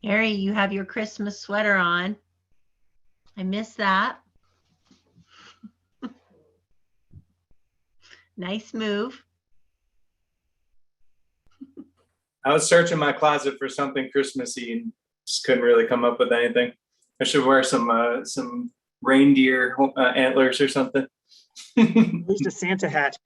Harry, you have your Christmas sweater on. I missed that. Nice move. I was searching my closet for something Christmassy and just couldn't really come up with anything. I should wear some reindeer antlers or something. At least a Santa hat.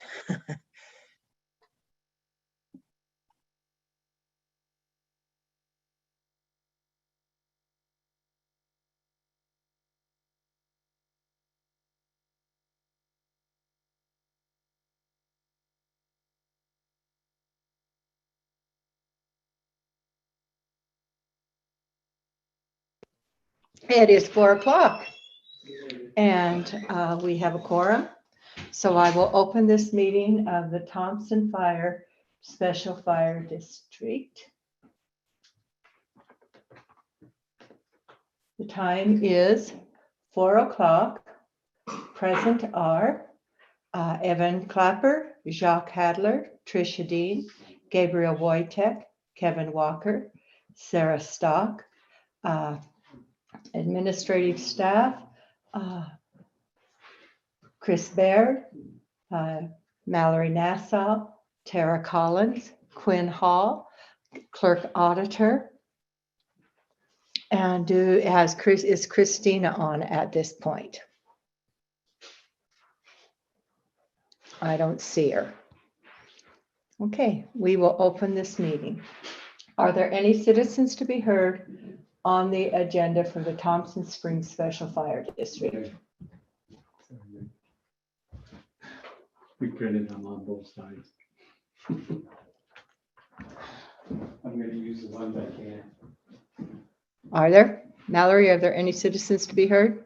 It is 4 o'clock and we have a quorum. So I will open this meeting of the Thompson Fire Special Fire District. The time is 4 o'clock. Present are Evan Clapper, Jacques Hadler, Tricia Dean, Gabriel Wojtek, Kevin Walker, Sarah Stock, administrative staff, Chris Baird, Mallory Nassau, Tara Collins, Quinn Hall, clerk auditor, and is Christina on at this point? I don't see her. Okay, we will open this meeting. Are there any citizens to be heard on the agenda for the Thompson Springs Special Fire District? We printed them on both sides. I'm going to use the ones I can. Are there? Mallory, are there any citizens to be heard?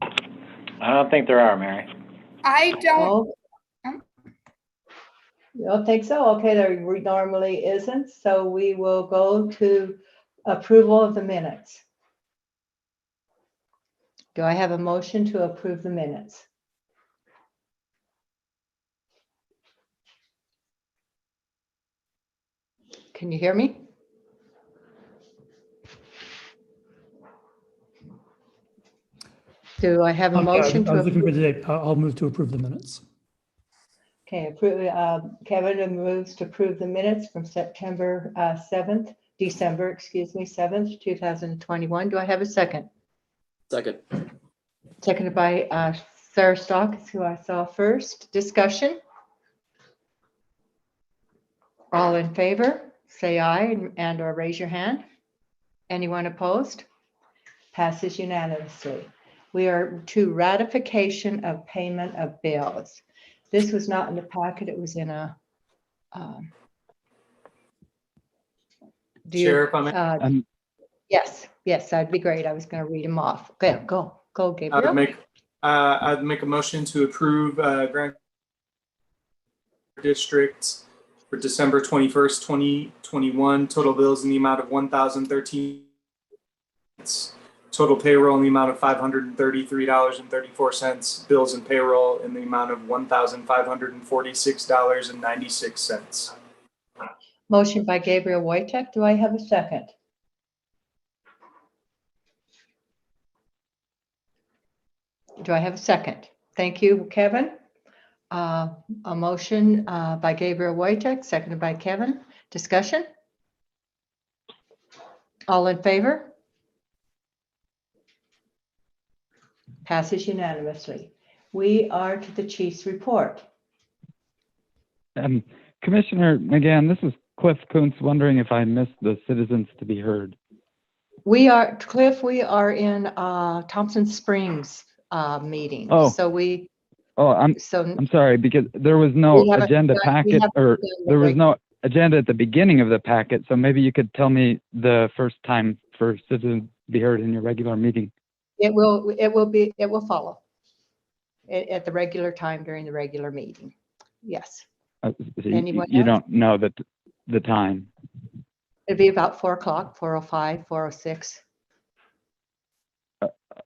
I don't think there are, Mary. I don't. Oh. You don't think so? Okay, there normally isn't. So we will go to approval of the minutes. Do I have a motion to approve the minutes? Can you hear me? Do I have a motion to I was looking for approve? the date. I'll move to approve the minutes. Okay, Kevin moves to approve the minutes from December 7th, 2021. Do I have a second? Second. Seconded by Sarah Stock, who I saw first. Discussion? All in favor, say aye and or raise your hand. Anyone opposed? Passes unanimously. We are to ratification of payment of bills. This was not in the packet. It was in a. Sheriff, I'm Yes, that'd be great. I was going to read them off. Okay, go, Gabriel. I'd make a motion to approve Grant District for December 21st, 2021. Total bills in the amount of $1,013. Total payroll in the amount of $533.34. Bills and payroll in the amount of $1,546.96. Motion by Gabriel Wojtek. Do I have a second? Do I have a second? Thank you, Kevin. A motion by Gabriel Wojtek, seconded by Kevin. Discussion? All in favor? Passes unanimously. We are to the chief's report. Commissioner McGann, this is Cliff Kuntz wondering if I missed the citizens to be heard. We are, Cliff, we are in Thompson Springs meeting. Oh. So we. Oh, I'm sorry, because there was no agenda packet, or there was no agenda at the beginning of the packet. So maybe you could tell me the first time for citizens to be heard in your regular meeting. It will follow at the regular time during the regular meeting. Yes. Anyone You else? don't know the time. It'd be about 4 o'clock, 4:05, 4:06.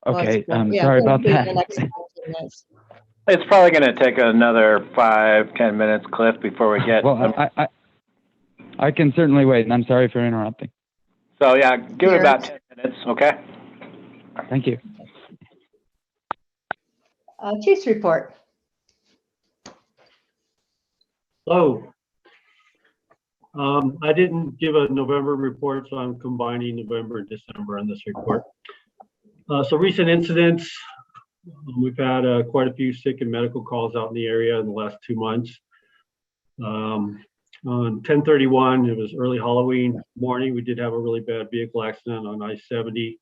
Okay, I'm sorry about that. It's probably going to take another 5-10 minutes, Cliff, before we get. Well, I can certainly wait, and I'm sorry for interrupting. So yeah, give it Here. about 10 minutes, okay? Thank you. Chief's report. Hello. I didn't give a November report, so I'm combining November and December in this report. So recent incidents, we've had quite a few sick and medical calls out in the area in the last 2 months. On 10/31, it was early Halloween morning. We did have a really bad vehicle accident on I-70. It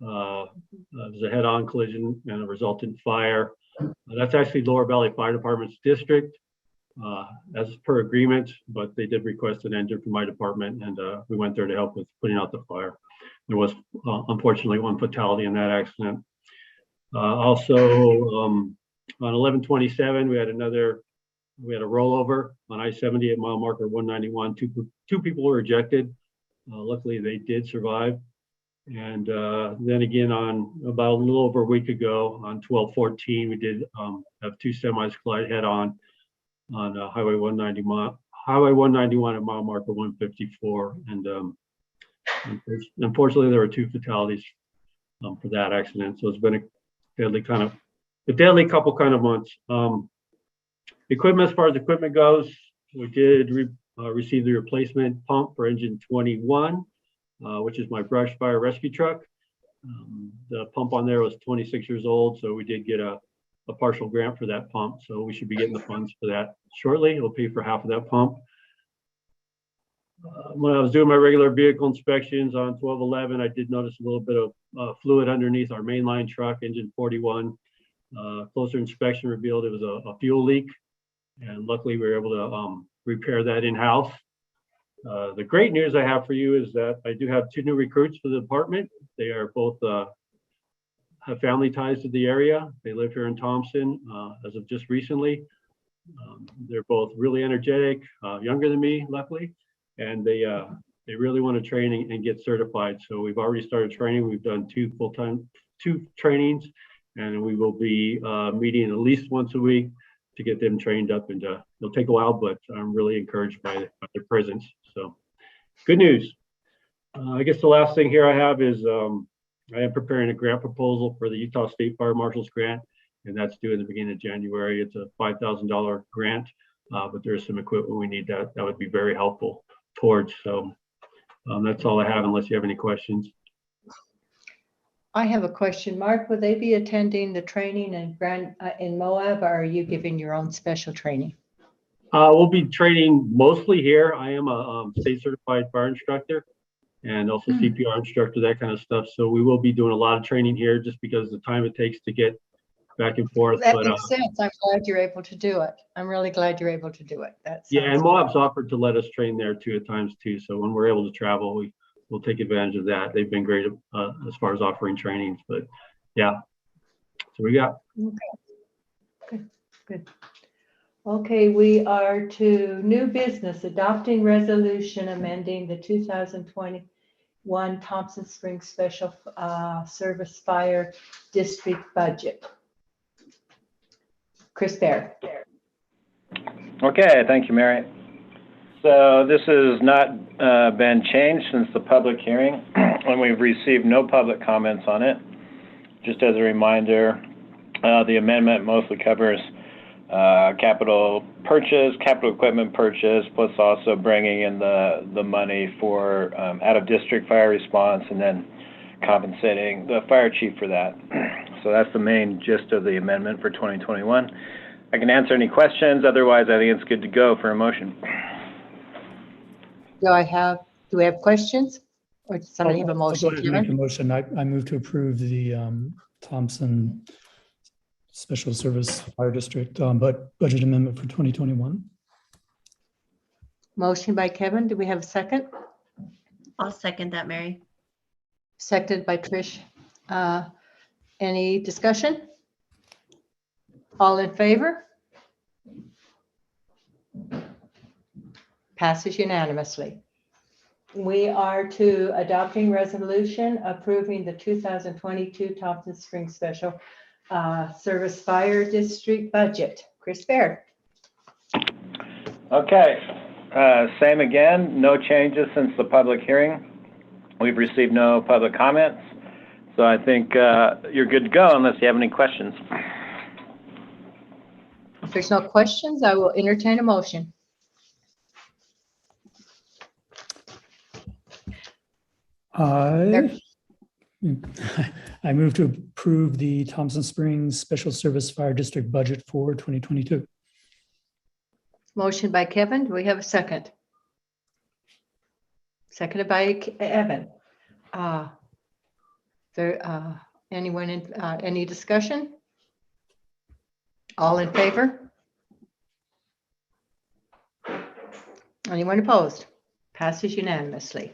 was a head-on collision and a resultant fire. That's actually Lower Valley Fire Department's district, as per agreement, but they did request an engine from my department, and we went there to help with putting out the fire. There was unfortunately one fatality in that accident. Also, on 11/27, we had a rollover on I-70 at mile marker 191. Two people were ejected. Luckily, they did survive. And then again, on about a little over a week ago, on 12/14, we did have two semis collide head-on on Highway 191 at mile marker 154. And unfortunately, there were two fatalities for that accident. So it's been a deadly couple of months. Equipment, as far as equipment goes, we did receive the replacement pump for engine 21, which is my brush fire rescue truck. The pump on there was 26 years old, so we did get a partial grant for that pump. So we should be getting the funds for that shortly. It'll pay for half of that pump. When I was doing my regular vehicle inspections on 12/11, I did notice a little bit of fluid underneath our mainline truck, engine 41. Closer inspection revealed it was a fuel leak, and luckily we were able to repair that in-house. The great news I have for you is that I do have two new recruits for the department. They are both have family ties to the area. They live here in Thompson as of just recently. They're both really energetic, younger than me, luckily, and they really want to train and get certified. So we've already started training. We've done two trainings, and we will be meeting at least once a week to get them trained up. And it'll take a while, but I'm really encouraged by their presence. So good news. I guess the last thing here I have is I am preparing a grant proposal for the Utah State Fire Marshal's grant, and that's due in the beginning of January. It's a $5,000 grant, but there's some equipment we need that would be very helpful towards. So that's all I have, unless you have any questions. I have a question. Mark, will they be attending the training in Moab, or are you giving your own special training? We'll be training mostly here. I am a state certified fire instructor and also CPR instructor, that kind of stuff. So we will be doing a lot of training here just because the time it takes to get back and forth. That makes sense. I'm glad you're able to do it. I'm really glad you're able to do it. Yeah, and Moab's offered to let us train there too at times too. So when we're able to travel, we'll take advantage of that. They've been great as far as offering trainings, but yeah. So we got. Okay. Good. Okay, we are to new business, adopting resolution amending the 2021 Thompson Springs Special Service Fire District budget. Chris Baird. Okay, thank you, Mary. So this has not been changed since the public hearing, and we've received no public comments on it. Just as a reminder, the amendment mostly covers capital equipment purchase, plus also bringing in the money for out-of-district fire response, and then compensating the fire chief for that. So that's the main gist of the amendment for 2021. I can answer any questions. Otherwise, I think it's good to go for a motion. Do we have questions? Or does somebody have a motion? I'll go ahead and make a motion. I move to approve the Thompson Special Service Fire District budget amendment for 2021. Motion by Kevin. Do we have a second? I'll second that, Mary. Seconded by Trish. Any discussion? All in favor? Passes unanimously. We are to adopting resolution approving the 2022 Thompson Springs Special Service Fire District budget. Chris Baird. Okay, same again, no changes since the public hearing. We've received no public comments, so I think you're good to go unless you have any questions. If there's no questions, I will entertain a motion. I move to approve the Thompson Springs Special Service Fire District budget for 2022. Motion by Kevin. Do we have a second? Seconded by Evan. Anyone in any discussion? All in favor? Anyone opposed? Passes unanimously.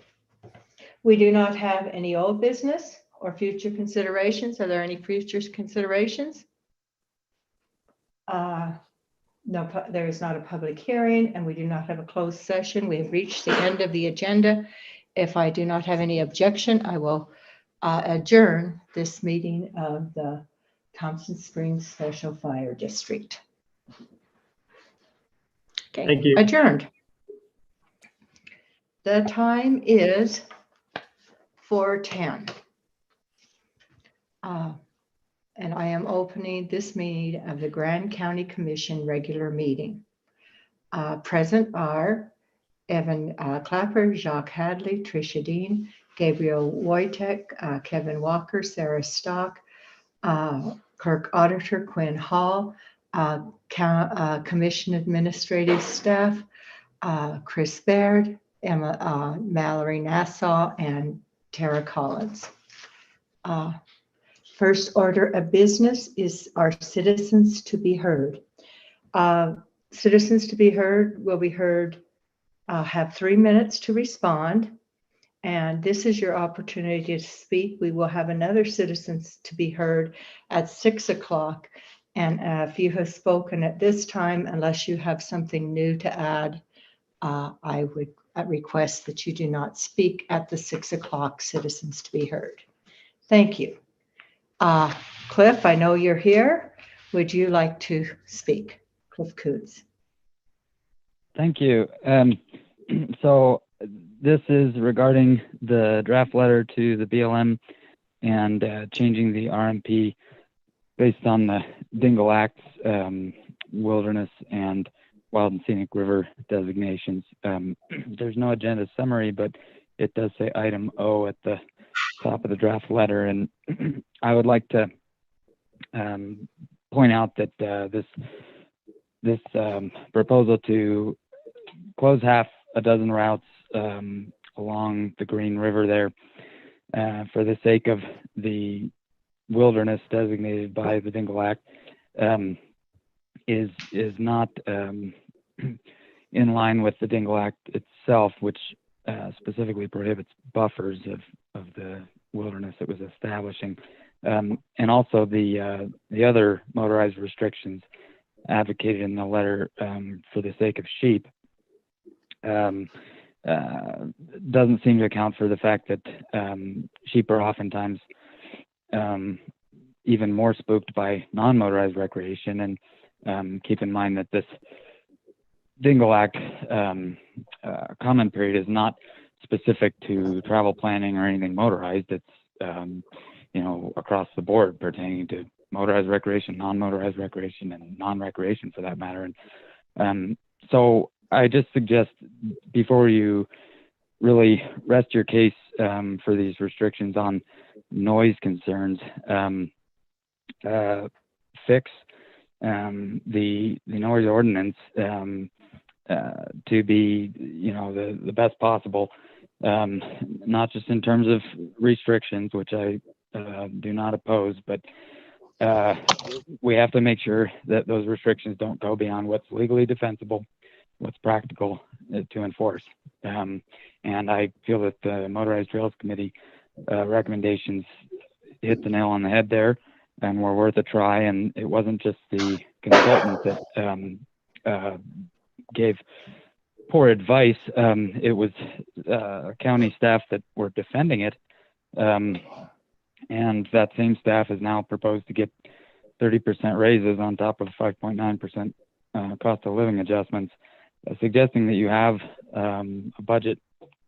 We do not have any old business or future considerations. Are there any future considerations? No, there is not a public hearing, and we do not have a closed session. We have reached the end of the agenda. If I do not have any objection, I will adjourn this meeting of the Thompson Springs Special Fire District. Okay, Thank you. adjourned. The time is 4:10. And I am opening this meeting of the Grand County Commission regular meeting. Present are Evan Clapper, Jacques Hadley, Tricia Dean, Gabriel Wojtek, Kevin Walker, Sarah Stock, Clerk Auditor Quinn Hall, Commission Administrative Staff, Chris Baird, Emma Mallory Nassau, and Tara Collins. First order of business is our citizens to be heard. Citizens to be heard will be heard, have 3 minutes to respond. And this is your opportunity to speak. We will have another citizens to be heard at 6 o'clock. And if you have spoken at this time, unless you have something new to add, I would request that you do not speak at the 6 o'clock citizens to be heard. Thank you. Cliff, I know you're here. Would you like to speak? Cliff Coots. Thank you. So this is regarding the draft letter to the BLM and changing the RMP based on the Dingle Act's wilderness and wild and scenic river designations. There's no agenda summary, but it does say item O at the top of the draft letter. And I would like to point out that this proposal to close half a dozen routes along the Green River there for the sake of the wilderness designated by the Dingle Act is not in line with the Dingle Act itself, which specifically prohibits buffers of the wilderness it was establishing, and also the other motorized restrictions advocated in the letter for the sake of sheep doesn't seem to account for the fact that sheep are oftentimes even more spooked by non-motorized recreation. And keep in mind that this Dingle Act comment period is not specific to travel planning or anything motorized. It's across the board pertaining to motorized recreation, non-motorized recreation, and non-recreation for that matter. And so I just suggest before you really rest your case for these restrictions on noise concerns, fix the noise ordinance to be the best possible, not just in terms of restrictions, which I do not oppose, but we have to make sure that those restrictions don't go beyond what's legally defensible, what's practical to enforce. And I feel that the Motorized Trails Committee recommendations hit the nail on the head there and were worth a try. And it wasn't just the consultant that gave poor advice. It was county staff that were defending it. And that same staff has now proposed to get 30% raises on top of 5.9% cost of living adjustments, suggesting that you have a budget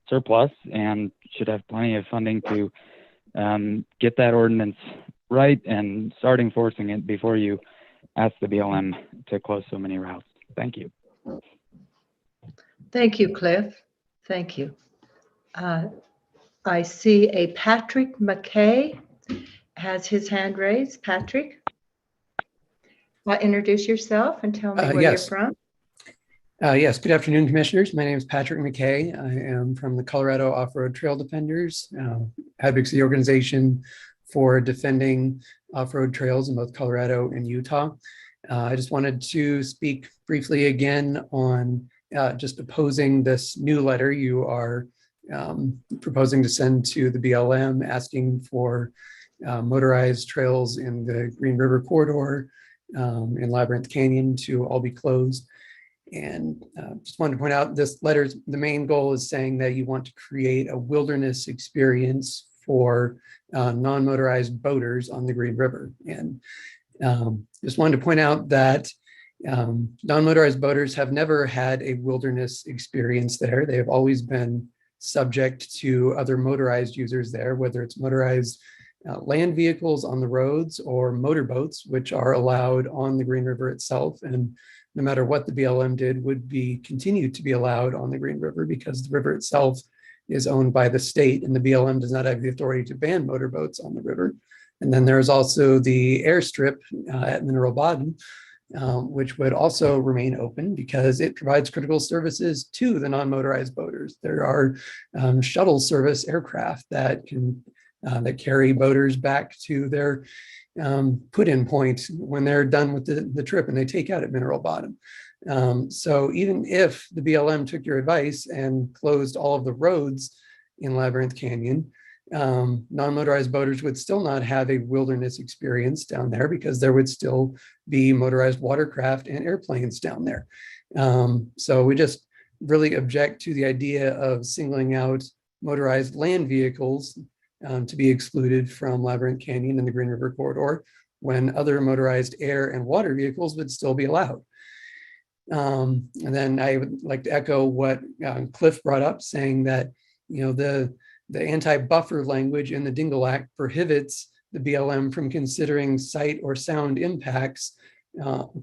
surplus and should have plenty of funding to get that ordinance right and start enforcing it before you ask the BLM to close so many routes. Thank you. Thank you, Cliff. Thank you. I see a Patrick McKay has his hand raised. Patrick, introduce yourself and tell me where you're Yes. from. Yes, good afternoon, Commissioners. My name is Patrick McKay. I am from the Colorado Off-Road Trail Defenders, advocacy organization for defending off-road trails in both Colorado and Utah. I just wanted to speak briefly again on just opposing this new letter you are proposing to send to the BLM asking for motorized trails in the Green River Corridor in Labyrinth Canyon to all be closed. And just wanted to point out this letter's, the main goal is saying that you want to create a wilderness experience for non-motorized boaters on the Green River. And just wanted to point out that non-motorized boaters have never had a wilderness experience there. They have always been subject to other motorized users there, whether it's motorized land vehicles on the roads or motorboats, which are allowed on the Green River itself. And no matter what the BLM did, would be continued to be allowed on the Green River because the river itself is owned by the state and the BLM does not have the authority to ban motorboats on the river. And then there's also the airstrip at Mineral Bottom, which would also remain open because it provides critical services to the non-motorized boaters. There are shuttle service aircraft that can that carry boaters back to their put-in point when they're done with the trip and they take out at Mineral Bottom. So even if the BLM took your advice and closed all of the roads in Labyrinth Canyon, non-motorized boaters would still not have a wilderness experience down there because there would still be motorized watercraft and airplanes down there. So we just really object to the idea of singling out motorized land vehicles to be excluded from Labyrinth Canyon and the Green River Corridor when other motorized air and water vehicles would still be allowed. And then I would like to echo what Cliff brought up, saying that, you know, the anti-buffer language in the Dingle Act prohibits the BLM from considering sight or sound impacts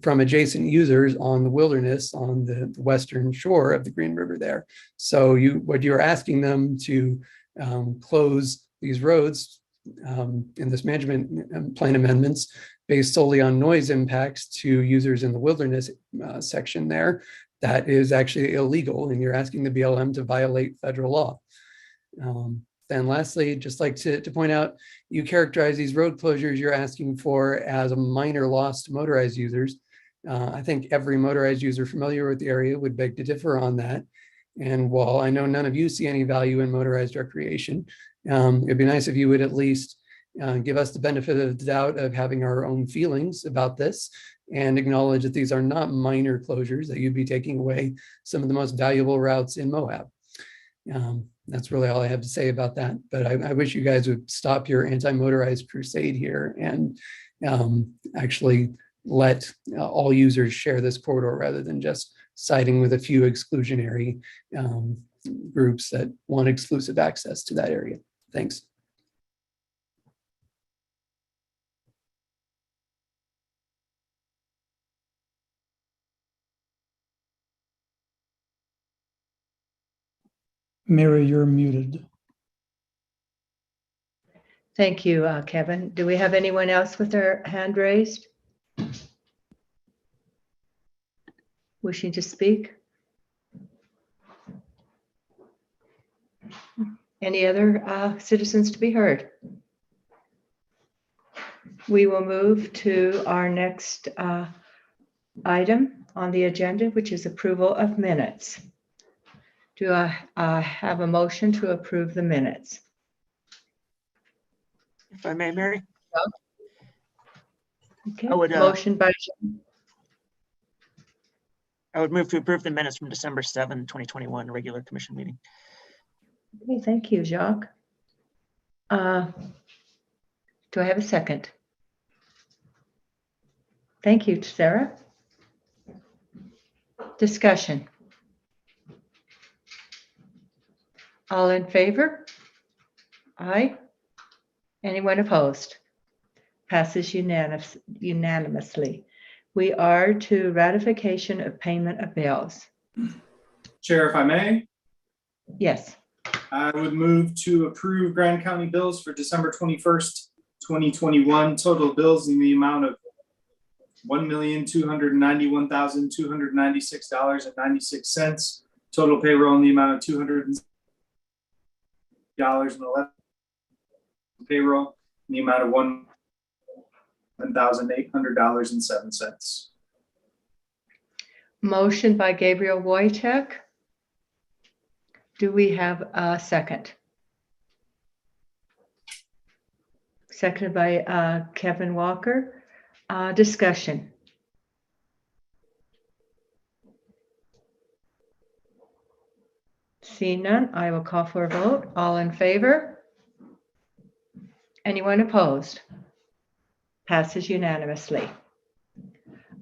from adjacent users on the wilderness on the western shore of the Green River there. So what you're asking them to close these roads in this management plan amendments based solely on noise impacts to users in the wilderness section there, that is actually illegal, and you're asking the BLM to violate federal law. Then lastly, just like to point out, you characterize these road closures you're asking for as a minor loss to motorized users. I think every motorized user familiar with the area would beg to differ on that. And while I know none of you see any value in motorized recreation, it'd be nice if you would at least give us the benefit of the doubt of having our own feelings about this and acknowledge that these are not minor closures, that you'd be taking away some of the most valuable routes in Moab. That's really all I have to say about that. But I wish you guys would stop your anti-motorized crusade here and actually let all users share this corridor rather than just siding with a few exclusionary groups that want exclusive access to that area. Thanks. Mary, you're muted. Thank you, Kevin. Do we have anyone else with their hand raised? Wishing to speak? Any other citizens to be heard? We will move to our next item on the agenda, which is approval of minutes. Do I have a motion to approve the minutes? If I may, Mary, Okay. I would, Motion by I would move to approve the minutes from December 7, 2021, regular commission meeting. Okay, thank you, Jacques. Do I have a second? Thank you, Sarah. Discussion. All in favor? Aye. Anyone opposed? Passes unanimously. We are to ratification of payment of bills. Chair, if I may, Yes. I would move to approve Grand County bills for December 21st, 2021. Total bills in the amount of $1,291,296.96. Total payroll in the amount of $200.11. Payroll in the amount of $1,800.07. Motion by Gabriel Wojcik. Do we have a second? Seconded by Kevin Walker. Discussion. Seeing none, I will call for a vote. All in favor? Anyone opposed? Passes unanimously.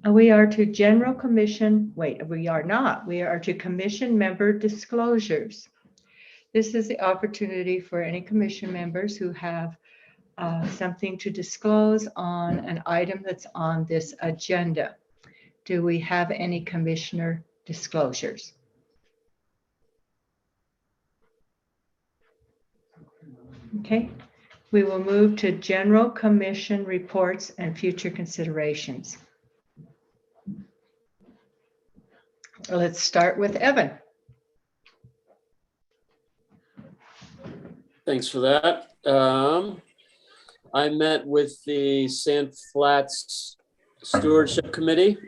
We are to general commission, we are not. We are to commission member disclosures. This is the opportunity for any commission members who have something to disclose on an item that's on this agenda. Do we have any commissioner disclosures? Okay, we will move to general commission reports and future considerations. Let's start with Evan. Thanks for that. I met with the Sand Flats Stewardship Committee.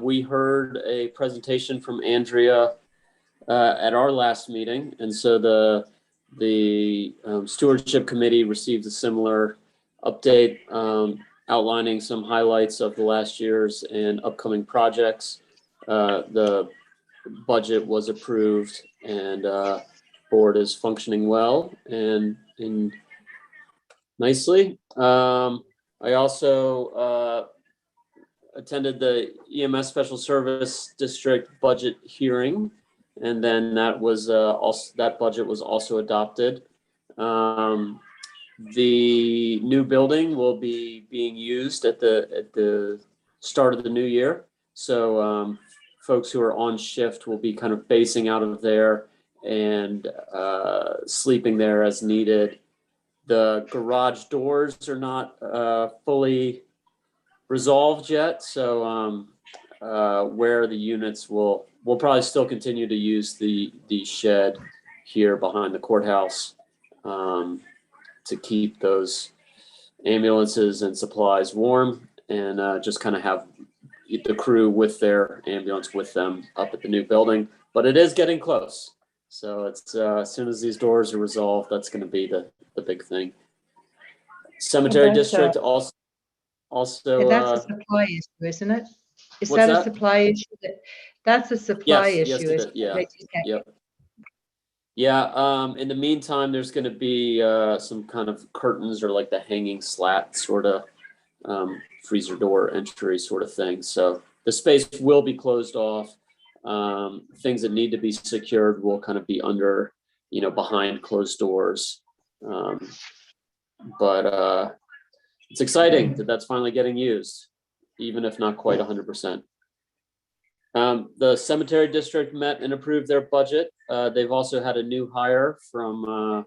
We heard a presentation from Andrea at our last meeting, and so the Stewardship Committee received a similar update outlining some highlights of the last year's and upcoming projects. The budget was approved, and board is functioning well and nicely. I also attended the EMS Special Service District budget hearing, and then that was that budget was also adopted. The new building will be being used at the start of the new year, so folks who are on shift will be kind of basing out of there and sleeping there as needed. The garage doors are not fully resolved yet, so where the units we'll probably still continue to use the shed here behind the courthouse to keep those ambulances and supplies warm, and just kind of have the crew with their ambulance with them up at the new building. But it is getting close, so it's as soon as these doors are resolved, that's going to be the big thing. Cemetery district also that's a supply issue, isn't it? Is What's that a that? supply issue? That's a supply Yes, issue. it is. Yeah. Yep. Yeah. In the meantime, there's going to be some kind of curtains or like the hanging slat sort of freezer door entry sort of thing. So the space will be closed off. Things that need to be secured will kind of be under, behind closed doors. But it's exciting that that's finally getting used, even if not quite 100%. The cemetery district met and approved their budget. They've also had a new hire from,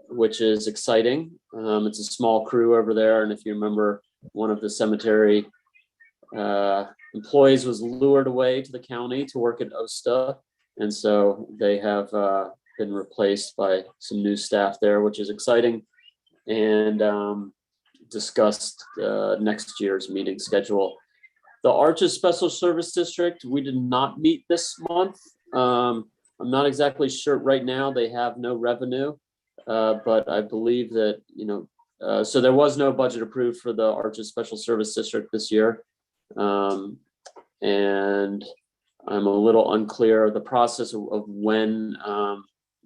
which is exciting. It's a small crew over there. And if you remember, one of the cemetery employees was lured away to the county to work at OSTA. And so they have been replaced by some new staff there, which is exciting. And discussed next year's meeting schedule. The Arches Special Service District, we did not meet this month. I'm not exactly sure right now. They have no revenue, but I believe that, so there was no budget approved for the Arches Special Service District this year. And I'm a little unclear of the process of when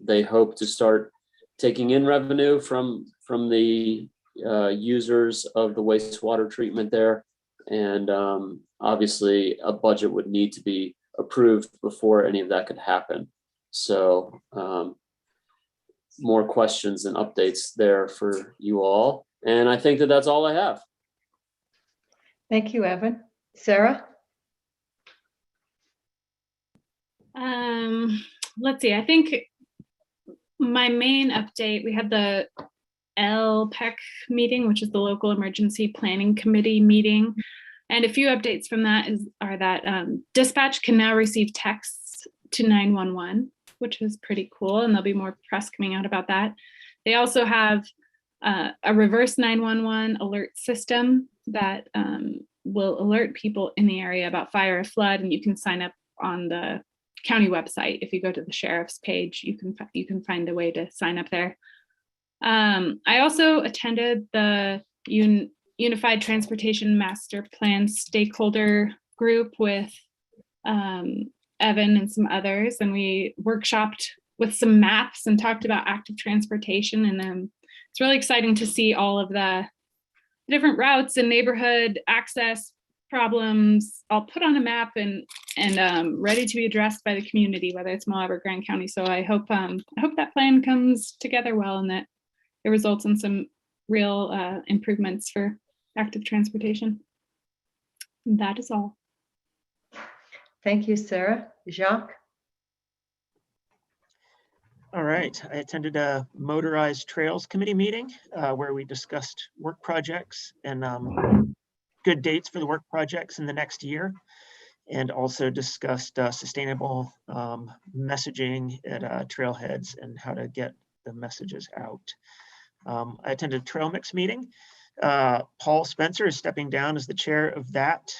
they hope to start taking in revenue from the users of the wastewater treatment there. And obviously a budget would need to be approved before any of that could happen. So more questions and updates there for you all. And I think that that's all I have. Thank you, Evan. Sarah? Let's see, I think my main update, we had the LPEC meeting, which is the Local Emergency Planning Committee meeting. And a few updates from that are that dispatch can now receive texts to 911, which is pretty cool. And there'll be more press coming out about that. They also have a reverse 911 alert system that will alert people in the area about fire or flood. And you can sign up on the county website. If you go to the sheriff's page, you can find a way to sign up there. I also attended the Unified Transportation Master Plan Stakeholder group with Evan and some others, and we workshopped with some maps and talked about active transportation. And it's really exciting to see all of the different routes and neighborhood access problems all put on a map and ready to be addressed by the community, whether it's Moab or Grand County. So I hope that plan comes together well and that it results in some real improvements for active transportation. And that is all. Thank you, Sarah. Jacques? All right, I attended a Motorized Trails Committee meeting where we discussed work projects and good dates for the work projects in the next year, and also discussed sustainable messaging at trailheads and how to get the messages out. I attended a trail mix meeting. Paul Spencer is stepping down as the chair of that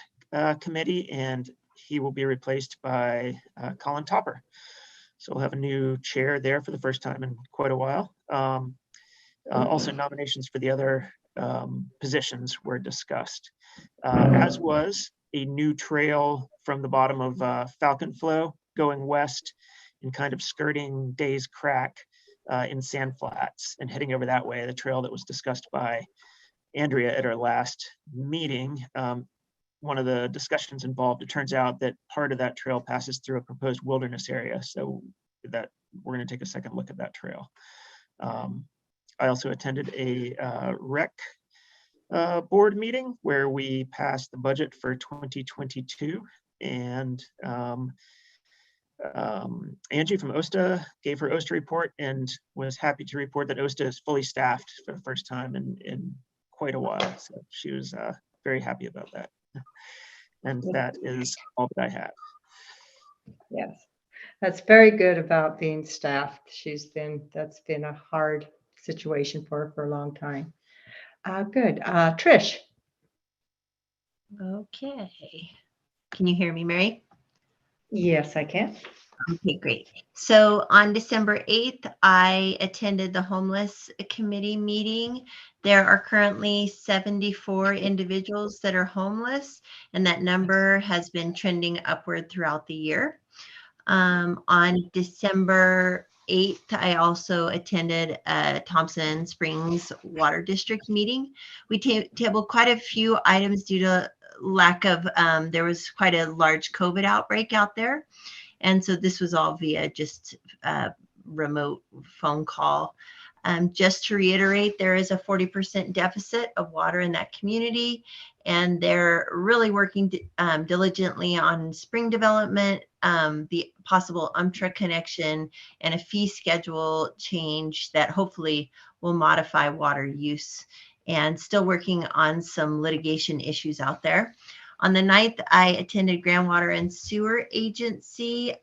committee, and he will be replaced by Colin Topper. So we'll have a new chair there for the first time in quite a while. Also, nominations for the other positions were discussed, as was a new trail from the bottom of Falcon Flow going west and kind of skirting Days Crack in Sand Flats and heading over that way, the trail that was discussed by Andrea at our last meeting. One of the discussions involved, it turns out that part of that trail passes through a proposed wilderness area, so that we're going to take a second look at that trail. I also attended a rec board meeting where we passed the budget for 2022, and Angie from OSTA gave her OSTA report and was happy to report that OSTA is fully staffed for the first time in quite a while. So she was very happy about that. And that is all that I have. Yes, that's very good about being staffed. That's been a hard situation for her for a long time. Good. Trish. Okay. Can you hear me, Mary? Yes, I can. Okay, great. So on December 8th, I attended the Homeless Committee meeting. There are currently 74 individuals that are homeless, and that number has been trending upward throughout the year. On December 8th, I also attended a Thompson Springs Water District meeting. We tabled quite a few items due to lack of, there was quite a large COVID outbreak out there. And so this was all via just remote phone call. Just to reiterate, there is a 40% deficit of water in that community, and they're really working diligently on spring development, the possible UMTRA connection, and a fee schedule change that hopefully will modify water use, and still working on some litigation issues out there. On the 9th, I attended Groundwater and Sewer Agency.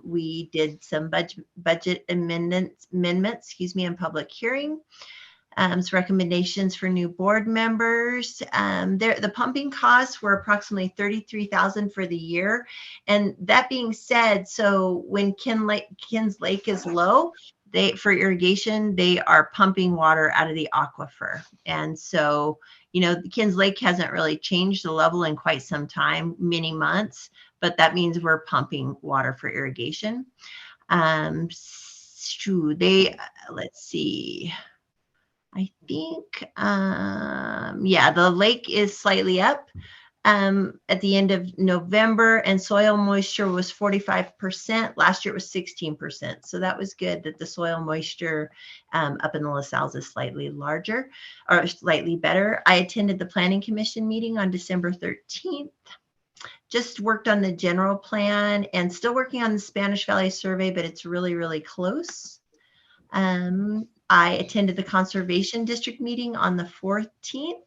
We did some budget amendments, in public hearing. Some recommendations for new board members. The pumping costs were approximately $33,000 for the year. And that being said, so when Kins Lake is low, for irrigation, they are pumping water out of the aquifer. And so, Kins Lake hasn't really changed the level in quite some time, many months, but that means we're pumping water for irrigation. Let's see. I think, the lake is slightly up. at the end of November, and soil moisture was 45%. Last year it was 16%. So that was good that the soil moisture up in the LaSalle's is slightly larger or slightly better. I attended the Planning Commission meeting on December 13th. Just worked on the general plan and still working on the Spanish Valley survey, but it's really, really close. I attended the Conservation District meeting on the 14th.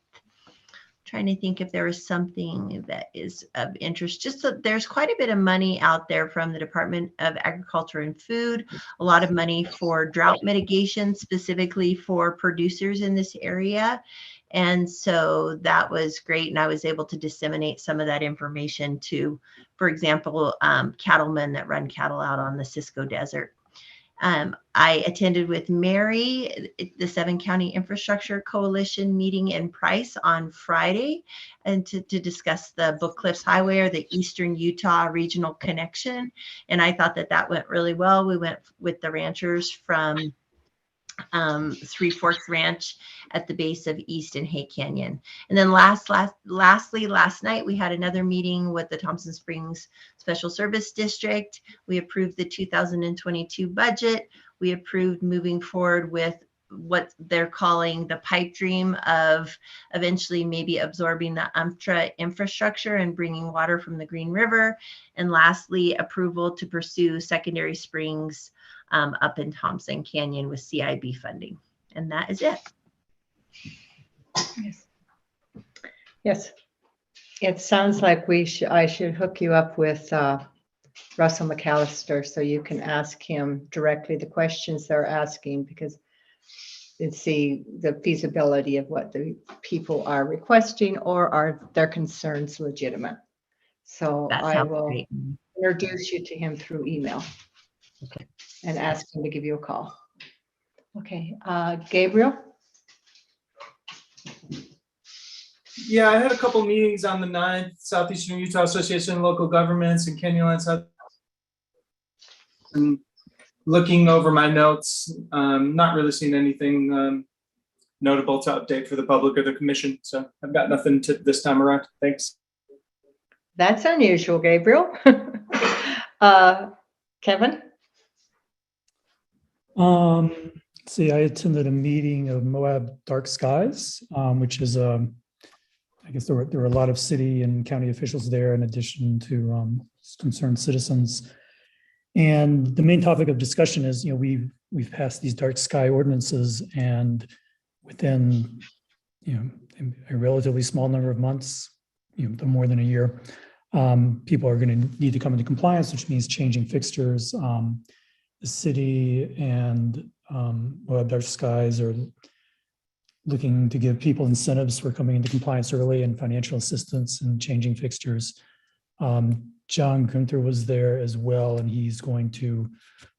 Trying to think if there was something that is of interest. Just so there's quite a bit of money out there from the Department of Agriculture and Food, a lot of money for drought mitigation, specifically for producers in this area. And so that was great. And I was able to disseminate some of that information to, for example, cattlemen that run cattle out on the Cisco Desert. I attended with Mary, the 7-County Infrastructure Coalition meeting in Price on Friday, and to discuss the Book Cliffs Highway, or the Eastern Utah Regional Connection. And I thought that that went really well. We went with the ranchers from Three Forks Ranch at the base of East and Hay Canyon. And then lastly, last night we had another meeting with the Thompson Springs Special Service District. We approved the 2022 budget. We approved moving forward with what they're calling the pipe dream of eventually maybe absorbing the UMTRA infrastructure and bringing water from the Green River. And lastly, approval to pursue secondary springs up in Thompson Canyon with CIB funding. And that is it. Yes. Yes. It sounds like I should hook you up with Russell McAllister so you can ask him directly the questions they're asking, because and see the feasibility of what the people are requesting, or are their concerns legitimate. So I will introduce you to him through email. Okay. And ask him to give you a call. Okay, Gabriel? Yeah, I had a couple meetings on the 9th, Southeastern Utah Association of Local Governments and Canyonland South. And looking over my notes, not really seeing anything notable to update for the public or the commission. So I've got nothing to this time around. Thanks. That's unusual, Gabriel. Kevin? See, I attended a meeting of Moab Dark Skies, which is, I guess there were a lot of city and county officials there, in addition to concerned citizens. And the main topic of discussion is, we've passed these dark sky ordinances, and within, a relatively small number of months, more than a year, people are going to need to come into compliance, which means changing fixtures. The city and Moab Dark Skies are looking to give people incentives for coming into compliance early, and financial assistance and changing fixtures. John Gunther was there as well, and he's going to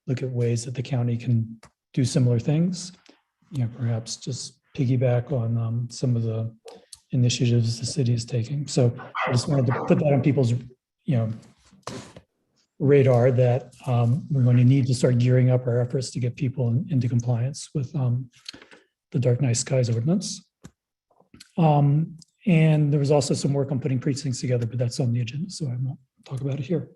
look at ways that the county can do similar things. Perhaps just piggyback on some of the initiatives the city is taking. So I just wanted to put that on people's, radar, that we're going to need to start gearing up our efforts to get people into compliance with the Dark Night Skies ordinance. And there was also some work on putting precincts together, but that's on the agenda, so I won't talk about it here.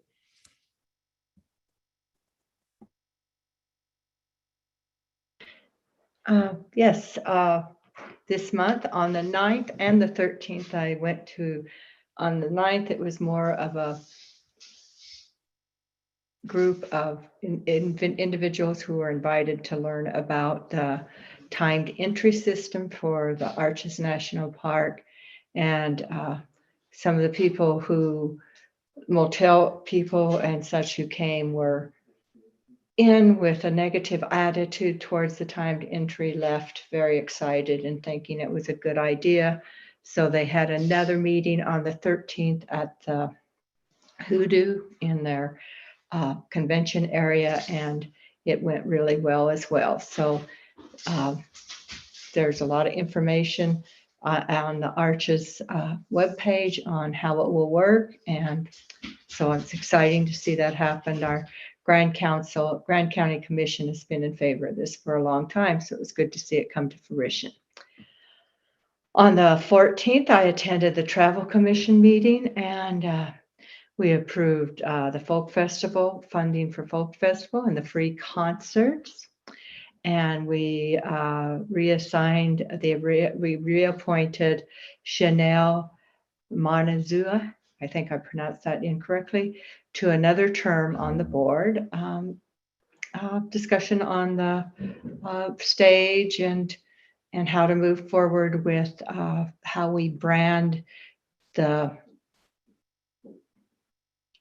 Yes, this month on the 9th and the 13th, I went to, on the 9th, it was more of a group of individuals who were invited to learn about the timed entry system for the Arches National Park. And some of the people who, motel people and such who came, were in with a negative attitude towards the timed entry, left very excited and thinking it was a good idea. So they had another meeting on the 13th at the Hoodoo in their convention area, and it went really well as well. So there's a lot of information on the Arches webpage on how it will work, and so it's exciting to see that happen. Our Grand County Commission has been in favor of this for a long time, so it was good to see it come to fruition. On the 14th, I attended the Travel Commission meeting, and we approved the Folk Festival, funding for Folk Festival and the free concerts. And we reassigned, we reappointed Chanel Manazua, I think I pronounced that incorrectly, to another term on the board. Discussion on the stage and how to move forward with how we brand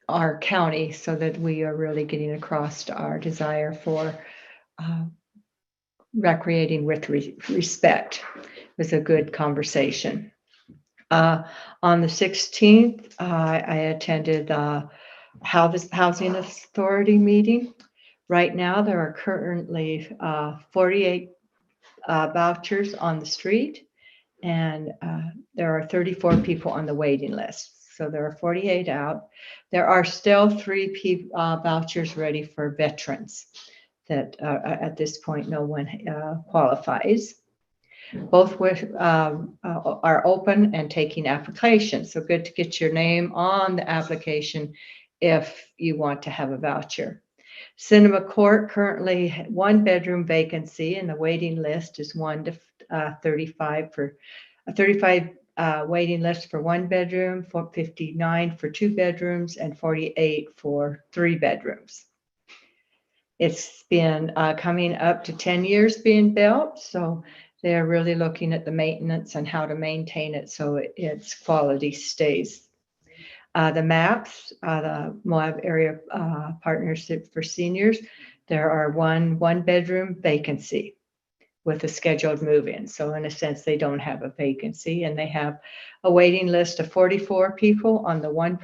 our county so that we are really getting across our desire for recreating with respect. It was a good conversation. On the 16th, I attended Housing Authority meeting. Right now, there are currently 48 vouchers on the street, and there are 34 people on the waiting list. So there are 48 out. There are still 3 vouchers ready for veterans that at this point no one qualifies. Both are open and taking applications. So good to get your name on the application if you want to have a voucher. Cinema Court, currently 1-bedroom vacancy, and the waiting list is 1 to 35 for a 35 waiting list for 1 bedroom, 59 for 2 bedrooms, and 48 for 3 bedrooms. It's been coming up to 10 years being built, so they're really looking at the maintenance and how to maintain it so its quality stays. The MAPS, the Moab Area Partnership for Seniors, there are 1 bedroom vacancy with a scheduled move-in. So in a sense, they don't have a vacancy, and they have a waiting list of 44 people on the 1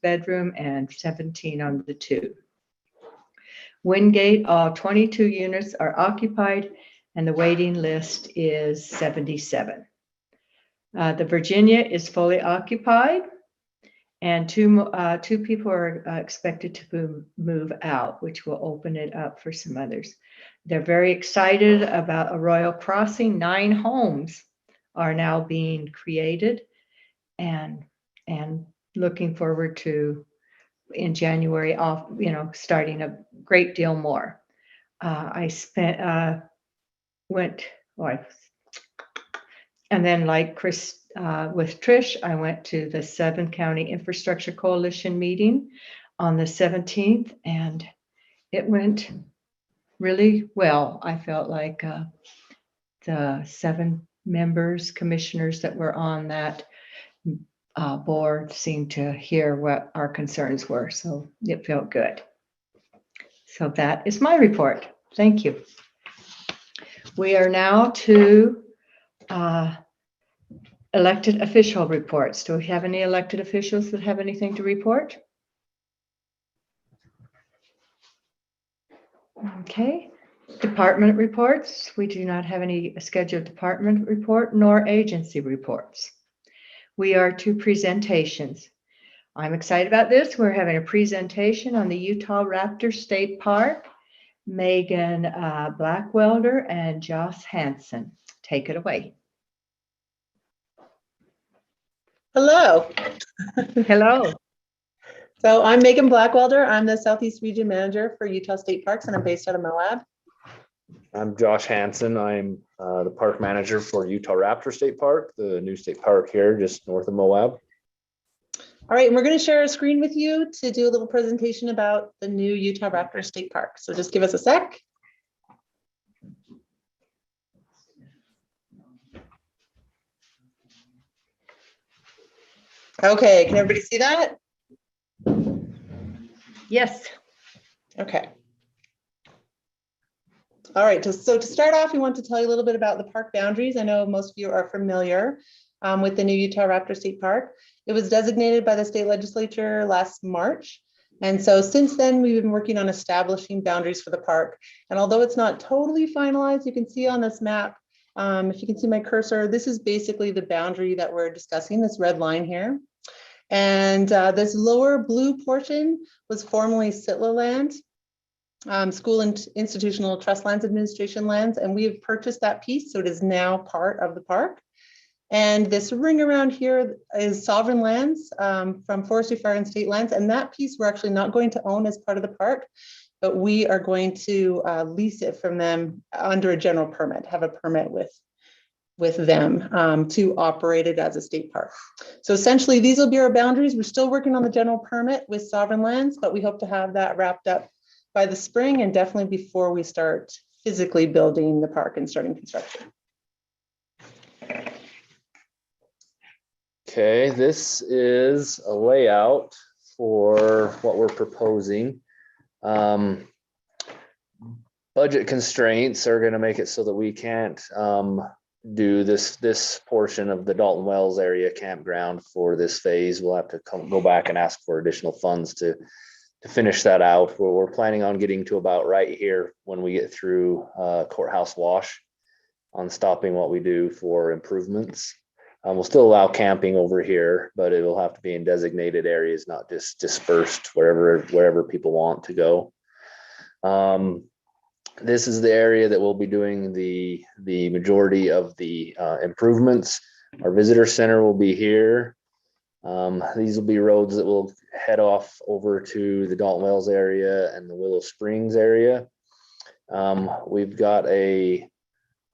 bedroom and 17 on the 2. Wingate, all 22 units are occupied, and the waiting list is 77. The Virginia is fully occupied, and two people are expected to move out, which will open it up for some others. They're very excited about Arroyo Crossing. 9 homes are now being created, and looking forward to in January starting a great deal more. And then like Chris with Trish, I went to the 7 County Infrastructure Coalition meeting on the 17th, and it went really well. I felt like the 7 commissioners that were on that board seemed to hear what our concerns were, so it felt good. So that is my report. Thank you. We are now to elected official reports. Do we have any elected officials that have anything to report? Okay. Department reports. We do not have any scheduled department report nor agency reports. We are to presentations. I'm excited about this. We're having a presentation on the Utah Raptor State Park. Megan Blackwelder and Joss Hansen. Take it away. Hello. Hello. So I'm Megan Blackwelder. I'm the Southeast Region Manager for Utah State Parks, and I'm based out of Moab. I'm Josh Hansen. I'm the Park Manager for Utah Raptor State Park, the new state park here just north of Moab. All right, and we're going to share a screen with you to do a little presentation about the new Utah Raptor State Park. So just give us a sec. Okay, can everybody see that? Yes. Okay. All right, so to start off, we want to tell you a little bit about the park boundaries. I know most of you are familiar with the new Utah Raptor State Park. It was designated by the state legislature last March. And so since then, we've been working on establishing boundaries for the park. And although it's not totally finalized, you can see on this map, if you can see my cursor, this is basically the boundary that we're discussing, this red line here. And this lower blue portion was formerly SITLA land, School and Institutional Trust Lands Administration lands, and we have purchased that piece, so it is now part of the park. And this ring around here is sovereign lands from forestry, fire, and state lands. And that piece we're actually not going to own as part of the park, but we are going to lease it from them under a general permit, have a permit with them to operate it as a state park. So essentially, these will be our boundaries. We're still working on the general permit with sovereign lands, but we hope to have that wrapped up by the spring and definitely before we start physically building the park and starting construction. Okay, this is a layout for what we're proposing. Budget constraints are going to make it so that we can't do this portion of the Dalton Wells area campground for this phase. We'll have to go back and ask for additional funds to finish that out. We're planning on getting to about right here when we get through Courthouse Wash on stopping what we do for improvements. We'll still allow camping over here, but it will have to be in designated areas, not just dispersed wherever people want to go. This is the area that we'll be doing the majority of the improvements. Our visitor center will be here. These will be roads that will head off over to the Dalton Wells area and the Willow Springs area. We've got a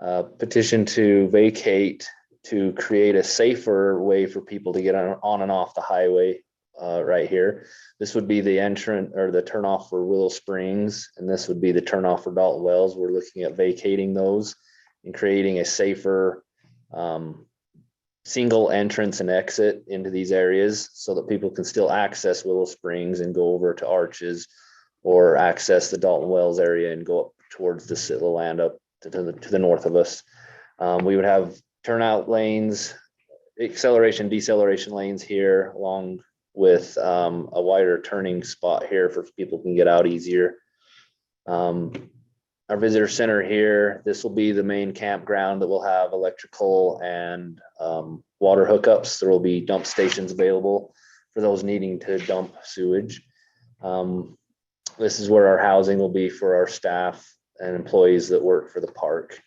petition to vacate to create a safer way for people to get on and off the highway right here. This would be the entrance or the turnoff for Willow Springs, and this would be the turnoff for Dalton Wells. We're looking at vacating those and creating a safer single entrance and exit into these areas so that people can still access Willow Springs and go over to Arches or access the Dalton Wells area and go up towards the Sitla land up to the north of us. We would have turnout lanes, acceleration, deceleration lanes here, along with a wider turning spot here for people can get out easier. Our visitor center here, this will be the main campground that will have electrical and water hookups. There will be dump stations available for those needing to dump sewage. This is where our housing will be for our staff and employees that work for the park.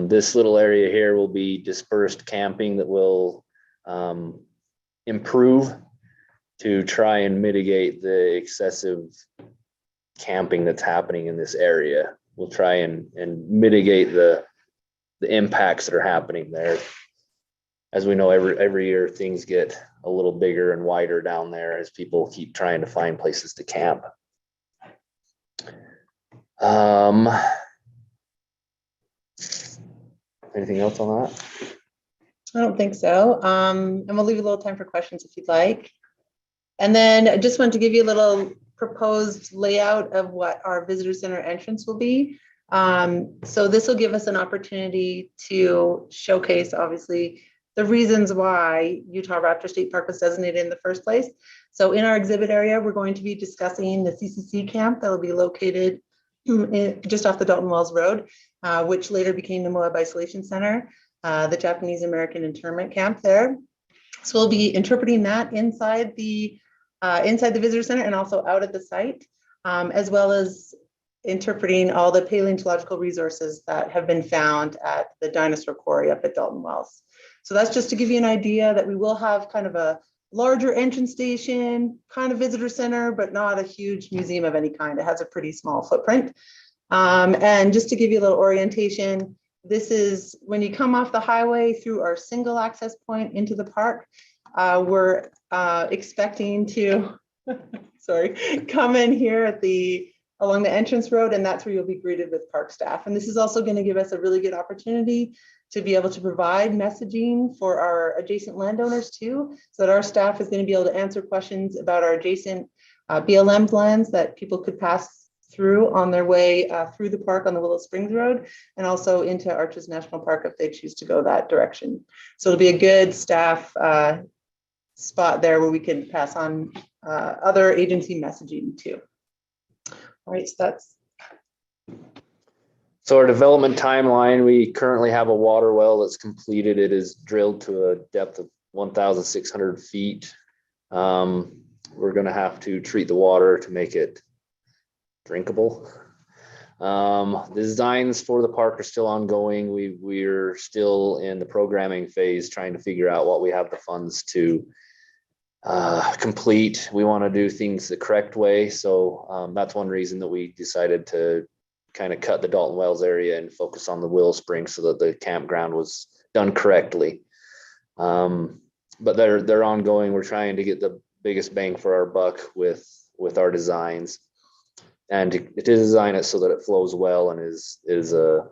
This little area here will be dispersed camping that will improve to try and mitigate the excessive camping that's happening in this area. We'll try and mitigate the impacts that are happening there. As we know, every year things get a little bigger and wider down there as people keep trying to find places to camp. Anything else on that? I don't think so. And we'll leave a little time for questions if you'd like. And then I just wanted to give you a little proposed layout of what our visitor center entrance will be. So this will give us an opportunity to showcase, obviously, the reasons why Utah Raptor State Park was designated in the first place. So in our exhibit area, we're going to be discussing the CCC camp that will be located just off the Dalton Wells Road, which later became the Moab Isolation Center, the Japanese American internment camp there. So we'll be interpreting that inside the visitor center and also out at the site, as well as interpreting all the paleontological resources that have been found at the dinosaur quarry up at Dalton Wells. So that's just to give you an idea that we will have kind of a larger entrance station, kind of visitor center, but not a huge museum of any kind. It has a pretty small footprint. And just to give you a little orientation, this is when you come off the highway through our single access point into the park. We're expecting to, come in here along the entrance road, and that's where you'll be greeted with park staff. And this is also going to give us a really good opportunity to be able to provide messaging for our adjacent landowners too, so that our staff is going to be able to answer questions about our adjacent BLM lands that people could pass through on their way through the park on the Willow Springs Road, and also into Arches National Park if they choose to go that direction. So it'll be a good staff spot there where we can pass on other agency messaging too. All right, so that's. So our development timeline, we currently have a water well that's completed. It is drilled to a depth of 1,600 feet. We're going to have to treat the water to make it drinkable. Designs for the park are still ongoing. We're still in the programming phase, trying to figure out what we have the funds to complete. We want to do things the correct way. So that's one reason that we decided to kind of cut the Dalton Wells area and focus on the Willow Springs so that the campground was done correctly. But they're ongoing. We're trying to get the biggest bang for our buck with our designs, and to design it so that it flows well and is a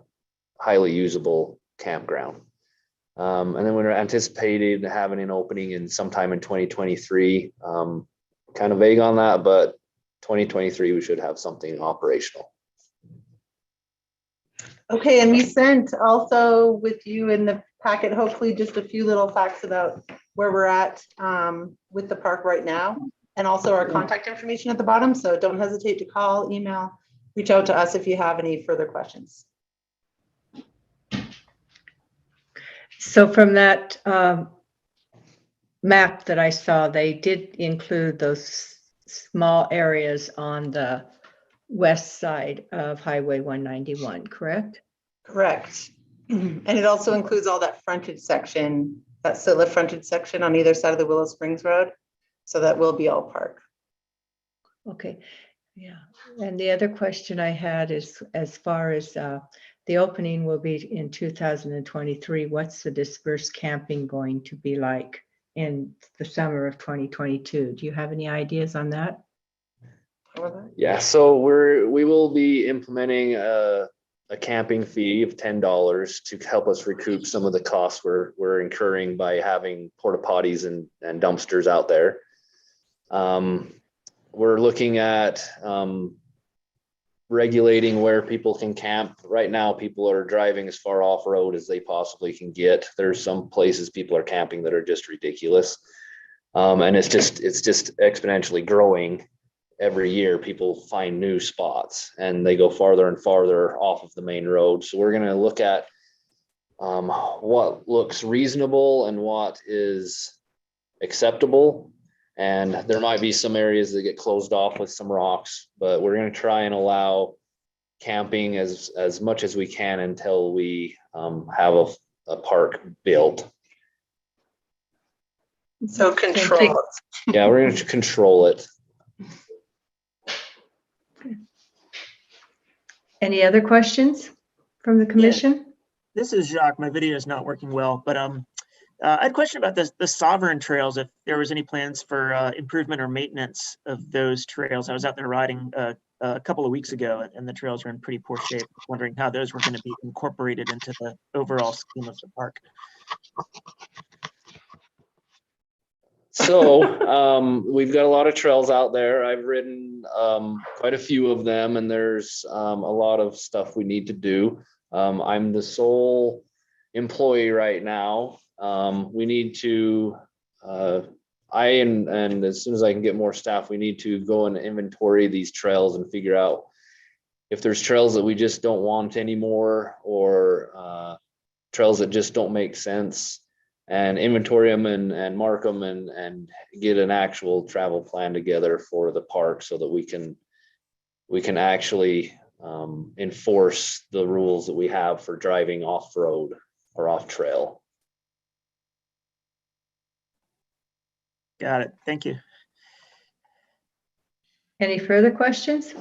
highly usable campground. And then we're anticipating having an opening in sometime in 2023. Kind of vague on that, but 2023 we should have something operational. Okay, and we sent also with you in the packet, hopefully just a few little facts about where we're at with the park right now, and also our contact information at the bottom. So don't hesitate to call, email, reach out to us if you have any further questions. So from that map that I saw, they did include those small areas on the west side of Highway 191, correct? Correct. And it also includes all that frontage section, that Scylla frontage section on either side of the Willow Springs Road. So that will be all park. Okay, yeah. And the other question I had is, as far as the opening will be in 2023, what's the dispersed camping going to be like in the summer of 2022? Do you have any ideas on that? Yeah, so we will be implementing a camping fee of $10 to help us recoup some of the costs we're incurring by having porta potties and dumpsters out there. We're looking at regulating where people can camp. Right now, people are driving as far off-road as they possibly can get. There's some places people are camping that are just ridiculous. And it's just exponentially growing. Every year people find new spots and they go farther and farther off of the main road. So we're going to look at what looks reasonable and what is acceptable. And there might be some areas that get closed off with some rocks, but we're going to try and allow camping as much as we can until we have a park built. So control it. Yeah, we're going to control it. Any other questions from the commission? Yeah. This is Jacques. My video is not working well, but I had a question about the sovereign trails, if there was any plans for improvement or maintenance of those trails. I was out there riding a couple of weeks ago and the trails are in pretty poor shape. Wondering how those were going to be incorporated into the overall scheme of the park. So we've got a lot of trails out there. I've ridden quite a few of them, and there's a lot of stuff we need to do. I'm the sole employee right now. We need to, and as soon as I can get more staff, we need to go and inventory these trails and figure out if there's trails that we just don't want anymore, or trails that just don't make sense, and inventory them and mark them and get an actual travel plan together for the park so that we can actually enforce the rules that we have for driving off-road or off-trail. Got it. Thank you. Any further questions?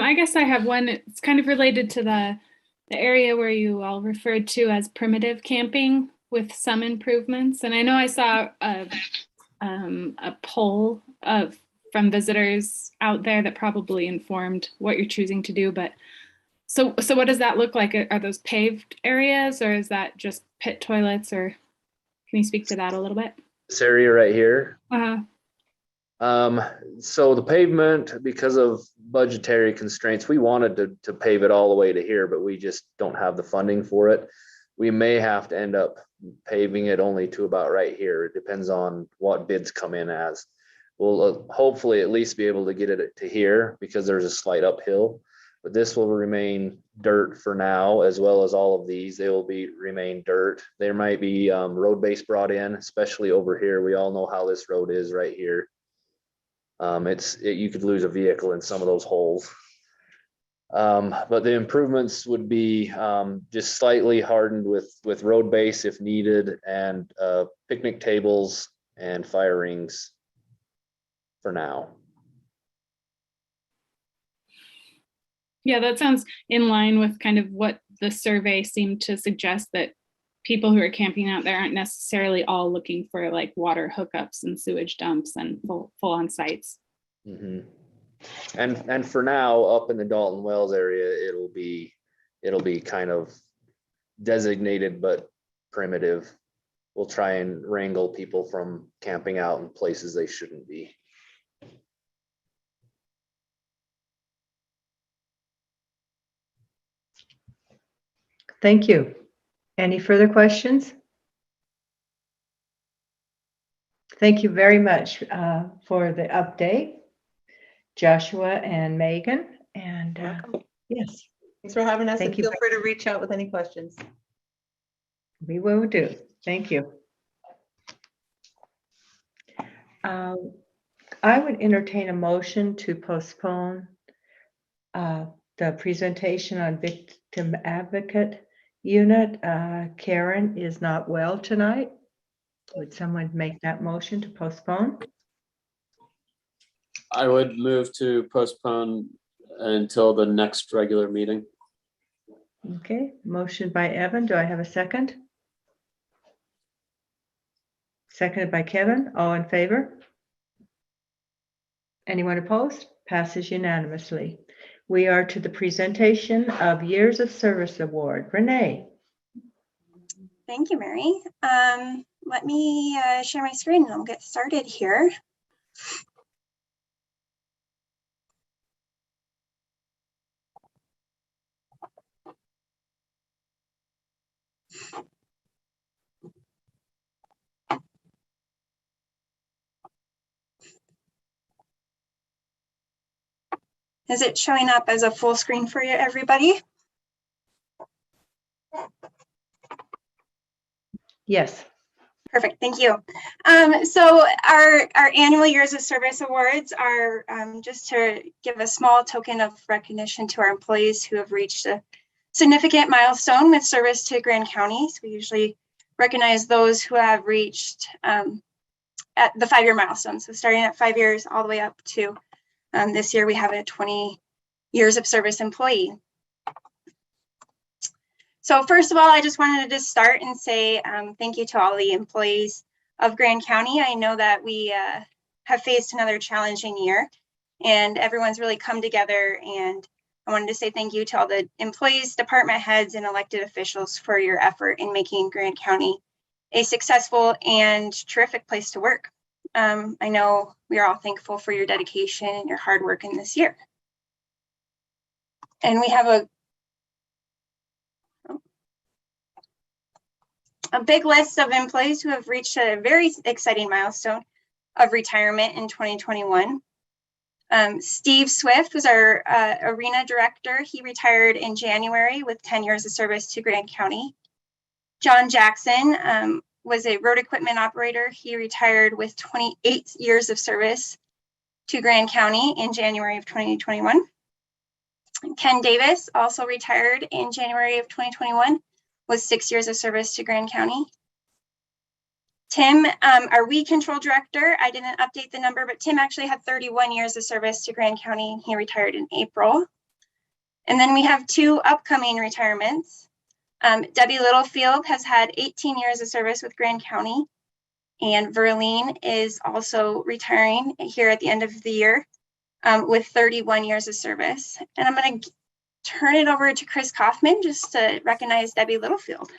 I guess I have one. It's kind of related to the area where you all referred to as primitive camping with some improvements. And I know I saw a poll from visitors out there that probably informed what you're choosing to do. But so what does that look like? Are those paved areas, or is that just pit toilets? Or can you speak to that a little bit? This area right here. Uh-huh. So the pavement, because of budgetary constraints, we wanted to pave it all the way to here, but we just don't have the funding for it. We may have to end up paving it only to about right here. It depends on what bids come in as. We'll hopefully at least be able to get it to here because there's a slight uphill. but this will remain dirt for now, as well as all of these. They will remain dirt. There might be road base brought in, especially over here. We all know how this road is right here. You could lose a vehicle in some of those holes. But the improvements would be just slightly hardened with road base if needed, and picnic tables and fire rings for now. Yeah, that sounds in line with kind of what the survey seemed to suggest, that people who are camping out there aren't necessarily all looking for like water hookups and sewage dumps and full on sites. Mm-hmm. And for now, up in the Dalton Wells area, it'll be kind of designated but primitive. We'll try and wrangle people from camping out in places they shouldn't be. Thank you. Any further questions? Thank you very much for the update, Joshua and Megan. And yes. Thanks for having us. Thank And you. feel free to reach out with any questions. We will do. Thank you. I would entertain a motion to postpone the presentation on victim advocate unit. Karen is not well tonight. Would someone make that motion to postpone? I would move to postpone until the next regular meeting. Okay, motion by Evan. Do I have a second? Seconded by Kevin. All in favor? Anyone opposed? Passes unanimously. We are to the presentation of Years of Service Award. Renee. Thank you, Mary. Let me share my screen and I'll get started here. Is it showing up as a full screen for you, everybody? Yes. Perfect, thank you. So our annual Years of Service Awards are just to give a small token of recognition to our employees who have reached a significant milestone with service to Grand County. So we usually recognize those who have reached at the 5-year milestone. So starting at 5 years all the way up to this year, we have a 20 years of service employee. So first of all, I just wanted to start and say thank you to all the employees of Grand County. I know that we have faced another challenging year and everyone's really come together, and I wanted to say thank you to all the employees, department heads, and elected officials for your effort in making Grand County a successful and terrific place to work. I know we are all thankful for your dedication and your hard work in this year. And we have a big list of employees who have reached a very exciting milestone of retirement in 2021. Steve Swift was our arena director. He retired in January with 10 years of service to Grand County. John Jackson was a road equipment operator. He retired with 28 years of service to Grand County in January of 2021. Ken Davis also retired in January of 2021 with 6 years of service to Grand County. Tim, our weed control director, I didn't update the number, but Tim actually had 31 years of service to Grand County, and he retired in April. And then we have 2 upcoming retirements. Debbie Littlefield has had 18 years of service with Grand County, and Verlene is also retiring here at the end of the year with 31 years of service. And I'm going to turn it over to Chris Kaufman just to recognize Debbie Littlefield.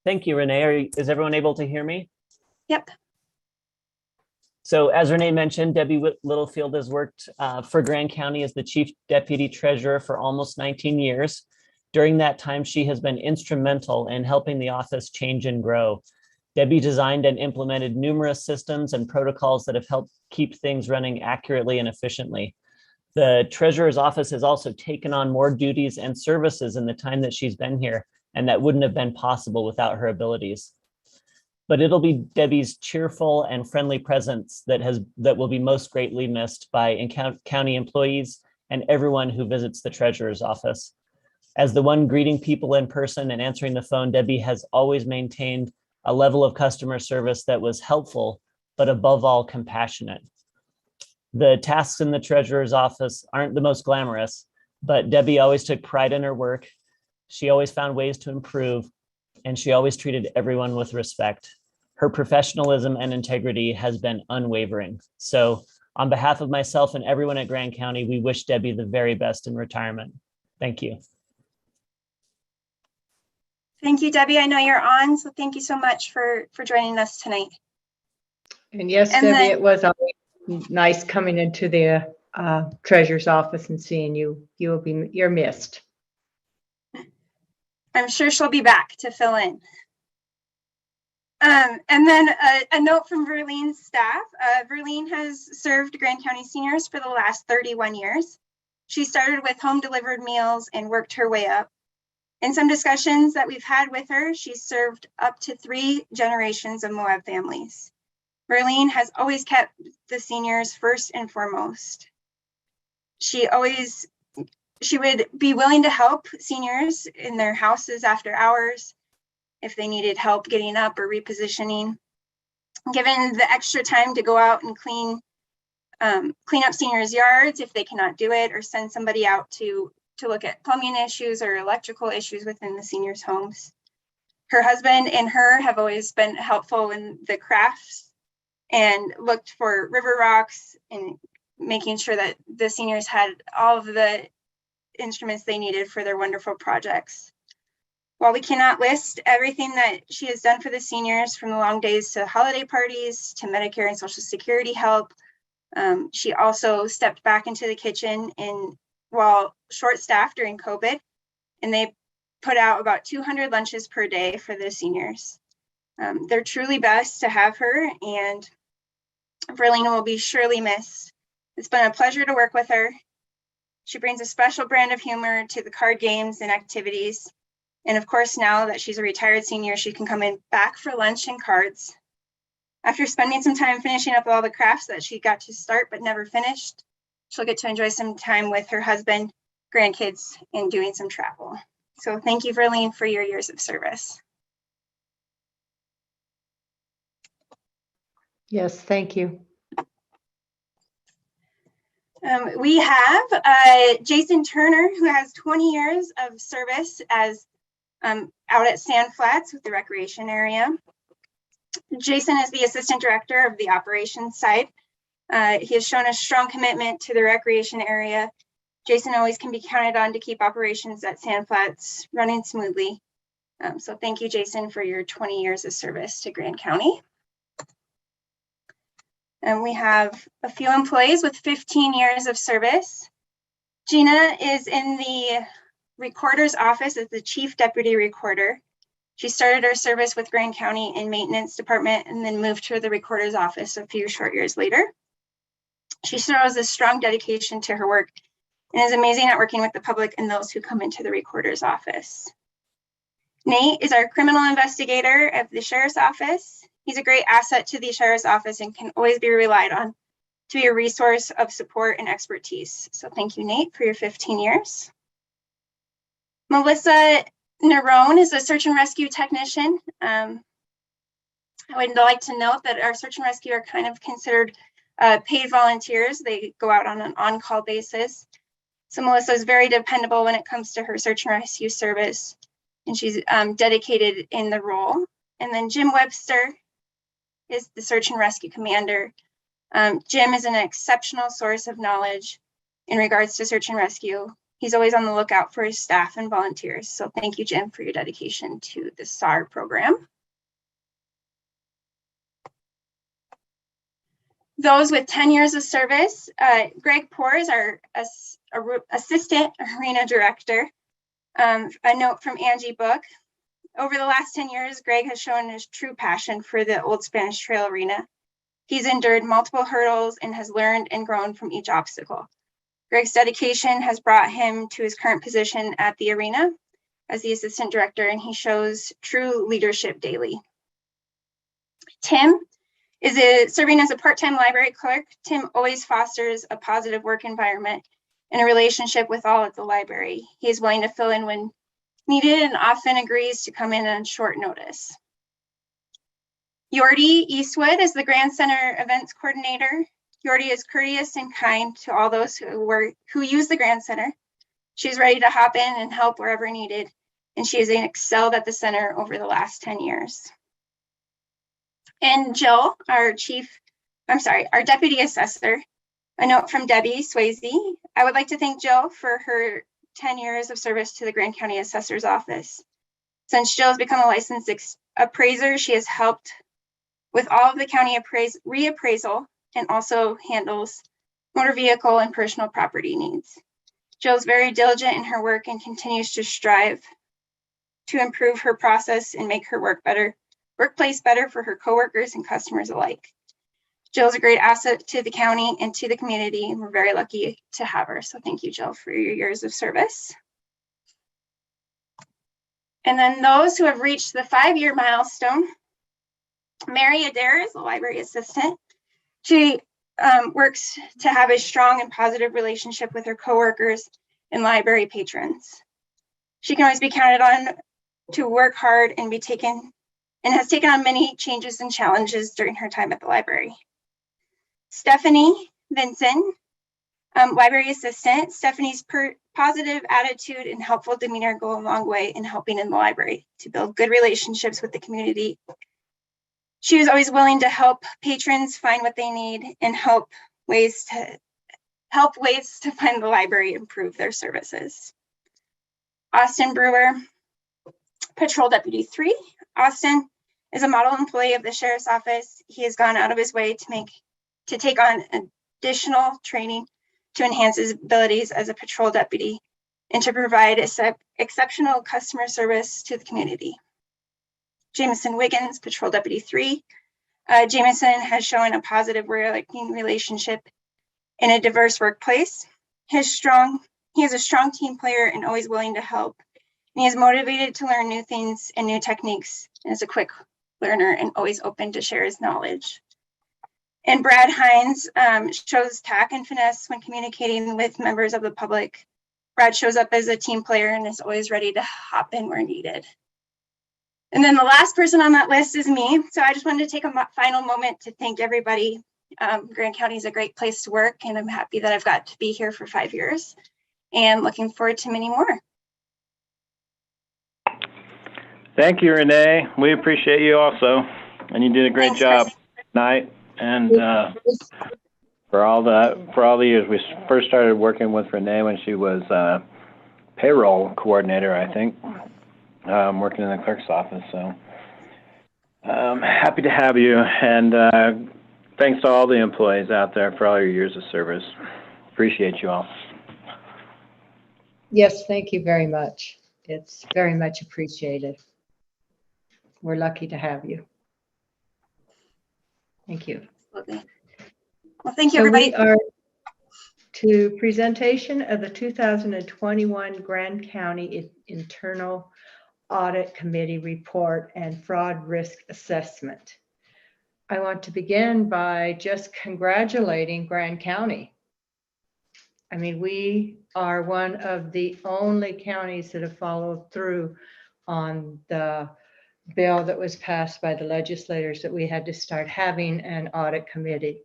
Thank you, Renee. Is everyone able to hear me? Yep. So as Renee mentioned, Debbie Littlefield has worked for Grand County as the Chief Deputy Treasurer for almost 19 years. During that time, she has been instrumental in helping the office change and grow. Debbie designed and implemented numerous systems and protocols that have helped keep things running accurately and efficiently. The treasurer's office has also taken on more duties and services in the time that she's been here, and that wouldn't have been possible without her abilities. But it'll be Debbie's cheerful and friendly presence that will be most greatly missed by county employees and everyone who visits the treasurer's office. As the one greeting people in person and answering the phone, Debbie has always maintained a level of customer service that was helpful, but above all, compassionate. The tasks in the treasurer's office aren't the most glamorous, but Debbie always took pride in her work. She always found ways to improve, and she always treated everyone with respect. Her professionalism and integrity has been unwavering. So on behalf of myself and everyone at Grand County, we wish Debbie the very best in retirement. Thank you. Thank you, Debbie. I know you're on, so thank you so much for joining us tonight. And yes, And Debbie, then- it was always nice coming into the treasurer's office and seeing you. You're missed. I'm sure she'll be back to fill in. And then a note from Verlene's staff. Verlene has served Grand County seniors for the last 31 years. She started with home delivered meals and worked her way up. In some discussions that we've had with her, she's served up to 3 generations of Moab families. Verlene has always kept the seniors first and foremost. She would be willing to help seniors in their houses after hours if they needed help getting up or repositioning. Given the extra time to go out and clean up seniors' yards if they cannot do it, or send somebody out to look at plumbing issues or electrical issues within the seniors' homes. Her husband and her have always been helpful in the crafts and looked for river rocks and making sure that the seniors had all of the instruments they needed for their wonderful projects. While we cannot list everything that she has done for the seniors, from the long days to holiday parties to Medicare and Social Security help, she also stepped back into the kitchen while short-staffed during COVID, and they put out about 200 lunches per day for the seniors. They're truly blessed to have her, and Verlene will be surely missed. It's been a pleasure to work with her. She brings a special brand of humor to the card games and activities. And of course, now that she's a retired senior, she can come in back for lunch and cards. After spending some time finishing up all the crafts that she got to start but never finished, she'll get to enjoy some time with her husband, grandkids, and doing some travel. So thank you, Verlene, for your years of service. Yes, thank you. We have Jason Turner, who has 20 years of service as out at Sand Flats with the recreation area. Jason is the assistant director of the operations side. He has shown a strong commitment to the recreation area. Jason always can be counted on to keep operations at Sand Flats running smoothly. So thank you, Jason, for your 20 years of service to Grand County. And we have a few employees with 15 years of service. Gina is in the recorder's office as the chief deputy recorder. She started her service with Grand County in maintenance department and then moved to the recorder's office a few short years later. She shows a strong dedication to her work and is amazing at working with the public and those who come into the recorder's office. Nate is our criminal investigator of the sheriff's office. He's a great asset to the sheriff's office and can always be relied on to be a resource of support and expertise. So thank you, Nate, for your 15 years. Melissa Narone is a search and rescue technician. I would like to note that our search and rescue are kind of considered paid volunteers. They go out on an on-call basis. So Melissa is very dependable when it comes to her search and rescue service, and she's dedicated in the role. And then Jim Webster is the search and rescue commander. Jim is an exceptional source of knowledge in regards to search and rescue. He's always on the lookout for his staff and volunteers. So thank you, Jim, for your dedication to the SAR program. Those with 10 years of service, Greg Poor is our assistant arena director. A note from Angie Book. Over the last 10 years, Greg has shown his true passion for the Old Spanish Trail arena. He's endured multiple hurdles and has learned and grown from each obstacle. Greg's dedication has brought him to his current position at the arena as the assistant director, and he shows true leadership daily. Tim is serving as a part-time library clerk. Tim always fosters a positive work environment and a relationship with all at the library. He is willing to fill in when needed and often agrees to come in on short notice. Yordi Eastwood is the Grand Center events coordinator. Yordi is courteous and kind to all those who use the Grand Center. She's ready to hop in and help wherever needed, and she has excelled at the center over the last 10 years. And Jill, our deputy assessor, a note from Debbie Swayze. I would like to thank Jill for her 10 years of service to the Grand County Assessor's Office. Since Jill has become a licensed appraiser, she has helped with all of the county reappraisal and also handles motor vehicle and personal property needs. Jill's very diligent in her work and continues to strive to improve her process and make her workplace better for her coworkers and customers alike. Jill's a great asset to the county and to the community, and we're very lucky to have her. So thank you, Jill, for your years of service. And then those who have reached the 5-year milestone, Mary Adair is the library assistant. She works to have a strong and positive relationship with her coworkers and library patrons. She can always be counted on to work hard and has taken on many changes and challenges during her time at the library. Stephanie Vinson, library assistant. Stephanie's positive attitude and helpful demeanor go a long way in helping in the library to build good relationships with the community. She is always willing to help patrons find what they need and help ways to find the library improve their services. Austin Brewer, Patrol Deputy 3. Austin is a model employee of the Sheriff's Office. He has gone out of his way to take on additional training to enhance his abilities as a patrol deputy and to provide exceptional customer service to the community. Jameson Wiggins, Patrol Deputy 3. Jameson has shown a positive working relationship in a diverse workplace. He is a strong team player and always willing to help. And he is motivated to learn new things and new techniques, and is a quick learner and always open to share his knowledge. And Brad Hines shows tact and finesse when communicating with members of the public. Brad shows up as a team player and is always ready to hop in where needed. And then the last person on that list is me. So I just wanted to take a final moment to thank everybody. Grand County is a great place to work, and I'm happy that I've got to be here for 5 years and looking forward to many more. Thank you, Renee. We appreciate you also. And you did a great job tonight. And for all the years, we first started working with Renee when she was payroll coordinator, I think. Working in the clerk's office, so happy to have you, and thanks to all the employees out there for all your years of service. Appreciate you all. Yes, thank you very much. It's very much appreciated. We're lucky to have you. Thank you. Absolutely. Well, thank you, everybody. We are to presentation of the 2021 Grand County Internal Audit Committee Report and Fraud Risk Assessment. I want to begin by just congratulating Grand County. I mean, we are one of the only counties that have followed through on the bill that was passed by the legislators that we had to start having an audit committee.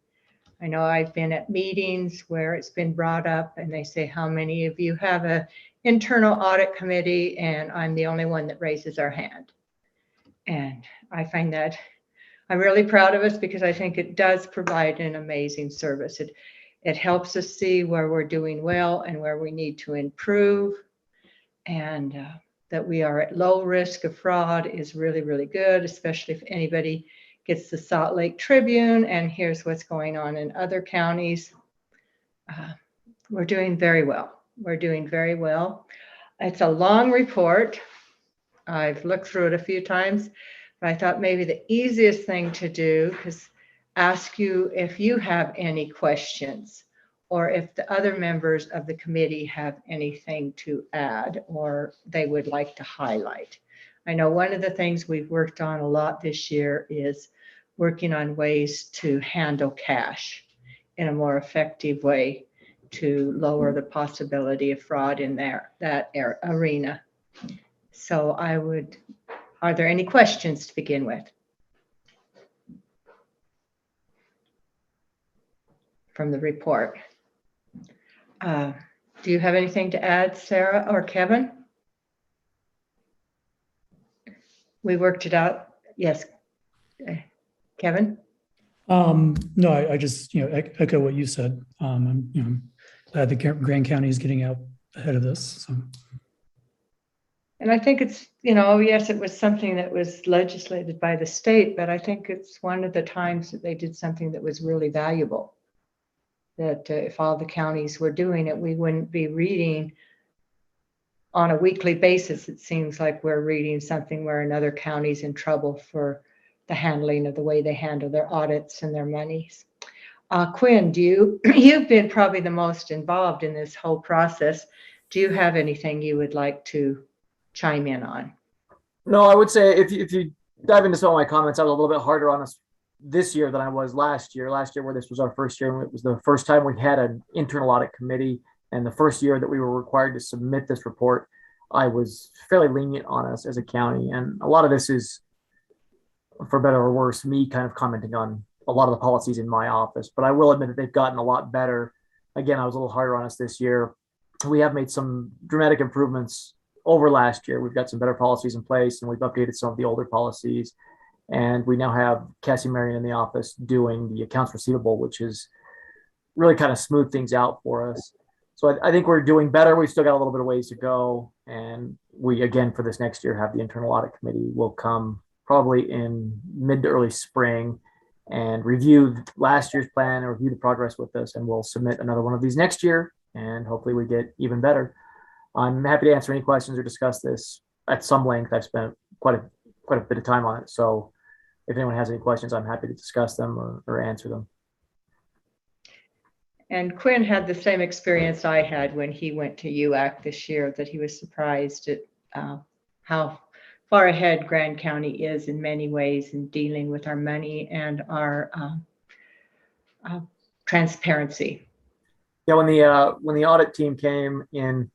I know I've been at meetings where it's been brought up and they say, how many of you have an internal audit committee? And I'm the only one that raises our hand. And I find that I'm really proud of us because I think it does provide an amazing service. It helps us see where we're doing well and where we need to improve. And that we are at low risk of fraud is really, really good, especially if anybody gets the Salt Lake Tribune and here's what's going on in other counties. We're doing very well. We're doing very well. It's a long report. I've looked through it a few times, but I thought maybe the easiest thing to do is ask you if you have any questions or if the other members of the committee have anything to add or they would like to highlight. I know one of the things we've worked on a lot this year is working on ways to handle cash in a more effective way to lower the possibility of fraud in that arena. So are there any questions to begin with? From the report. Do you have anything to add, Sarah or Kevin? We worked it out. Yes. Kevin? No, I just, echo what you said. I'm glad the Grand County is getting out ahead of this. So. And I think it's, yes, it was something that was legislated by the state, but I think it's one of the times that they did something that was really valuable. That if all the counties were doing it, we wouldn't be reading on a weekly basis. It seems like we're reading something where another county's in trouble for the handling of the way they handle their audits and their monies. Quinn, you've been probably the most involved in this whole process. Do you have anything you would like to chime in on? No, I would say if you dive into some of my comments, I was a little bit harder on us this year than I was last year. Last year, where this was our first year, and it was the first time we had an internal audit committee, and the first year that we were required to submit this report, I was fairly lenient on us as a county. And a lot of this is, for better or worse, me kind of commenting on a lot of the policies in my office. But I will admit that they've gotten a lot better. Again, I was a little harder on us this year. We have made some dramatic improvements over last year. We've got some better policies in place, and we've updated some of the older policies. And we now have Cassie Marion in the office doing the accounts receivable, which is really kind of smoothed things out for us. So I think we're doing better. We've still got a little bit of ways to go. And we, again, for this next year, have the internal audit committee will come probably in mid to early spring and review last year's plan and review the progress with us. And we'll submit another one of these next year. And hopefully we get even better. I'm happy to answer any questions or discuss this at some length. I've spent quite a bit of time on it. So if anyone has any questions, I'm happy to discuss them or answer them. And Quinn had the same experience I had when he went to UAC this year, that he was surprised at how far ahead Grand County is in many ways in dealing with our money and our transparency. Yeah, when the audit team came in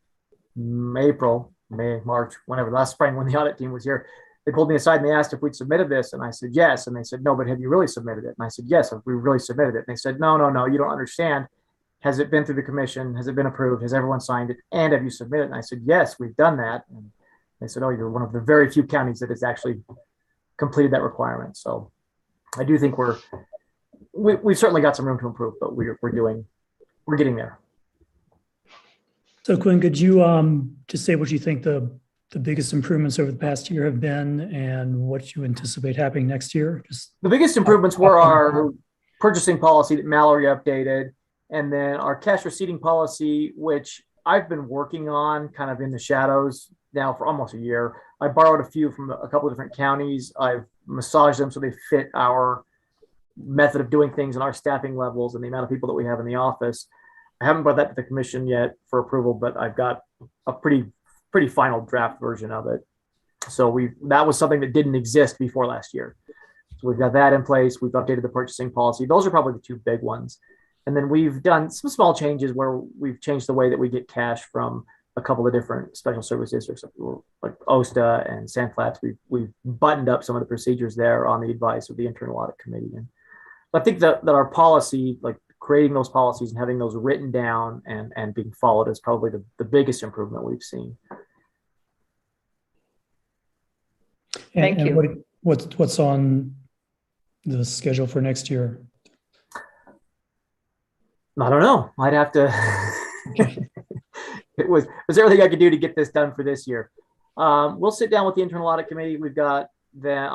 April, May, March, whenever, last spring, when the audit team was here, they pulled me aside and they asked if we'd submitted this. And I said, yes. And they said, no, but have you really submitted it? And I said, yes, we really submitted it. And they said, no, you don't understand. Has it been through the commission? Has it been approved? Has everyone signed it? And have you submitted it? And I said, yes, we've done that. And they said, oh, you're one of the very few counties that has actually completed that requirement. So I do think we've certainly got some room to improve, but we're getting there. So Quinn, could you just say what you think the biggest improvements over the past year have been and what you anticipate happening next year? The biggest improvements were our purchasing policy that Mallory updated, and then our cash receipting policy, which I've been working on kind of in the shadows now for almost a year. I borrowed a few from a couple of different counties. I've massaged them so they fit our method of doing things and our staffing levels and the amount of people that we have in the office. I haven't brought that to the commission yet for approval, but I've got a pretty final draft version of it. So that was something that didn't exist before last year. So we've got that in place. We've updated the purchasing policy. Those are probably the two big ones. And then we've done some small changes where we've changed the way that we get cash from a couple of different special service districts, like OSTA and Sandflats. We've buttoned up some of the procedures there on the advice of the internal audit committee. And I think that our policy, like creating those policies and having those written down and being followed, is probably the biggest improvement we've seen. Thank you. What's on the schedule for next year? I don't know. I'd have to. Was there anything I could do to get this done for this year? We'll sit down with the internal audit committee. We've got that.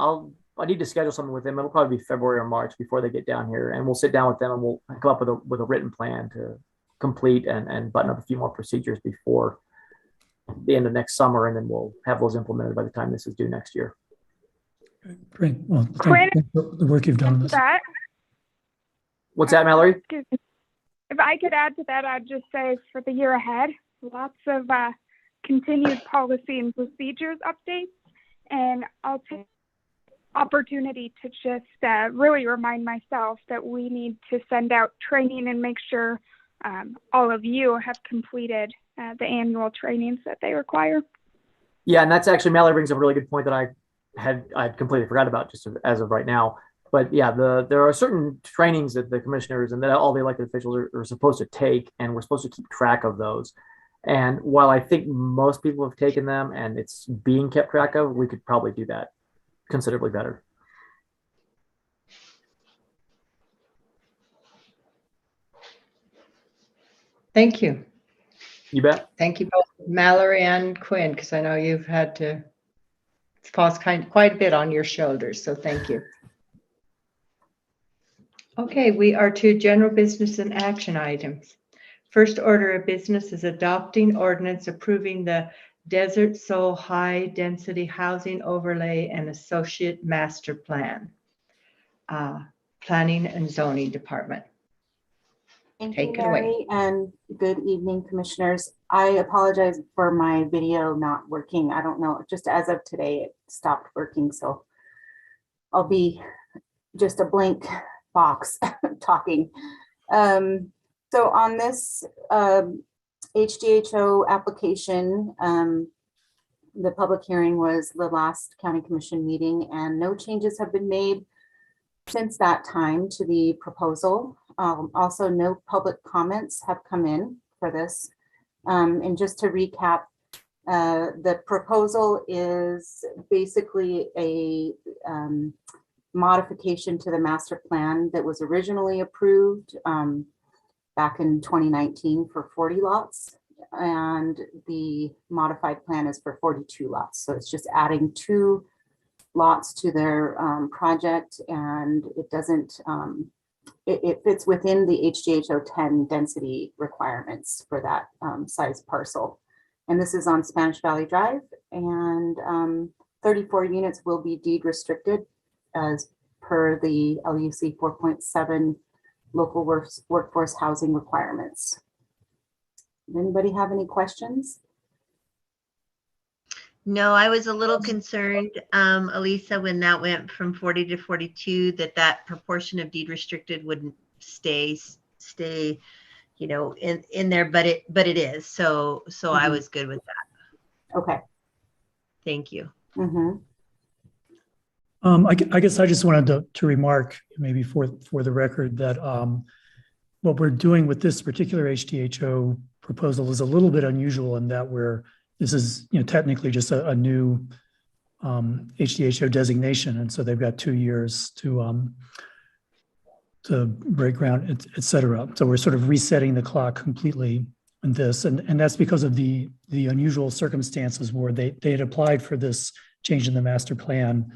I need to schedule something with them. It'll probably be February or March before they get down here, and we'll sit down with them and we'll come up with a written plan to complete and button up a few more procedures before the end of next summer, and then we'll have those implemented by the time this is due next year. Great. Well, thank you for the work you've done on this. What's that, Mallory? if I could add to that, I'd just say for the year ahead, lots of continued policy and procedures updates. And I'll take opportunity to just really remind myself that we need to send out training and make sure all of you have completed the annual trainings that they require. Yeah, and that's actually, Mallory brings up a really good point that I'd completely forgot about just as of right now. But yeah, there are certain trainings that the commissioners and that all the elected officials are supposed to take, and we're supposed to keep track of those. And while I think most people have taken them and it's being kept track of, we could probably do that considerably better. Thank you. You bet. Thank you both, Mallory and Quinn, because I know you've had to pass quite a bit on your shoulders, so thank you. Okay, we are to general business and action items. First order of business is adopting ordinance approving the Desert Soul High Density Housing Overlay and Associate Master Plan. Planning and Zoning Department. Thank Take you, it away. Mary, and good evening, commissioners. I apologize for my video not working. I don't know, just as of today, it stopped working. So I'll be just a blank box talking. So on this HDHO application, the public hearing was the last county commission meeting, and no changes have been made since that time to the proposal. Also, no public comments have come in for this. And just to recap, the proposal is basically a modification to the master plan that was originally approved back in 2019 for 40 lots. And the modified plan is for 42 lots. So it's just adding 2 lots to their project, and it doesn't, it fits within the HDHO 10 density requirements for that size parcel. And this is on Spanish Valley Drive, and 34 units will be deed restricted as per the LUC 4.7 local workforce housing requirements. Anybody have any questions? No, I was a little concerned, Elisa, when that went from 40 to 42, that proportion of deed restricted wouldn't stay, you know, in there, but it is. So I was good with that. Okay. Thank you. I guess I just wanted to remark, maybe for the record, that what we're doing with this particular HDHO proposal is a little bit unusual in that this is, you know, technically just a new HDHO designation, and so they've got 2 years to break ground, et cetera. So we're sort of resetting the clock completely in this, and that's because of the unusual circumstances where they had applied for this change in the master plan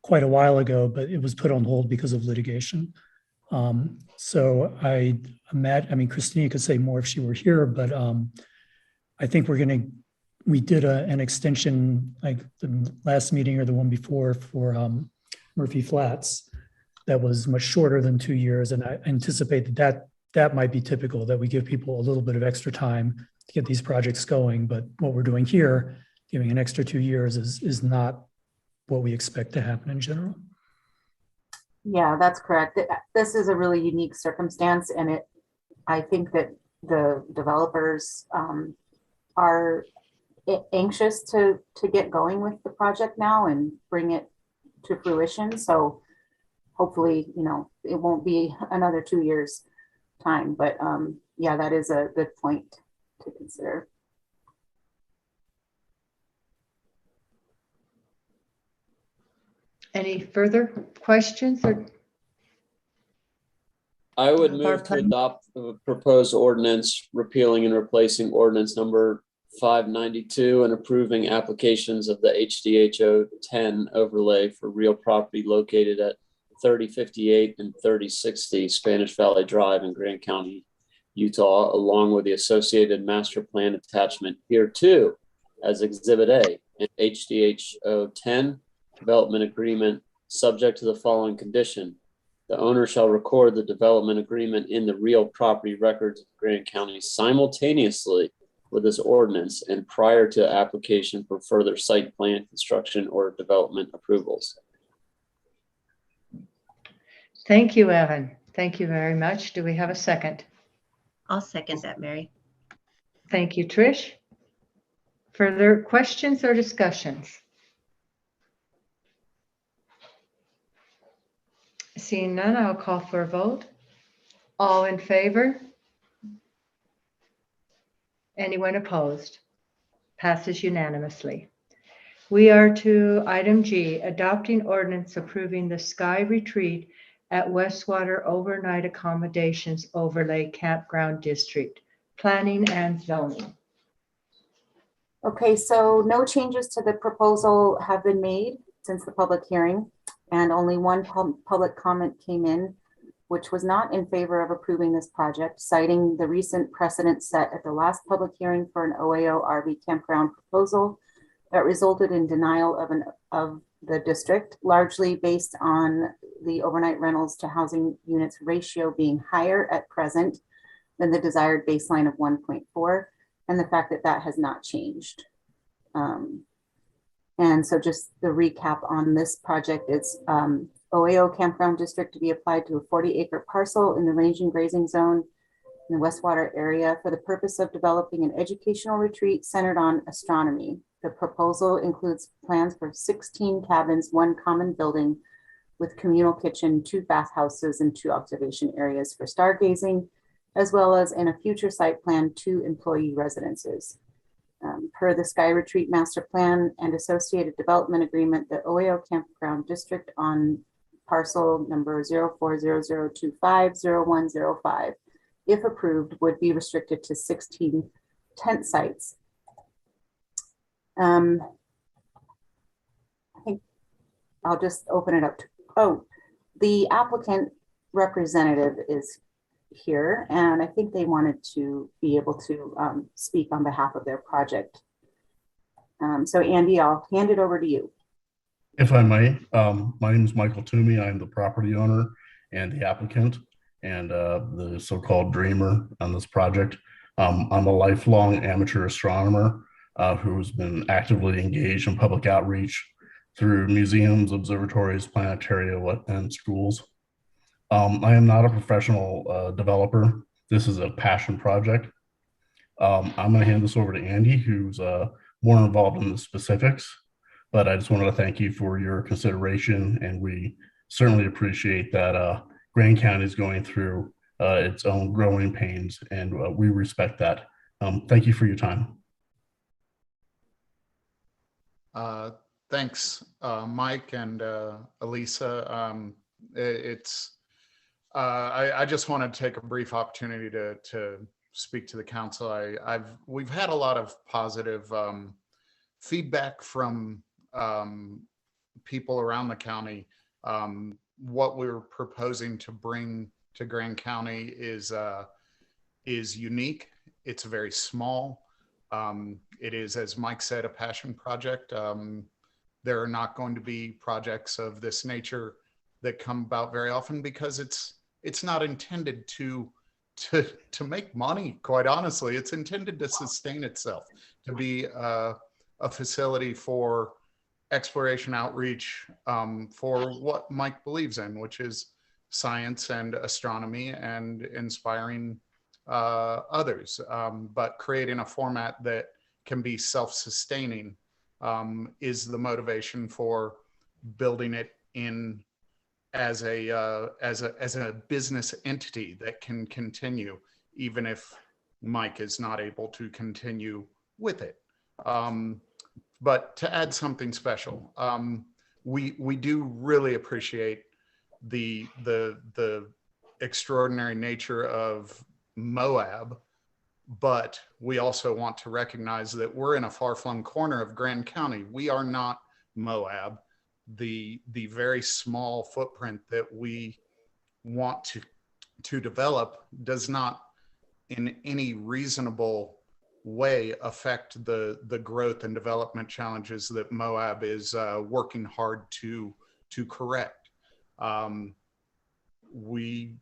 quite a while ago, but it was put on hold because of litigation. So I mean, Christina could say more if she were here, but I think we did an extension, like the last meeting or the one before, for Murphy Flats that was much shorter than 2 years. And I anticipate that might be typical, that we give people a little bit of extra time to get these projects going. But what we're doing here, giving an extra 2 years, is not what we expect to happen in general. Yeah, that's correct. This is a really unique circumstance, and I think that the developers are anxious to get going with the project now and bring it to fruition. So hopefully, you know, it won't be another 2 years time, but yeah, that is a good point to consider. Any further questions? I would move to adopt the proposed ordinance repealing and replacing ordinance number 592 and approving applications of the HDHO 10 overlay for real property located at 3058 and 3060 Spanish Valley Drive in Grant County, Utah, along with the associated master plan attachment hereto as Exhibit A, an HDHO 10 development agreement subject to the following condition: The owner shall record the development agreement in the real property records of Grant County simultaneously with this ordinance and prior to application for further site plan, construction, or development approvals. Thank you, Evan. Thank you very much. Do we have a second? I'll second that, Mary. Thank you, Trish. Further questions or discussions? Seeing none, I'll call for a vote. All in favor? Anyone opposed? Passes unanimously. We are to item G, adopting ordinance approving the Sky Retreat at Westwater Overnight Accommodations Overlay Campground District, planning and zoning. Okay, so no changes to the proposal have been made since the public hearing, and only one public comment came in, which was not in favor of approving this project, citing the recent precedent set at the last public hearing for an Oeo RV campground proposal that resulted in denial of the district, largely based on the overnight rentals to housing units ratio being higher at present than the desired baseline of 1.4, and the fact that that has not changed. And so just the recap on this project, it's Oeo Campground District to be applied to a 40-acre parcel in the range and grazing zone in the Westwater area for the purpose of developing an educational retreat centered on astronomy. The proposal includes plans for 16 cabins, 1 common building with communal kitchen, 2 bathhouses, and 2 observation areas for stargazing, as well as in a future site plan, 2 employee residences. Per the Sky Retreat Master Plan and associated development agreement, the Oeo Campground District on parcel number 0400250105, if approved, would be restricted to 16 tent sites. I think I'll just open it up to, the applicant representative is here, and I think they wanted to be able to speak on behalf of their project. So Andy, I'll hand it over to you. If I may, my name is Michael Toomey. I'm the property owner and the applicant and the so-called dreamer on this project. I'm a lifelong amateur astronomer who's been actively engaged in public outreach through museums, observatories, planetaria, and schools. I am not a professional developer. This is a passion project. I'm going to hand this over to Andy, who's more involved in the specifics, but I just wanted to thank you for your consideration, and we certainly appreciate that Grand County is going through its own growing pains, and we respect that. Thank you for your time. Thanks, Mike and Elisa. I just want to take a brief opportunity to speak to the council. We've had a lot of positive feedback from people around the county. What we're proposing to bring to Grand County is unique. It's very small. It is, as Mike said, a passion project. There are not going to be projects of this nature that come about very often because it's not intended to make money, quite honestly. It's intended to sustain itself, to be a facility for exploration outreach for what Mike believes in, which is science and astronomy and inspiring others, but creating a format that can be self-sustaining is the motivation for building it in as a business entity that can continue even if Mike is not able to continue with it. But to add something special, we do really appreciate the extraordinary nature of Moab, but we also want to recognize that we're in a far-flung corner of Grand County. We are not Moab. The very small footprint that we want to develop does not in any reasonable way affect the growth and development challenges that Moab is working hard to correct. we,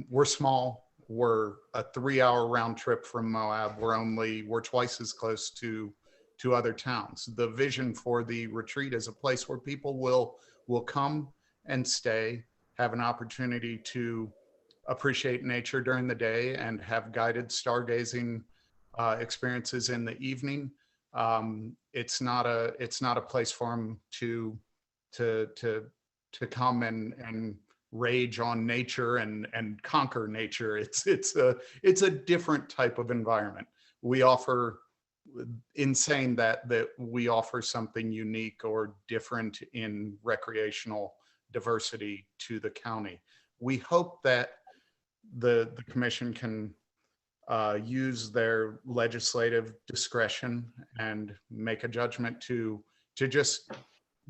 we're small. We're a 3-hour round trip from Moab. We're twice as close to other towns. The vision for the retreat is a place where people will come and stay, have an opportunity to appreciate nature during the day and have guided stargazing experiences in the evening. It's not a place for them to come and rage on nature and conquer nature. It's a different type of environment. We offer, in saying that we offer something unique or different in recreational diversity to the county. We hope that the commission can use their legislative discretion and make a judgment to just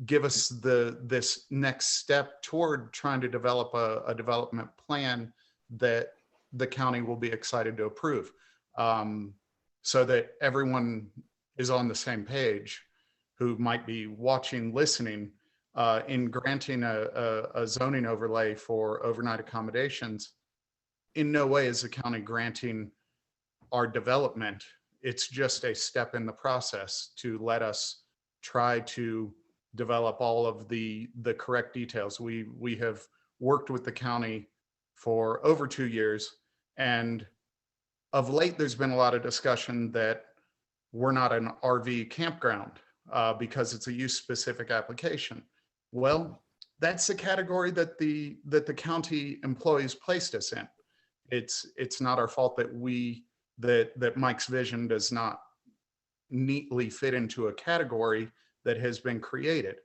give us this next step toward trying to develop a development plan that the county will be excited to approve, so that everyone is on the same page who might be watching, listening, in granting a zoning overlay for overnight accommodations. In no way is the county granting our development. It's just a step in the process to let us try to develop all of the correct details. We have worked with the county for over 2 years, and of late there's been a lot of discussion that we're not an RV campground because it's a use specific application. Well, that's the category that the county employees placed us in. It's not our fault that Mike's vision does not neatly fit into a category that has been created.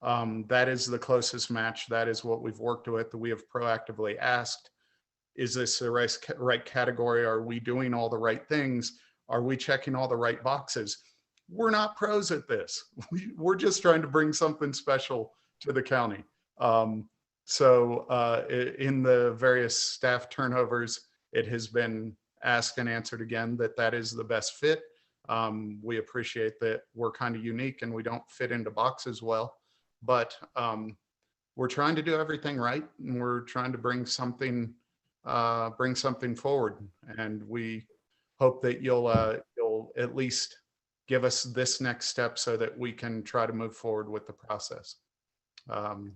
That is the closest match. That is what we've worked with. We have proactively asked, is this the right category? Are we doing all the right things? Are we checking all the right boxes? We're not pros at this. We're just trying to bring something special to the county. So in the various staff turnovers, it has been asked and answered again that is the best fit. We appreciate that we're kind of unique and we don't fit into boxes well, but we're trying to do everything right, and we're trying to bring something forward. And we hope that you'll at least give us this next step so that we can try to move forward with the process.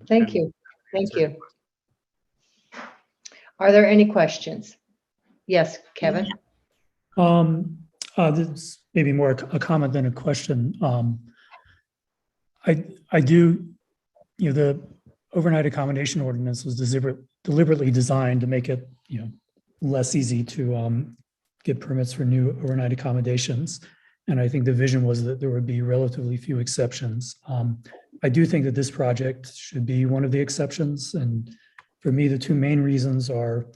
Thank you. Are there any questions? Yes, Kevin. This is maybe more a comment than a question. I do, the overnight accommodation ordinance was deliberately designed to make it, less easy to get permits for new overnight accommodations. And I think the vision was that there would be relatively few exceptions. I do think that this project should be one of the exceptions. And for me, the two main reasons are,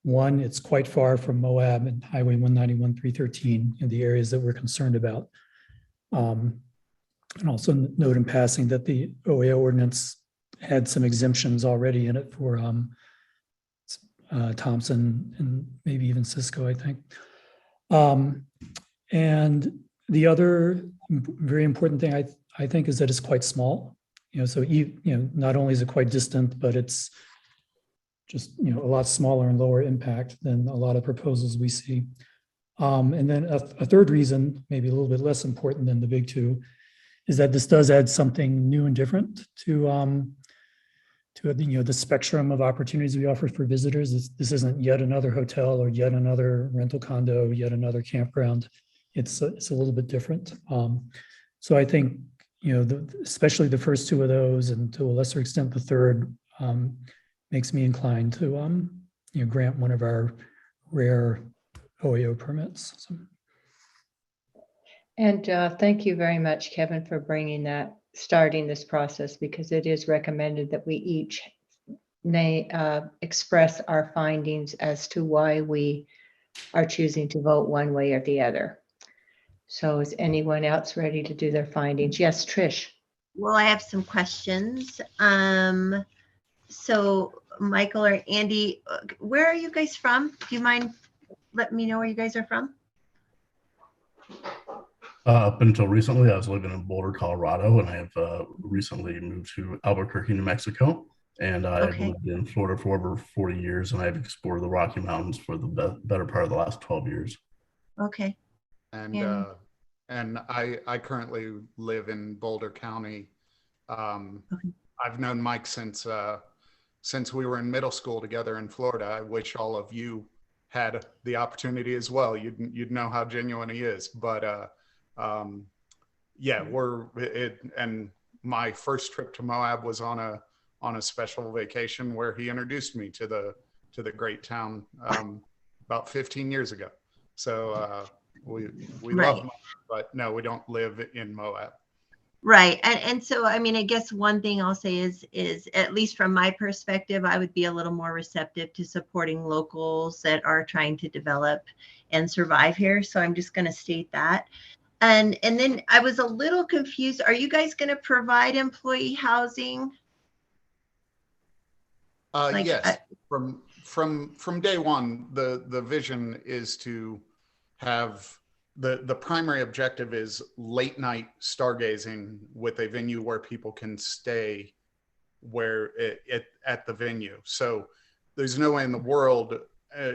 one, it's quite far from Moab and Highway 191, 313 in the areas that we're concerned about. And also note in passing that the Oeo ordinance had some exemptions already in it for Thompson and maybe even Cisco, I think. And the other very important thing I think is that it's quite small. So not only is it quite distant, but it's just a lot smaller and lower impact than a lot of proposals we see. And then a third reason, maybe a little bit less important than the big two, is that this does add something new and different to the spectrum of opportunities we offer for visitors. This isn't yet another hotel or yet another rental condo, yet another campground. It's a little bit different. So I think especially the first two of those, and to a lesser extent the third, makes me inclined to grant one of our rare Oeo permits. So. And thank you very much, Kevin, for starting this process, because it is recommended that we each may express our findings as to why we are choosing to vote one way or the other. So is anyone else ready to do their findings? Yes, Trish. Well, I have some questions. So Michael or Andy, where are you guys from? Do you mind letting me know where you guys are from? Up until recently, I was living in Boulder, Colorado, and I have recently moved to Albuquerque, New Mexico. And I've Okay. lived in Florida for over 40 years, and I've explored the Rocky Mountains for the better part of the last 12 years. Okay. And I currently live in Boulder County. Okay. I've known Mike since we were in middle school together in Florida. I wish all of you had the opportunity as well. You'd know how genuine he is. But yeah, and my first trip to Moab was on a special vacation where he introduced me to the great town about 15 years ago. So we Right. love Moab, but no, we don't live in Moab. Right. And so, I mean, I guess one thing I'll say is at least from my perspective, I would be a little more receptive to supporting locals that are trying to develop and survive here. So I'm just going to state that. And then I was a little confused. Are you guys going to provide employee housing? Yes, from day one, the vision is to have the primary objective is late night stargazing with a venue where people can stay at the venue. So there's no way in the world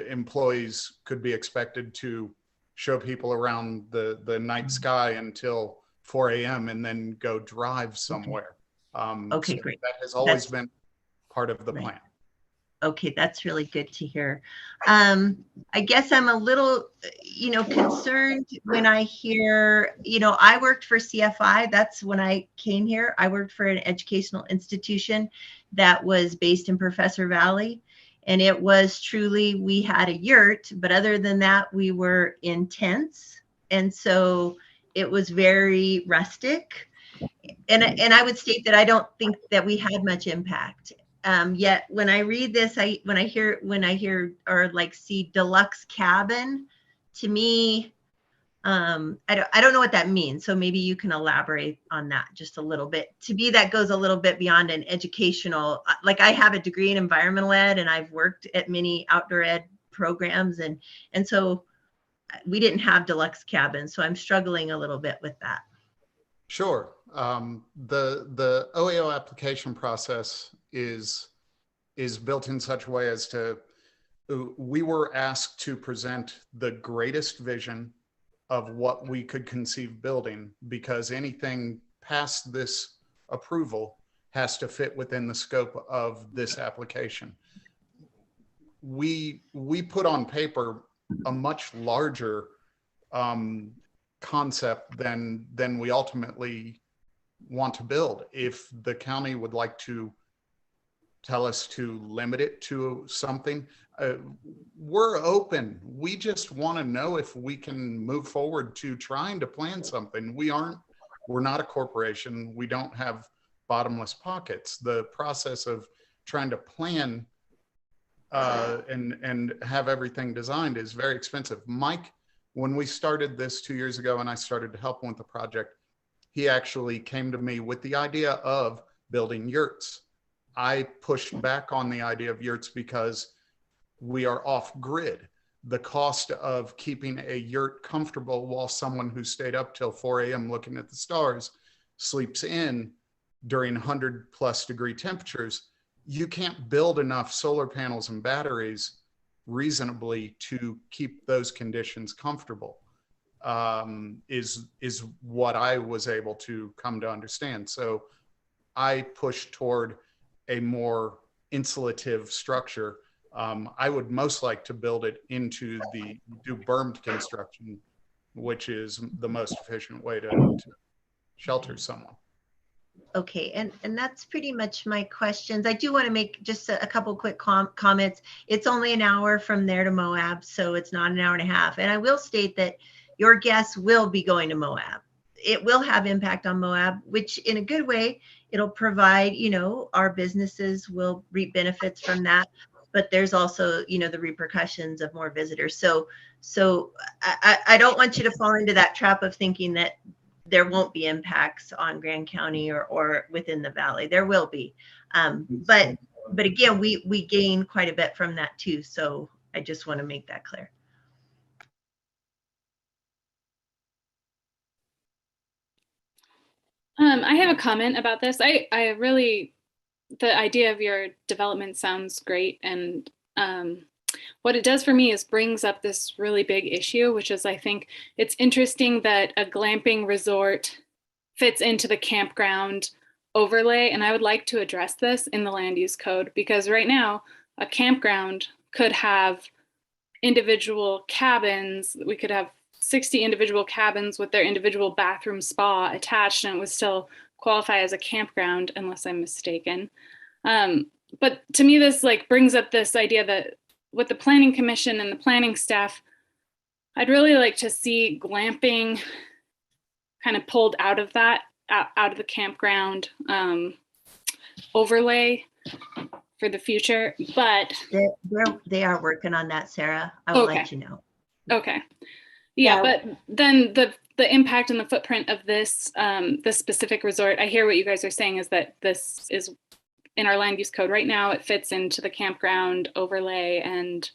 employees could be expected to show people around the night sky until 4 a.m. and then go drive somewhere. Okay, so great. That has always been part of the plan. Okay, that's really good to hear. I guess I'm a little, concerned when I hear, I worked for CFI. That's when I came here. I worked for an educational institution that was based in Professor Valley. And it was truly, we had a yurt, but other than that, we were in tents. And so it was very rustic. And I would state that I don't think that we had much impact. Yet when I read this, when I hear or like see deluxe cabin, to me, I don't know what that means. So maybe you can elaborate on that just a little bit. To me, that goes a little bit beyond an educational, like I have a degree in environmental ed and I've worked at many outdoor ed programs. And so we didn't have deluxe cabins. So I'm struggling a little bit with that. Sure. The Oeo application process is built in such a way as to, we were asked to present the greatest vision of what we could conceive building, because anything past this approval has to fit within the scope of this application. We put on paper a much larger concept than we ultimately want to build. If the county would like to tell us to limit it to something, we're open. We just want to know if we can move forward to trying to plan something. We're not a corporation. We don't have bottomless pockets. The process of trying to plan and have everything designed is very expensive. Mike, when we started this 2 years ago and I started to help him with the project, he actually came to me with the idea of building yurts. I pushed back on the idea of yurts because we are off grid. The cost of keeping a yurt comfortable while someone who stayed up till 4 a.m. looking at the stars sleeps in during 100+ degree temperatures, you can't build enough solar panels and batteries reasonably to keep those conditions comfortable, is what I was able to come to understand. So I pushed toward a more insulative structure. I would most like to build it into do bermed construction, which is the most efficient way to shelter someone. Okay, and that's pretty much my questions. I do want to make just a couple quick comments. It's only an hour from there to Moab, so it's not an hour and a half. And I will state that your guests will be going to Moab. It will have impact on Moab, which in a good way, it'll provide, our businesses will reap benefits from that. But there's also, the repercussions of more visitors. So I don't want you to fall into that trap of thinking that there won't be impacts on Grand County or within the Valley. There will be. But again, we gain quite a bit from that too. So I just want to make that clear. I have a comment about this. I really the idea of your development sounds great. And what it does for me is brings up this really big issue, which is, I think it's interesting that a glamping resort fits into the campground overlay. And I would like to address this in the land use code, because right now a campground could have individual cabins. We could have 60 individual cabins with their individual bathroom spa attached, and it would still qualify as a campground unless I'm mistaken. But to me, this like brings up this idea that with the planning commission and the planning staff, I'd really like to see glamping kind of pulled out of that, out of the campground overlay for the future. But they are working on that, Sarah. I will let you know. Okay. Yeah, but then the impact and the footprint of this this specific resort, I hear what you guys are saying is that this is in our land use code right now. It fits into the campground overlay, and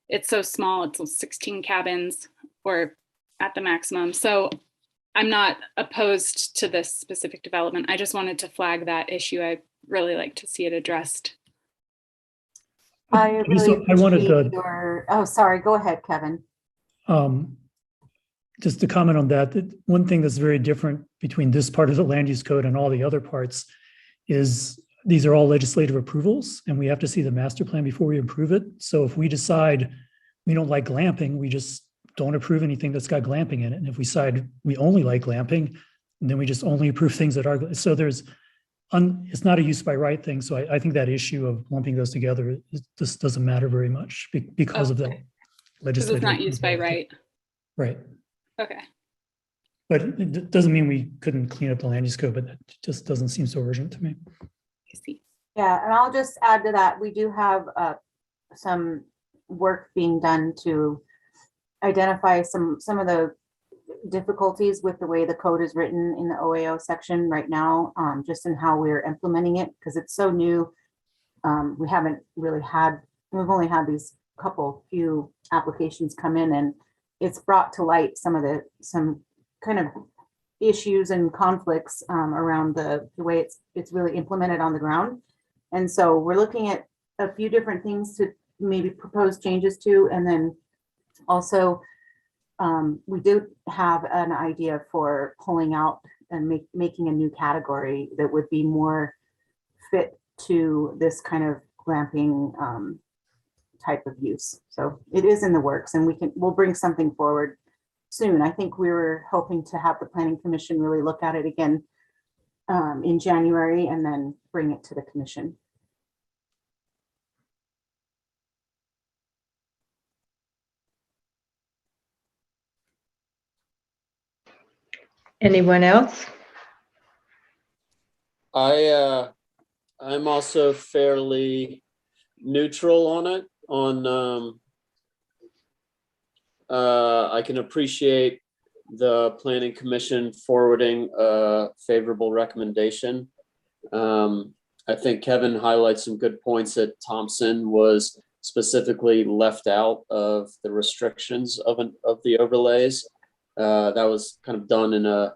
it's so small. It's 16 cabins or at the maximum. So I'm not opposed to this specific development. I just wanted to flag that issue. I'd really like to see it addressed. I really appreciate your, oh, sorry, go ahead, Kevin. Just to comment on that, one thing that's very different between this part of the land use code and all the other parts is these are all legislative approvals, and we have to see the master plan before we approve it. So if we decide we don't like glamping, we just don't approve anything that's got glamping in it. And if we decide we only like glamping, then we just only approve things that are, so there's, it's not a use by right thing. So I think that issue of lumping those together, this doesn't matter very much because of that legislative. It's not used by right. Right. Okay. But it doesn't mean we couldn't clean up the land use code, but that just doesn't seem so urgent to me. I see. Yeah, and I'll just add to that, we do have some work being done to identify some of the difficulties with the way the code is written in the OAO section right now, just in how we're implementing it, because it's so new. We haven't really had, we've only had these few applications come in, and it's brought to light some kind of issues and conflicts around the way it's really implemented on the ground. And so we're looking at a few different things to maybe propose changes to, and then also we do have an idea for pulling out and making a new category that would be more fit to this kind of glamping type of use. So it is in the works, and we'll bring something forward soon. I think we were hoping to have the Planning Commission really look at it again in January and then bring it to the commission. Anyone else? I'm also fairly neutral on it. I can appreciate the Planning Commission forwarding a favorable recommendation. I think Kevin highlights some good points that Thompson was specifically left out of the restrictions of the overlays. That was kind of done in an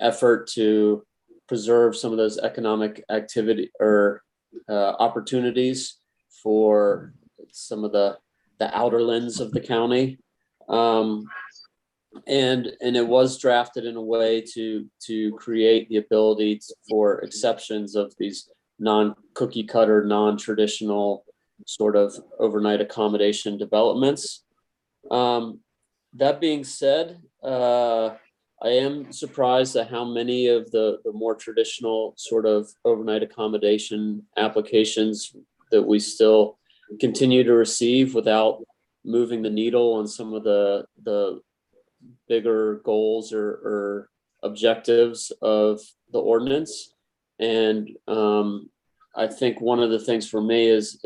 effort to preserve some of those economic activity or opportunities for some of the outerlands of the county. And it was drafted in a way to create the ability for exceptions of these non-cookie cutter, non-traditional sort of overnight accommodation developments. That being said, I am surprised at how many of the more traditional sort of overnight accommodation applications that we still continue to receive without moving the needle on some of the bigger goals or objectives of the ordinance. And I think one of the things for me is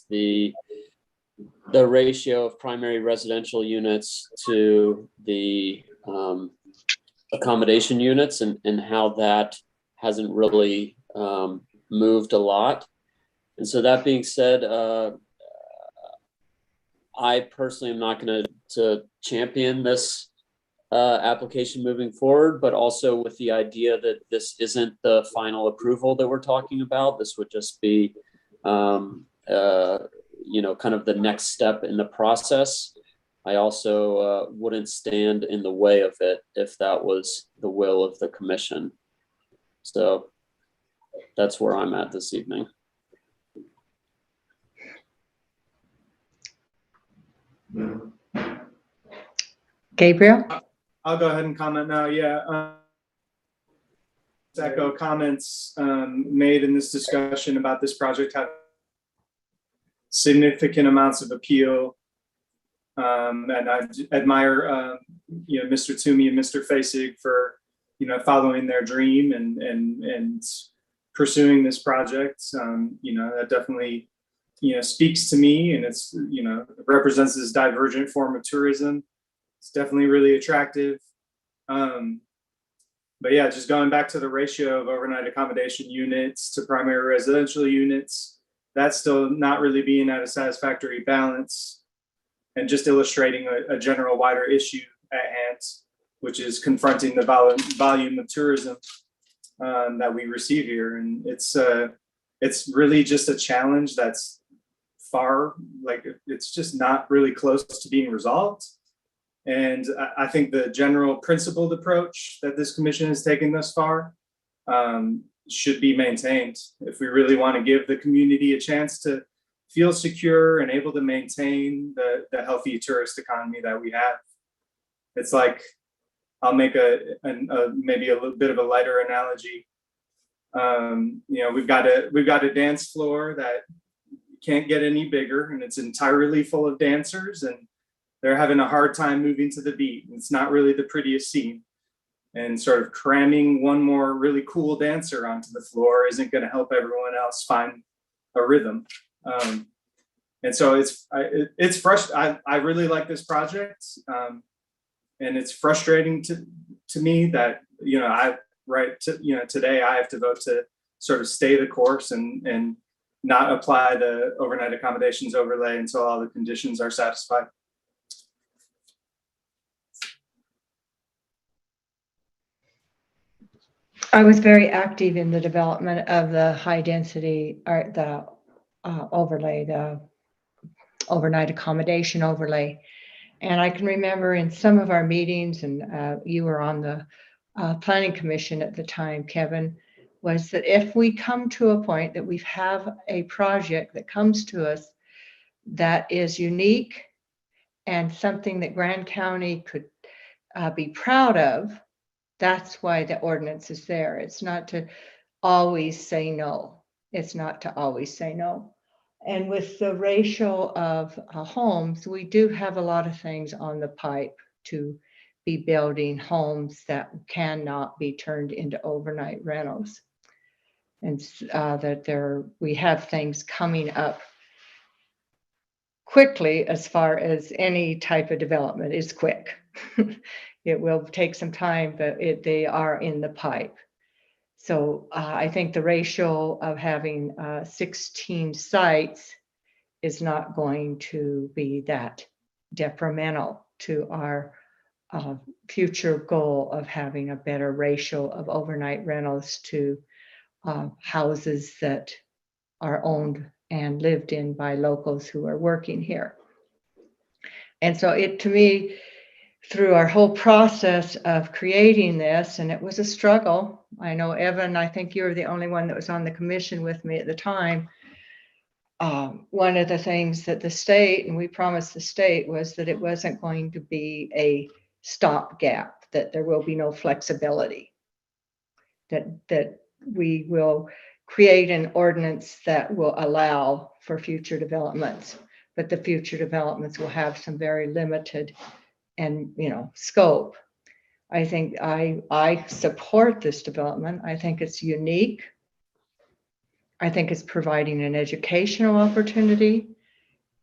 the ratio of primary residential units to the accommodation units and how that hasn't really moved a lot. And so that being said, I personally am not going to champion this application moving forward, but also with the idea that this isn't the final approval that we're talking about. This would just be, kind of the next step in the process. I also wouldn't stand in the way of it if that was the will of the commission. So that's where I'm at this evening. Gabriel? I'll go ahead and comment now. Yeah. Echo comments made in this discussion about this project have significant amounts of appeal. And I admire, Mr. Toomey and Mr. Fasig for, following their dream and pursuing this project. That definitely, speaks to me, and it's, it represents this divergent form of tourism. It's definitely really attractive. But yeah, just going back to the ratio of overnight accommodation units to primary residential units, that's still not really being at a satisfactory balance, and just illustrating a general wider issue at hand, which is confronting the volume of tourism that we receive here. And it's really just a challenge that's it's just not really close to being resolved. And I think the general principled approach that this commission has taken thus far should be maintained if we really want to give the community a chance to feel secure and able to maintain the healthy tourist economy that we have. It's like, I'll make maybe a little bit of a lighter analogy. We've got a dance floor that can't get any bigger, and it's entirely full of dancers, and they're having a hard time moving to the beat. It's not really the prettiest scene. And sort of cramming one more really cool dancer onto the floor isn't going to help everyone else find a rhythm. And so it's frustrating. I really like this project. And it's frustrating to me that, today I have to vote to sort of stay the course and not apply the overnight accommodations overlay until all the conditions are satisfied. I was very active in the development of the high density or the overlay, the overnight accommodation overlay. And I can remember in some of our meetings, and you were on the planning commission at the time, Kevin, was that if we come to a point that we have a project that comes to us that is unique and something that Grand County could be proud of, that's why the ordinance is there. It's not to always say no. It's not to always say no. And with the ratio of homes, we do have a lot of things on the pipe to be building homes that cannot be turned into overnight rentals. And we have things coming up quickly as far as any type of development is quick. It will take some time, but they are in the pipe. So I think the ratio of having 16 sites is not going to be that detrimental to our future goal of having a better ratio of overnight rentals to houses that are owned and lived in by locals who are working here. And so to me, through our whole process of creating this, and it was a struggle. I know, Evan, I think you were the only one that was on the commission with me at the time. One of the things that the state, and we promised the state, was that it wasn't going to be a stopgap, that there will be no flexibility, that we will create an ordinance that will allow for future developments, but the future developments will have some very limited and scope. I think I support this development. I think it's unique. I think it's providing an educational opportunity.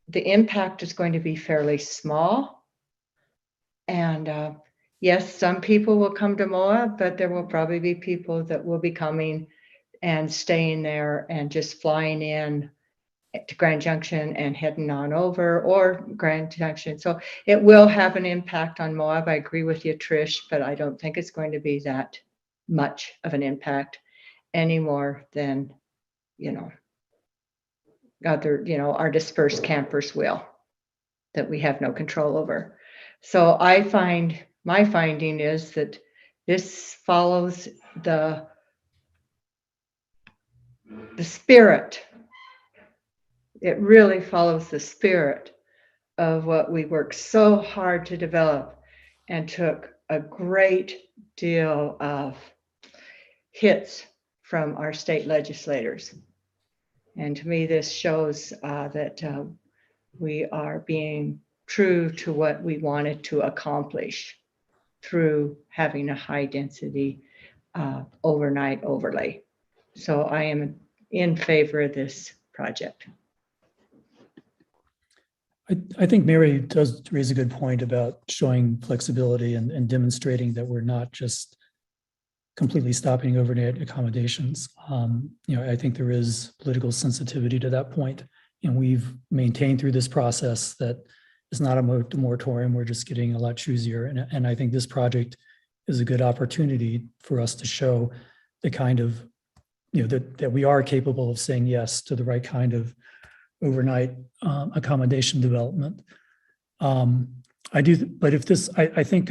The impact is going to be fairly small. And yes, some people will come to Moab, but there will probably be people that will be coming and staying there and just flying in to Grand Junction and heading on over, or Grand Junction. So it will have an impact on Moab. I agree with you, Trish, but I don't think it's going to be that much of an impact any more than, our dispersed campers will, that we have no control over. So my finding is that this follows the spirit. It really follows the spirit of what we worked so hard to develop, and took a great deal of hits from our state legislators. And to me, this shows that we are being true to what we wanted to accomplish through having a high density overnight overlay. So I am in favor of this project. I think Mary does raise a good point about showing flexibility and demonstrating that we're not just completely stopping overnight accommodations. I think there is political sensitivity to that point, and we've maintained through this process that it's not a moratorium. We're just getting a lot choosier, and I think this project is a good opportunity for us to show the kind of, that we are capable of saying yes to the right kind of overnight accommodation development. I think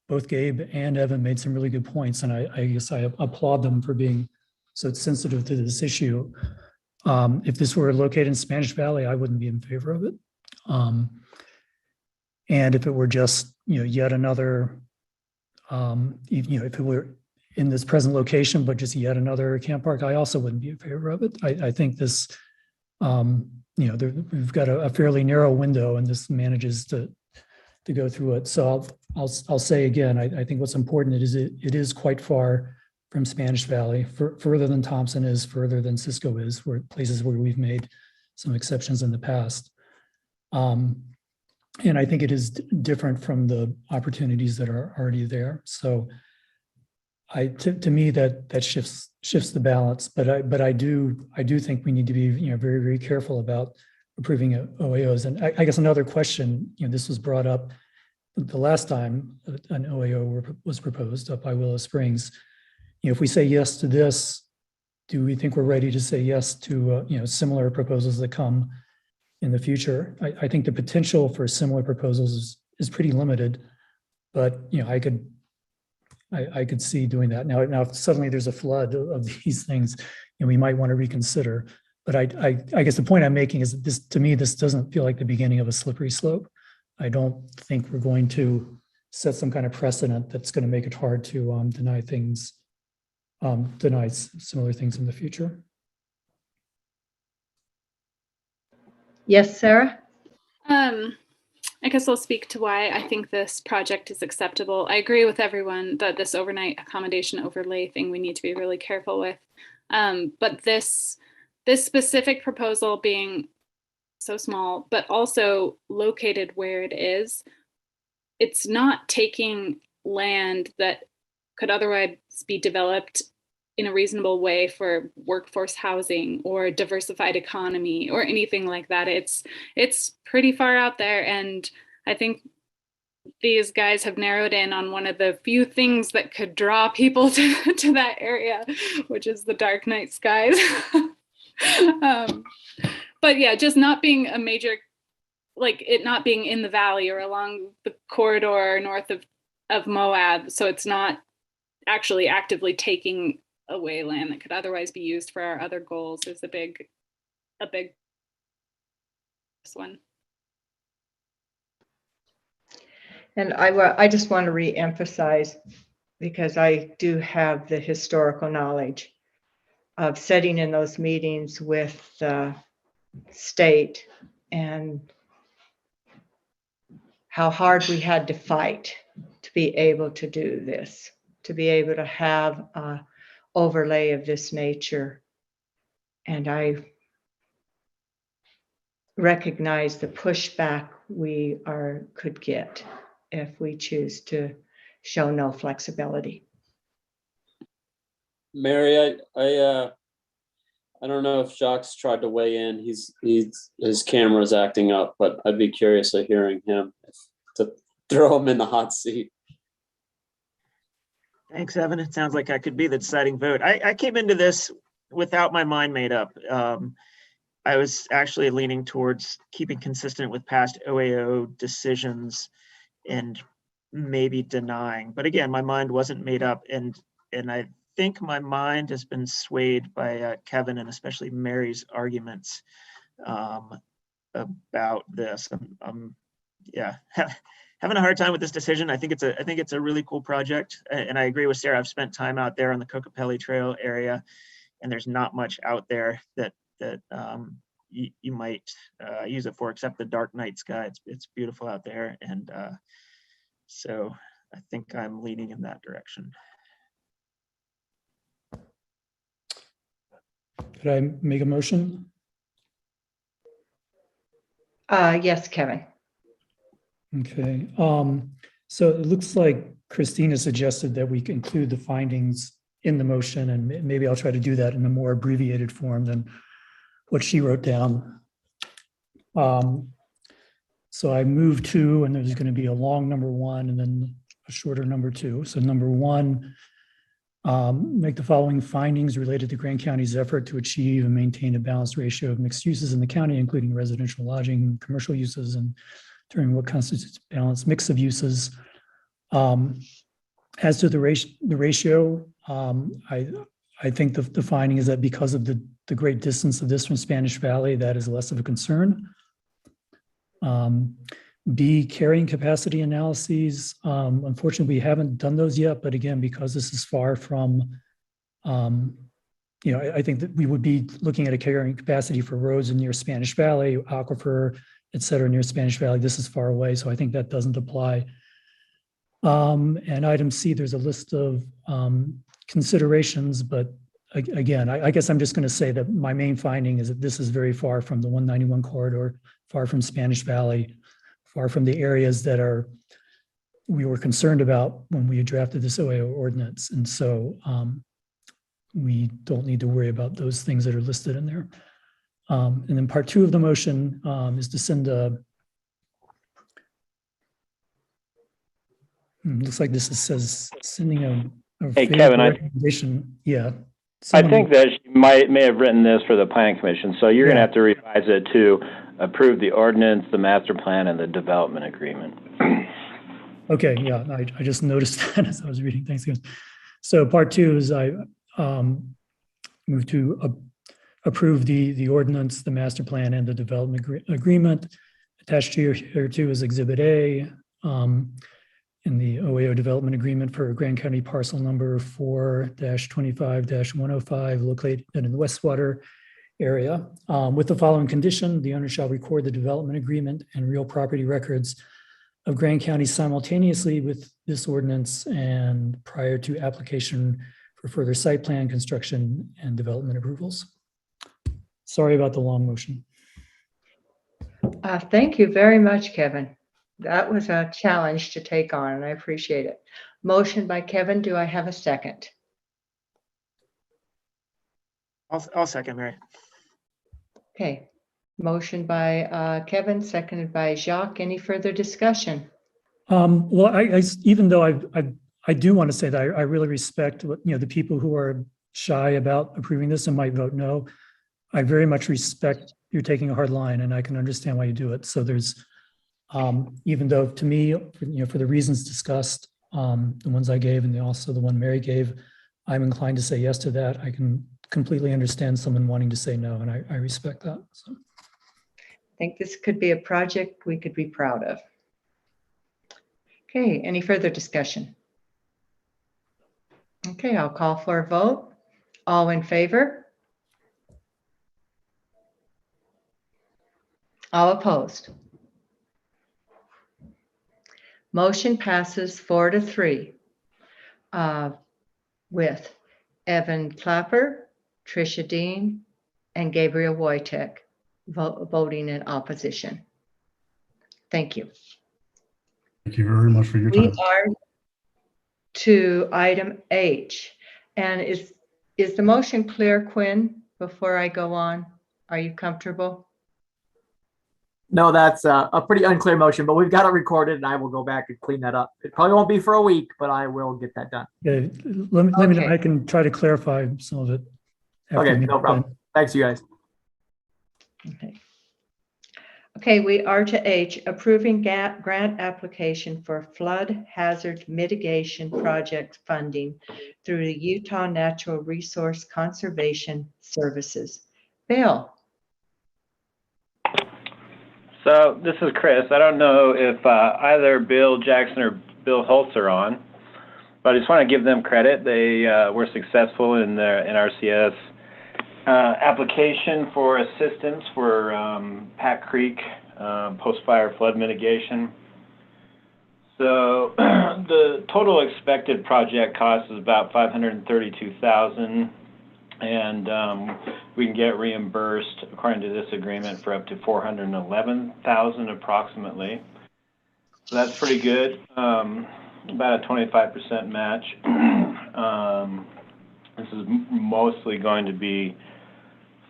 both Gabe and Evan made some really good points, and I guess I applaud them for being so sensitive to this issue. If this were located in Spanish Valley, I wouldn't be in favor of it. And if it were just, yet another, if it were in this present location, but just yet another camp park, I also wouldn't be in favor of it. I think this, we've got a fairly narrow window, and this manages to go through it. So I'll say again, I think what's important is it is quite far from Spanish Valley, further than Thompson is, further than Cisco is, places where we've made some exceptions in the past. And I think it is different from the opportunities that are already there. So to me, that shifts the balance, but I do think we need to be very, very careful about approving OAOs. And I guess another question, this was brought up the last time an OAO was proposed up by Willow Springs. If we say yes to this, do we think we're ready to say yes to similar proposals that come in the future? I think the potential for similar proposals is pretty limited, but I could see doing that. Now if suddenly there's a flood of these things, we might want to reconsider. But I guess the point I'm making is that this doesn't feel like the beginning of a slippery slope. I don't think we're going to set some kind of precedent that's going to make it hard to deny similar things in the future. Yes, Sarah? I guess I'll speak to why I think this project is acceptable. I agree with everyone that this overnight accommodation overlay thing we need to be really careful with. But this specific proposal being so small, but also located where it is, it's not taking land that could otherwise be developed in a reasonable way for workforce housing or diversified economy or anything like that. It's pretty far out there, and I think these guys have narrowed in on one of the few things that could draw people to that area, which is the dark night skies. But yeah, just not being a major, like it not being in the valley or along the corridor north of Moab, so it's not actually actively taking away land that could otherwise be used for our other goals is a big one. And I just want to re-emphasize, because I do have the historical knowledge of sitting in those meetings with the state and how hard we had to fight to be able to do this, to be able to have a overlay of this nature. And I recognize the pushback we could get if we choose to show no flexibility. Mary, I don't know if Jacques tried to weigh in. His camera's acting up, but I'd be curious of hearing him to throw him in the hot seat. Thanks, Evan. It sounds like I could be the deciding vote. I came into this without my mind made up. I was actually leaning towards keeping consistent with past OAO decisions and maybe denying. But again, my mind wasn't made up, and I think my mind has been swayed by Kevin and especially Mary's arguments about this. Yeah, having a hard time with this decision. I think it's a really cool project, and I agree with Sarah. I've spent time out there on the Kokopelli Trail area, and there's not much out there that you might use it for, except the dark night sky. It's beautiful out there, and so I think I'm leaning in that direction. Could I make a motion? Yes, Kevin. Okay. So it looks like Christina suggested that we include the findings in the motion, and maybe I'll try to do that in a more abbreviated form than what she wrote down. So I move to, and there's going to be a long number 1 and then a shorter number 2. So number 1, make the following findings related to Grand County's effort to achieve and maintain a balanced ratio of mixed uses in the county, including residential lodging, commercial uses, and determine what constitutes a balanced mix of uses. As to the ratio, I think the finding is that because of the great distance of this from Spanish Valley, that is less of a concern. B, carrying capacity analyses. Unfortunately, we haven't done those yet, but again, because this is far from, I think that we would be looking at a carrying capacity for roads near Spanish Valley, aquifer, et cetera, near Spanish Valley. This is far away, so I think that doesn't apply. And item C, there's a list of considerations, but again, I guess I'm just going to say that my main finding is that this is very far from the 191 corridor, far from Spanish Valley, far from the areas that we were concerned about when we drafted this Oeo ordinance. And so we don't need to worry about those things that are listed in there. And then part 2 of the motion is to send looks like this says sending a Hey, Kevin, recommendation. Yeah. I think that she may have written this for the planning commission, so you're going to have to revise it to approve the ordinance, the master plan, and the development agreement. Okay, yeah, I just noticed that as I was reading. Thanks, guys. So part 2 is I move to approve the ordinance, the master plan, and the development agreement. Attached to here too is Exhibit A in the Oeo development agreement for Grand County parcel number 4-25-105 located in the Westwater area. With the following condition, the owner shall record the development agreement and real property records of Grand County simultaneously with this ordinance and prior to application for further site plan, construction, and development approvals. Sorry about the long motion. Thank you very much, Kevin. That was a challenge to take on, and I appreciate it. Motion by Kevin. Do I have a second? I'll second, Mary. Okay. Motion by Kevin, seconded by Jacques. Any further discussion? Well, I even though I do want to say that I really respect what, the people who are shy about approving this and might vote no. I very much respect you're taking a hard line, and I can understand why you do it. So there's, even though to me, for the reasons discussed, the ones I gave and also the one Mary gave, I'm inclined to say yes to that. I can completely understand someone wanting to say no, and I respect that. So. I think this could be a project we could be proud of. Okay, any further discussion? Okay, I'll call for a vote. All in favor? All opposed? Motion passes 4-3 with Evan Clapper, Tricia Dean, and Gabriel Wojtek voting in opposition. Thank you. Thank you very much for your time. We are to item H. And is the motion clear, Quinn? before I go on? Are you comfortable? No, that's a pretty unclear motion, but we've got it recorded and I will go back and clean that up. It probably won't be for a week, but I will get that done. Yeah, let me know. Okay. I can try to clarify some of it. after Okay, the no meeting's problem. done. Thanks, you guys. Okay, we are to H, approving grant application for flood hazard mitigation project funding through the Utah Natural Resource Conservation Services. Bill. So this is Chris. I don't know if either Bill Jackson or Bill Holtz are on, but I just want to give them credit. They were successful in their NRCS application for assistance for Pack Creek post-fire flood mitigation. So the total expected project cost is about $532,000, and we can get reimbursed according to this agreement for up to $411,000 approximately. So that's pretty good. About a 25% match. This is mostly going to be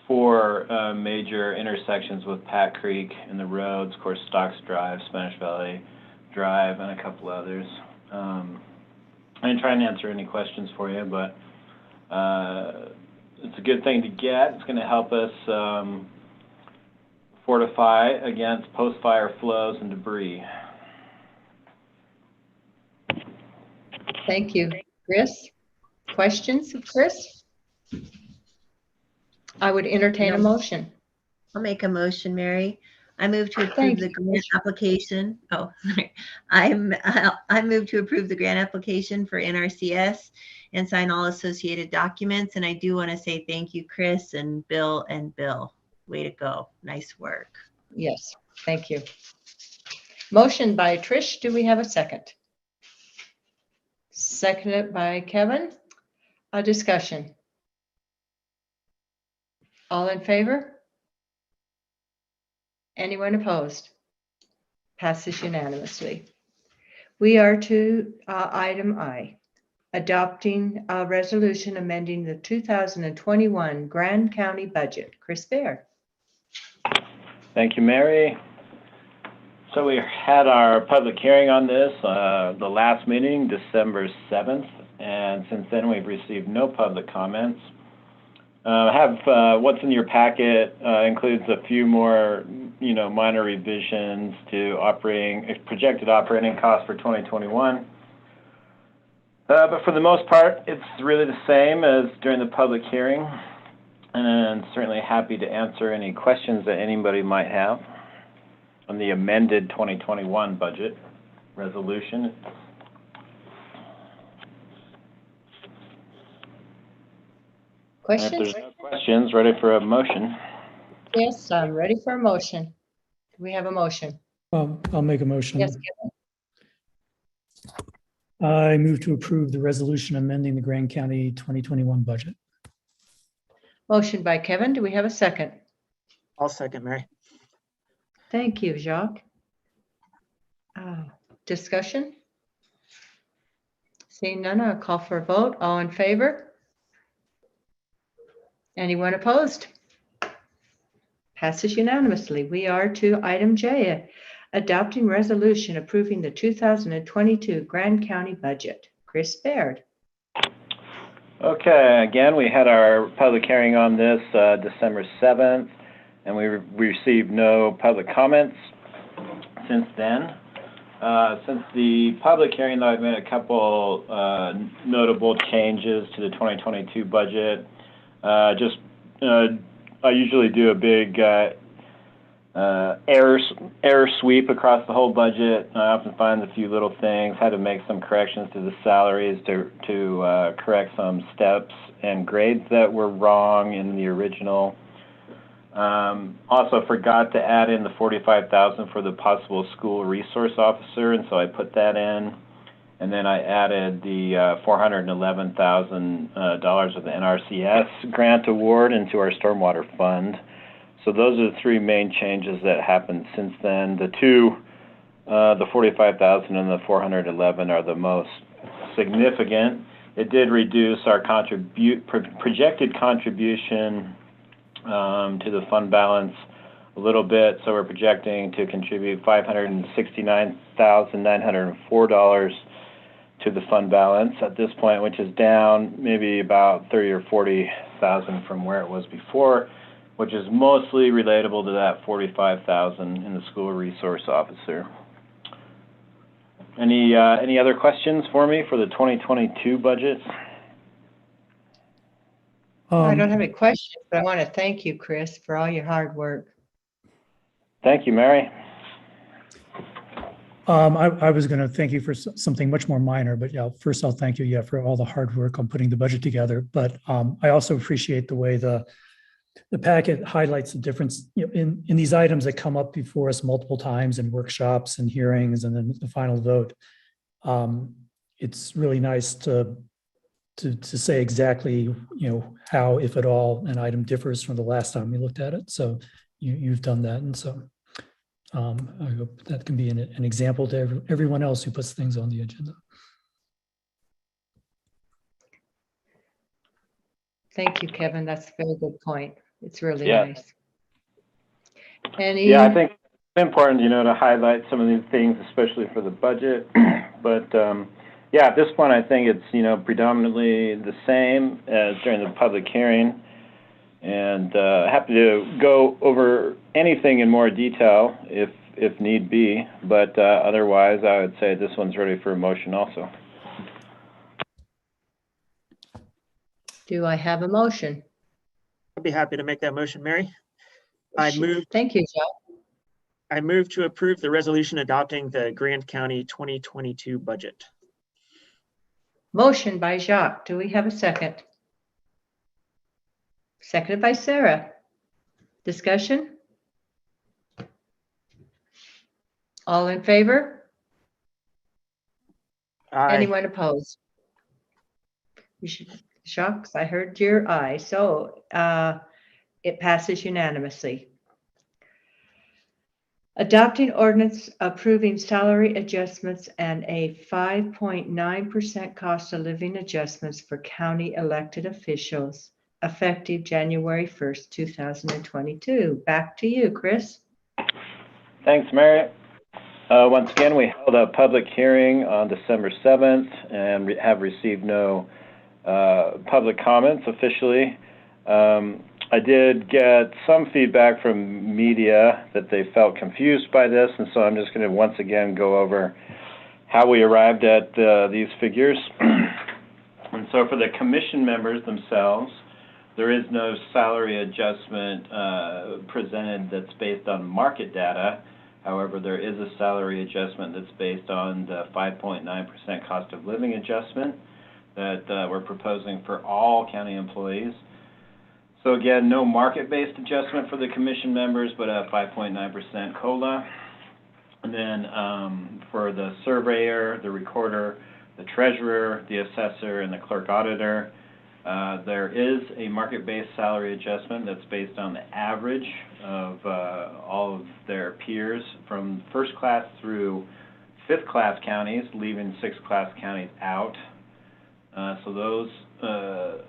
for major intersections with Pack Creek and the roads, of course, Stocks Drive, Spanish Valley Drive, and a couple others. I didn't try and answer any questions for you, but it's a good thing to get. It's going to help us fortify against post-fire flows and debris. Thank you. Chris? Questions of Chris? I would entertain a motion. I'll make a motion, Mary. I move to approve Thank the you. grant application. Oh, sorry. I move to approve the grant application for NRCS and sign all associated documents. And I do want to say thank you, Chris and Bill and Bill. Way to go. Nice work. Yes, thank you. Motion by Trish. Do we have a second? Seconded by Kevin. A discussion. All in favor? Anyone opposed? Passes unanimously. We are to item I, adopting a resolution amending the 2021 Grand County budget. Chris Baird. Thank you, Mary. So we had our public hearing on this, the last meeting, December 7th, and since then we've received no public comments. What's in your packet includes a few more, minor revisions to projected operating costs for 2021. But for the most part, it's really the same as during the public hearing, and certainly happy to answer any questions that anybody might have on the amended 2021 budget resolution. Questions? If there's no questions, ready for a motion. Yes, I'm ready for a motion. Do we have a motion? I'll make a motion. Yes, Kevin. I move to approve the resolution amending the Grand County 2021 budget. Motion by Kevin. Do we have a second? I'll second, Mary. Thank you, Jacques. Discussion? Seeing none, I'll call for a vote. All in favor? Anyone opposed? Passes unanimously. We are to item J, adopting resolution approving the 2022 Grand County budget. Chris Baird. Okay, again, we had our public hearing on this December 7th, and we received no public comments since then. Since the public hearing, though, I've made a couple notable changes to the 2022 budget. I usually do a big error sweep across the whole budget. I often find a few little things. Had to make some corrections to the salaries to correct some steps and grades that were wrong in the original. Also forgot to add in the $45,000 for the possible school resource officer, and so I put that in. And then I added the $411,000 of the NRCS grant award into our stormwater fund. So those are the three main changes that happened since then. The $45,000 and the $411,000 are the most significant. It did reduce our projected contribution to the fund balance a little bit. So we're projecting to contribute $569,904 to the fund balance at this point, which is down maybe about 30 or 40,000 from where it was before, which is mostly relatable to that 45,000 in the school resource officer. Any other questions for me for the 2022 budget? I don't have any questions, but I want to thank you, Chris, for all your hard work. Thank you, Mary. I was going to thank you for something much more minor, but yeah, first I'll thank you, for all the hard work on putting the budget together. But I also appreciate the way the packet highlights the difference in these items that come up before us multiple times in workshops and hearings and then the final vote. It's really nice to say exactly, how, if at all, an item differs from the last time we looked at it. So you've done that. And so I hope that can be an example to everyone else who puts things on the agenda. Thank you, Kevin. That's a very good point. It's really nice. Yeah, I think it's important, to highlight some of these things, especially for the budget. But yeah, at this point, I think it's, predominantly the same as during the public hearing. And happy to go over anything in more detail if need be. But otherwise, I would say this one's ready for a motion also. Do I have a motion? I'd be happy to make that motion, Mary. Thank you, Joe. I move to approve the resolution adopting the Grand County 2022 budget. Motion by Jacques. Do we have a second? Seconded by Sarah. Discussion? All in favor? Aye. Anyone opposed? Jacques, I heard your aye. So it passes unanimously. Adopting ordinance approving salary adjustments and a 5.9% cost of living adjustments for county elected officials effective January 1st, 2022. Back to you, Chris. Thanks, Mary. Once again, we held a public hearing on December 7th and have received no public comments officially. I did get some feedback from media that they felt confused by this, and so I'm just going to once again go over how we arrived at these figures. And so for the commission members themselves, there is no salary adjustment presented that's based on market data. However, there is a salary adjustment that's based on the 5.9% cost of living adjustment that we're proposing for all county employees. So again, no market-based adjustment for the commission members, but a 5.9% COLA. And then for the surveyor, the recorder, the treasurer, the assessor, and the clerk auditor, there is a market-based salary adjustment that's based on the average of all of their peers from first class through fifth class counties, leaving sixth class counties out. So those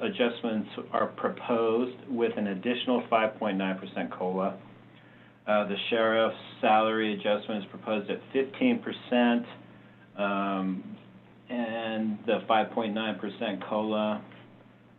adjustments are proposed with an additional 5.9% COLA. The sheriff's salary adjustment is proposed at 15%, and the 5.9% COLA.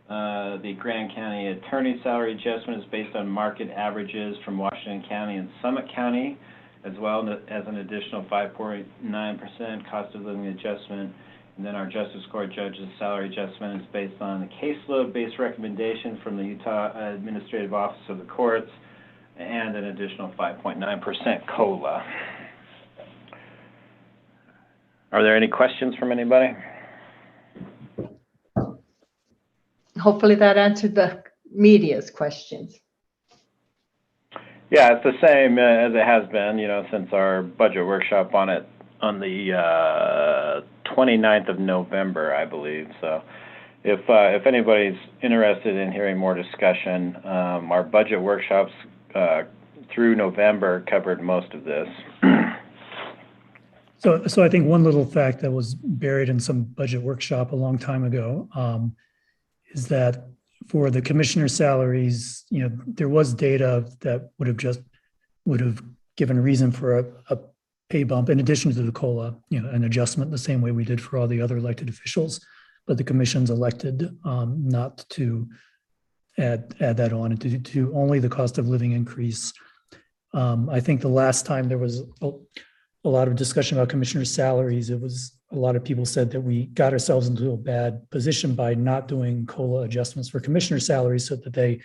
The Grand County attorney salary adjustment is based on market averages from Washington County and Summit County, as well as an additional 5.9% cost of living adjustment. And then our Justice Court judge's salary adjustment is based on the caseload-based recommendation from the Utah Administrative Office of the Courts and an additional 5.9% COLA. Are there any questions from anybody? Hopefully that answered the media's questions. Yeah, it's the same as it has been, since our budget workshop on it on the 29th of November, I believe. So if anybody's interested in hearing more discussion, our budget workshops through November covered most of this. So I think one little fact that was buried in some budget workshop a long time ago is that for the commissioner salaries, there was data that would have given reason for a pay bump in addition to the COLA, an adjustment the same way we did for all the other elected officials. But the commission's elected not to add that on and to do only the cost of living increase. I think the last time there was a lot of discussion about commissioner salaries, it was a lot of people said that we got ourselves into a bad position by not doing COLA adjustments for commissioner salaries, so that they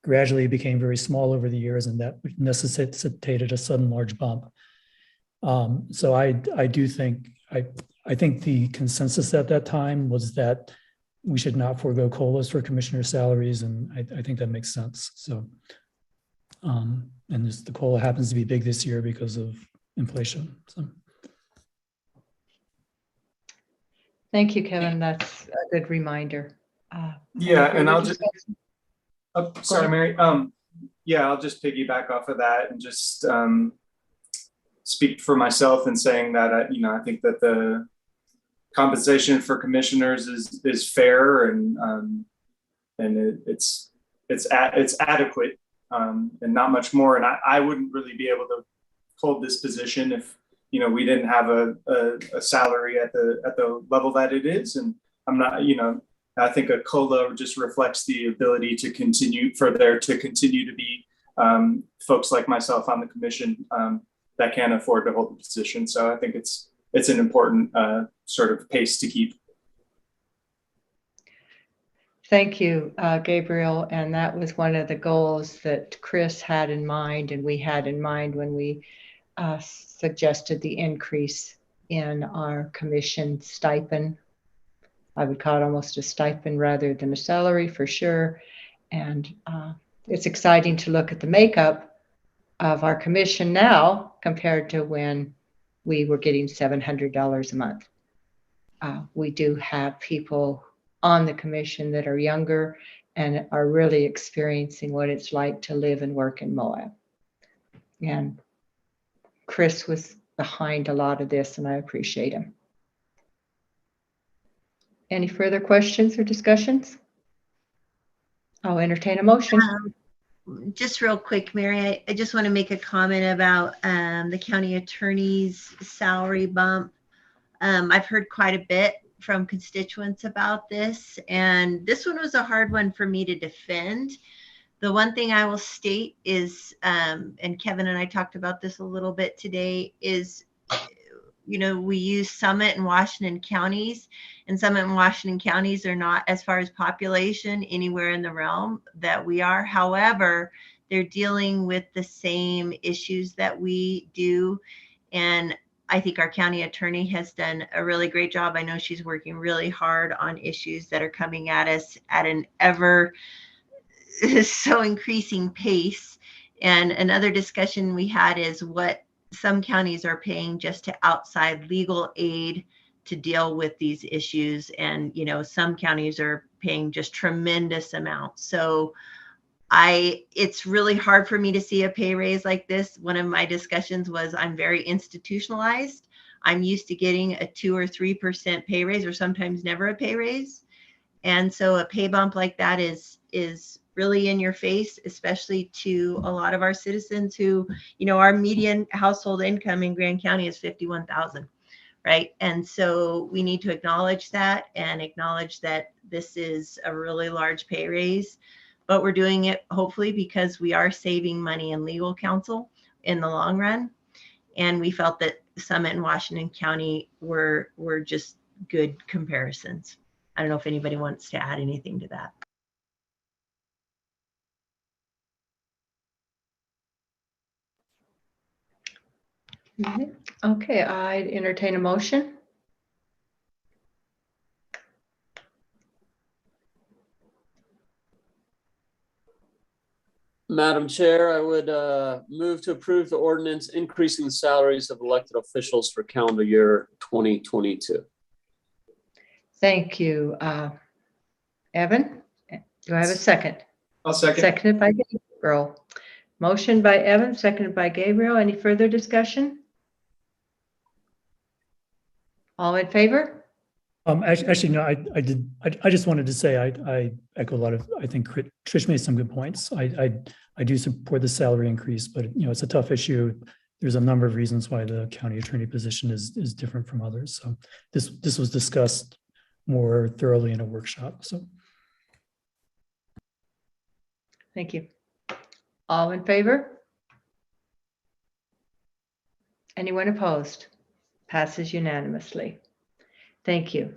gradually became very small over the years, and that necessitated a sudden large bump. So I do think, I think the consensus at that time was that we should not forego COLAs for commissioner salaries, and I think that makes sense. So, and the COLA happens to be big this year because of inflation. So. Thank you, Kevin. That's a good reminder. Yeah, and I'll just, sorry, Mary. Yeah, I'll just piggyback off of that and just speak for myself in saying that, I think that the compensation for commissioners is fair and it's adequate and not much more. And I wouldn't really be able to hold this position if we didn't have a salary at the level that it is. And I'm not, I think a COLA just reflects the ability to continue to be folks like myself on the commission that can't afford to hold the position. So I think it's an important sort of pace to keep. Thank you, Gabriel. And that was one of the goals that Chris had in mind and we had in mind when we suggested the increase in our commission stipend. I would call it almost a stipend rather than a salary for sure. And it's exciting to look at the makeup of our commission now compared to when we were getting $700 a month. We do have people on the commission that are younger and are really experiencing what it's like to live and work in Moab. And Chris was behind a lot of this, and I appreciate him. Any further questions or discussions? I'll entertain a motion. Just real quick, Mary, I just want to make a comment about the county attorney's salary bump. I've heard quite a bit from constituents about this, and this one was a hard one for me to defend. The one thing I will state is, and Kevin and I talked about this a little bit today, is, we use Summit and Washington counties, and Summit and Washington counties are not, as far as population, anywhere in the realm that we are. However, they're dealing with the same issues that we do. And I think our county attorney has done a really great job. I know she's working really hard on issues that are coming at us at an ever so increasing pace. And another discussion we had is what some counties are paying just to outside legal aid to deal with these issues. And, some counties are paying just tremendous amounts. So it's really hard for me to see a pay raise like this. One of my discussions was I'm very institutionalized. I'm used to getting a 2 or 3% pay raise, or sometimes never a pay raise. And so a pay bump like that is really in your face, especially to a lot of our citizens who, our median household income in Grand County is $51,000, right? And so we need to acknowledge that and acknowledge that this is a really large pay raise, but we're doing it hopefully because we are saving money in legal counsel in the long run. And we felt that Summit and Washington County were just good comparisons. I don't know if anybody wants to add anything to that. Okay, I'd entertain a motion. Madam Chair, I would move to approve the ordinance increasing the salaries of elected officials for calendar year 2022. Thank you. Evan, do I have a second? I'll second. Seconded by Gabriel. Motion by Evan, seconded by Gabriel. Any further discussion? All in favor? Actually, no, I did. I just wanted to say I echo a lot of. I think Trish made some good points. I do support the salary increase, but it's a tough issue. There's a number of reasons why the county attorney position is different from others. So this was discussed more thoroughly in a workshop. So Thank you. All in favor? Anyone opposed? Passes unanimously. Thank you.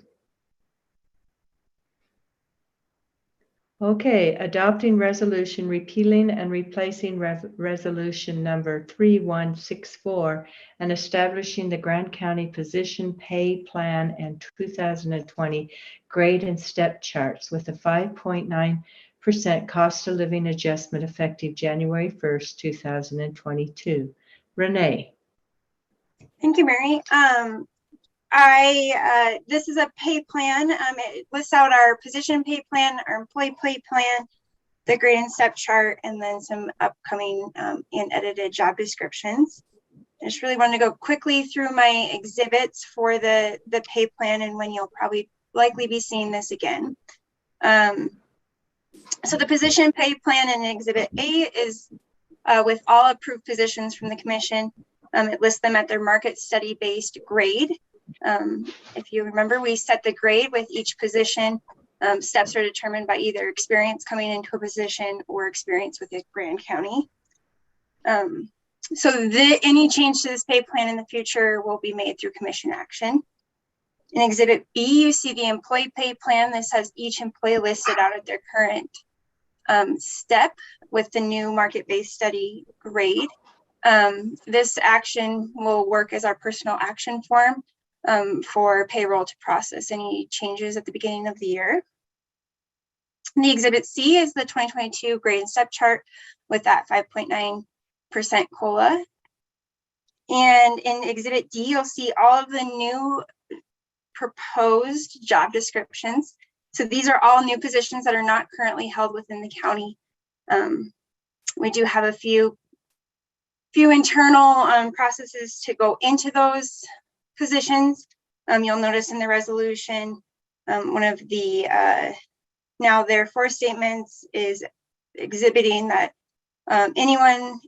Okay, adopting resolution repealing and replacing resolution number 3164 and establishing the Grant County position pay plan and 2020 grade and step charts with a 5.9% cost of living adjustment effective January 1st, 2022. Renee. Thank you, Mary. This is a pay plan. It lists out our position pay plan, our employee pay plan, the grade and step chart, and then some upcoming and edited job descriptions. I just really want to go quickly through my exhibits for the pay plan and when you'll likely be seeing this again. So the position pay plan in Exhibit A is with all approved positions from the commission. It lists them at their market study based grade. If you remember, we set the grade with each position. Steps are determined by either experience coming into a position or experience with the Grand County. So any change to this pay plan in the future will be made through commission action. In Exhibit B, you see the employee pay plan. This has each employee listed out at their current step with the new market-based study grade. This action will work as our personal action form for payroll to process any changes at the beginning of the year. The Exhibit C is the 2022 grade and step chart with that 5.9% COLA. And in Exhibit D, you'll see all of the new proposed job descriptions. So these are all new positions that are not currently held within the county. We do have a few internal processes to go into those positions. You'll notice in the resolution, one of the now therefore statements is exhibiting that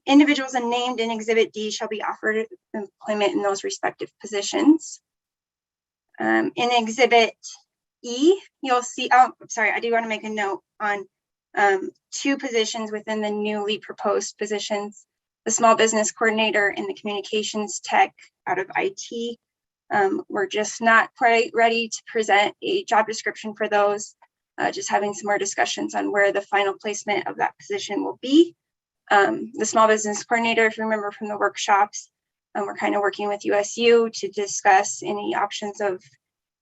individuals named in Exhibit D shall be offered employment in those respective positions. In Exhibit E, you'll see, I do want to make a note on two positions within the newly proposed positions, the small business coordinator and the communications tech out of IT. We're just not quite ready to present a job description for those, just having some more discussions on where the final placement of that position will be. The small business coordinator, if you remember from the workshops, we're kind of working with USU to discuss any options of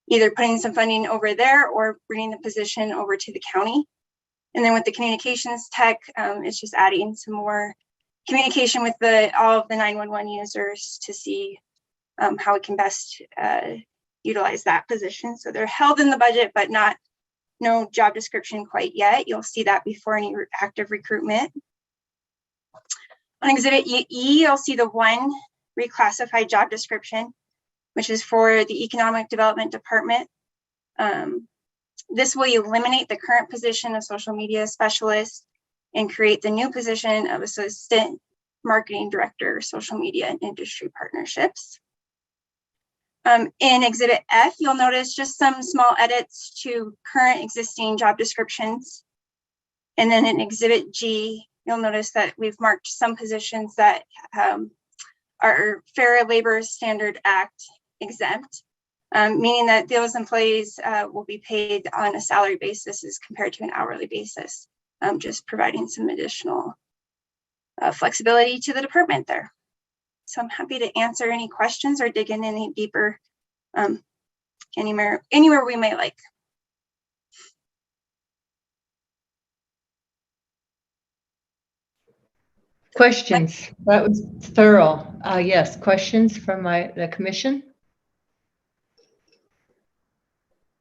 either putting some funding over there or bringing the position over to the county. And then with the communications tech, it's just adding some more communication with all of the 911 users to see how we can best utilize that position. So they're held in the budget, but no job description quite yet. You'll see that before any active recruitment. On Exhibit E, you'll see the one reclassified job description, which is for the Economic Development Department. This will eliminate the current position of social media specialist and create the new position of Assistant Marketing Director, Social Media and Industry Partnerships. In Exhibit F, you'll notice just some small edits to current existing job descriptions. And then in Exhibit G, you'll notice that we've marked some positions that are Fair Labor Standard Act exempt, meaning that those employees will be paid on a salary basis as compared to an hourly basis, just providing some additional flexibility to the department there. So I'm happy to answer any questions or dig in any deeper anywhere we may like. Questions? That was thorough. Yes, questions from the commission?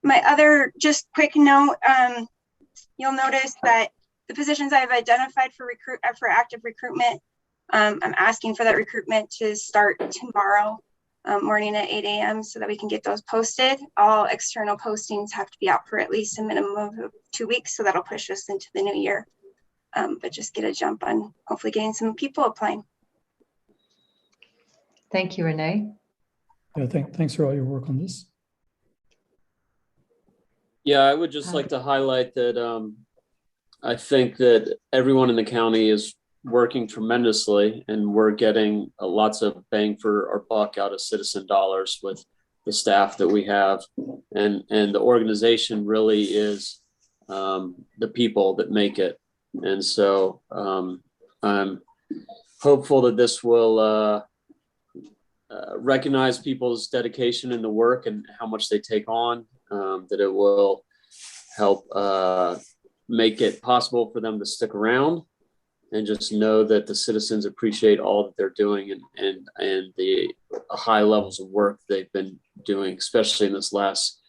My other just quick note, you'll notice that the positions I've identified for active recruitment, I'm asking for that recruitment to start tomorrow. morning at 8 a.m. so that we can get those posted. All external postings have to be out for at least a minimum of 2 weeks, so that'll push us into the new year. But just get a jump on hopefully getting some people applying. Thank you, Renee. Yeah, thanks for all your work on this. Yeah, I would just like to highlight that I think that everyone in the county is working tremendously, and we're getting lots of bang for our buck out of citizen dollars with the staff that we have, and the organization really is the people that make it. And so I'm hopeful that this will recognize people's dedication in the work and how much they take on, that it will help make it possible for them to stick around, and just know that the citizens appreciate all that they're doing, and the high levels of work they've been doing, especially in this last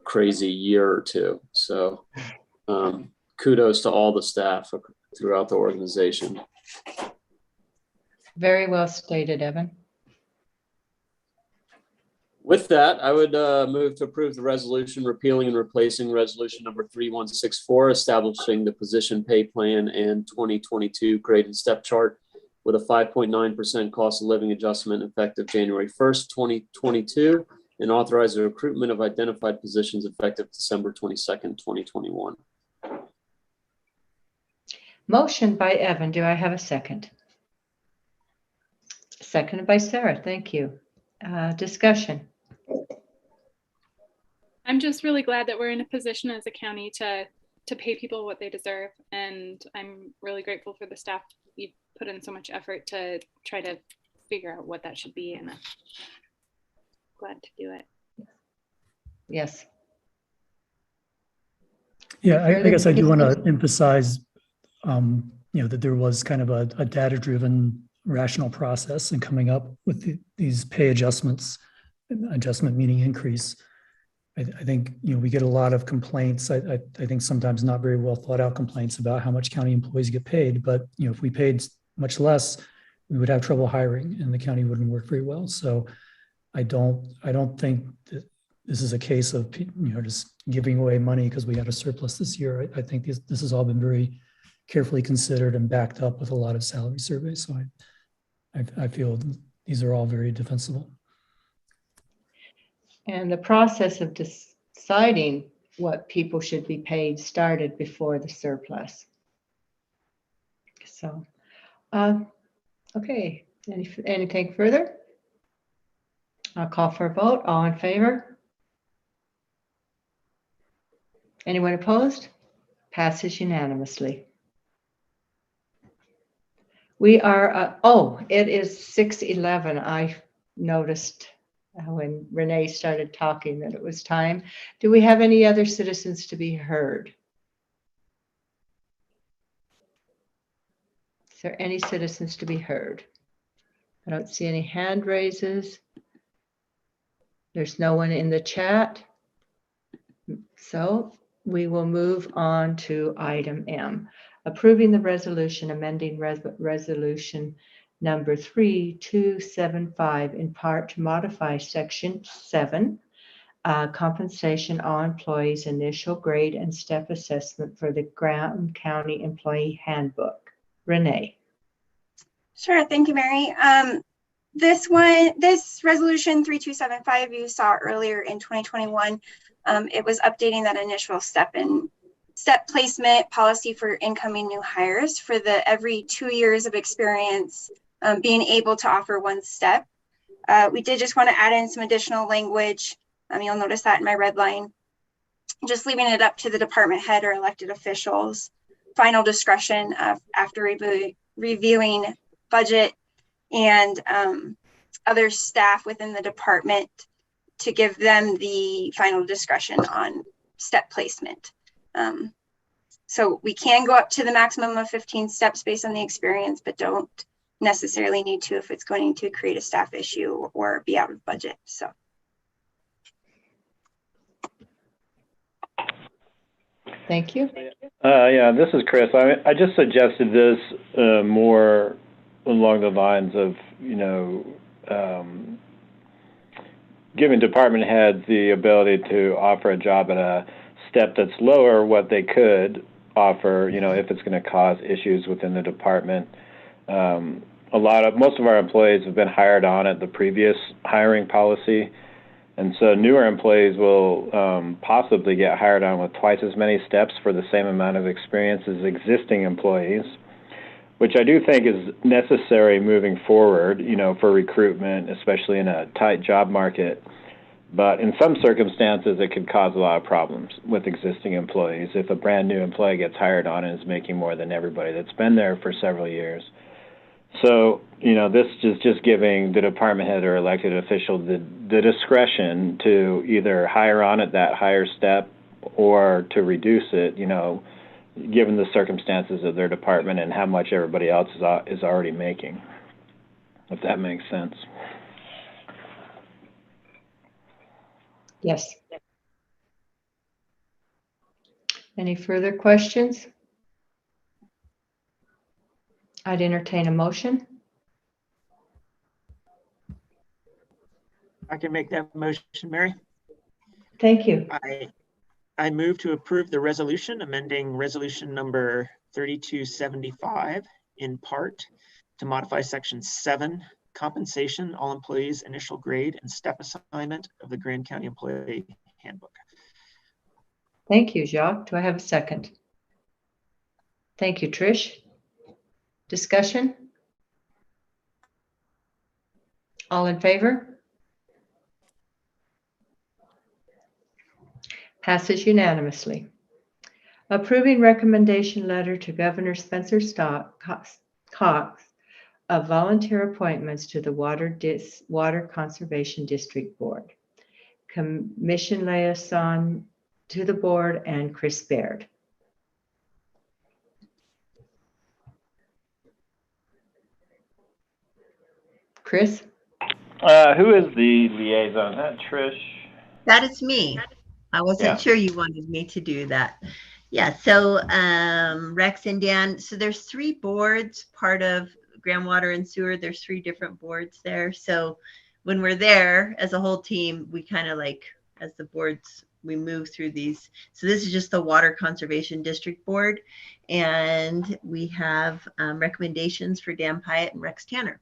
crazy year or two. So kudos to all the staff throughout the organization. Very well stated, Evan. With that, I would move to approve the resolution repealing and replacing resolution number 3164, establishing the position pay plan and 2022 grade and step chart with a 5.9% cost of living adjustment effective January 1st, 2022, and authorize the recruitment of identified positions effective December 22nd, 2021. Motion by Evan. Do I have a second? Seconded by Sarah. Thank you. Discussion. I'm just really glad that we're in a position as a county to pay people what they deserve, and I'm really grateful for the staff. You've put in so much effort to try to figure out what that should be, and I'm glad to do it. Yes. Yeah, I guess I do want to emphasize, that there was kind of a data-driven, rational process in coming up with these pay adjustments. Adjustment meaning increase. I think we get a lot of complaints. I think sometimes not very well thought out complaints about how much county employees get paid. But if we paid much less, we would have trouble hiring, and the county wouldn't work very well. So I don't think that this is a case of just giving away money because we had a surplus this year. I think this has all been very carefully considered and backed up with a lot of salary surveys. So I feel these are all very defensible. And the process of deciding what people should be paid started before the surplus. So, okay, anything further? I'll call for a vote. All in favor? Anyone opposed? Passes unanimously. We are, it is 6:11. I noticed when Renee started talking that it was time. Do we have any other citizens to be heard? Is there any citizens to be heard? I don't see any hand raises. There's no one in the chat. So we will move on to item M, approving the resolution amending resolution number 3275 in part to modify section 7, compensation all employees initial grade and step assessment for the Graham County Employee Handbook. Renee. Sure, thank you, Mary. This resolution 3275 you saw earlier in 2021. It was updating that initial step placement policy for incoming new hires for the every 2 years of experience being able to offer one step. We did just want to add in some additional language. You'll notice that in my red line, just leaving it up to the department head or elected officials, final discretion after reviewing budget and other staff within the department to give them the final discretion on step placement. So we can go up to the maximum of 15 steps based on the experience, but don't necessarily need to if it's going to create a staff issue or be out of budget. So. Thank you. Yeah, this is Chris. I just suggested this more along the lines of, giving department heads the ability to offer a job at a step that's lower what they could offer, you know, if it's going to cause issues within the department. Most of our employees have been hired on at the previous hiring policy, and so newer employees will possibly get hired on with twice as many steps for the same amount of experience as existing employees, which I do think is necessary moving forward, you know, for recruitment, especially in a tight job market. But in some circumstances, it could cause a lot of problems with existing employees if a brand new employee gets hired on and is making more than everybody that's been there for several years. So, you know, this is just giving the department head or elected official the discretion to either hire on at that higher step or to reduce it, you know, given the circumstances of their department and how much everybody else is already making, if that makes sense. Yes. Any further questions? I'd entertain a motion. I can make that motion, Mary. Thank you. I move to approve the resolution amending resolution number 3275 in part to modify section 7, compensation, all employees, initial grade, and step assignment of the Grand County Employee Handbook. Thank you, Jacques. Do I have a second? Thank you, Trish. Discussion? All in favor? Passes unanimously. Approving recommendation letter to Governor Spencer Cox of volunteer appointments to the Water Conservation District Board. Commission liaison to the board and Chris Baird. Chris? Who is the liaison? Is that Trish? That is me. I wasn't sure you wanted me to do that. Yeah, so Rex and Dan, so there's 3 boards, part of groundwater and sewer. There's 3 different boards there. So when we're there as a whole team, we kind of like, as the boards, we move through these. So this is just the Water Conservation District Board. And we have recommendations for Dan Pyatt and Rex Tanner.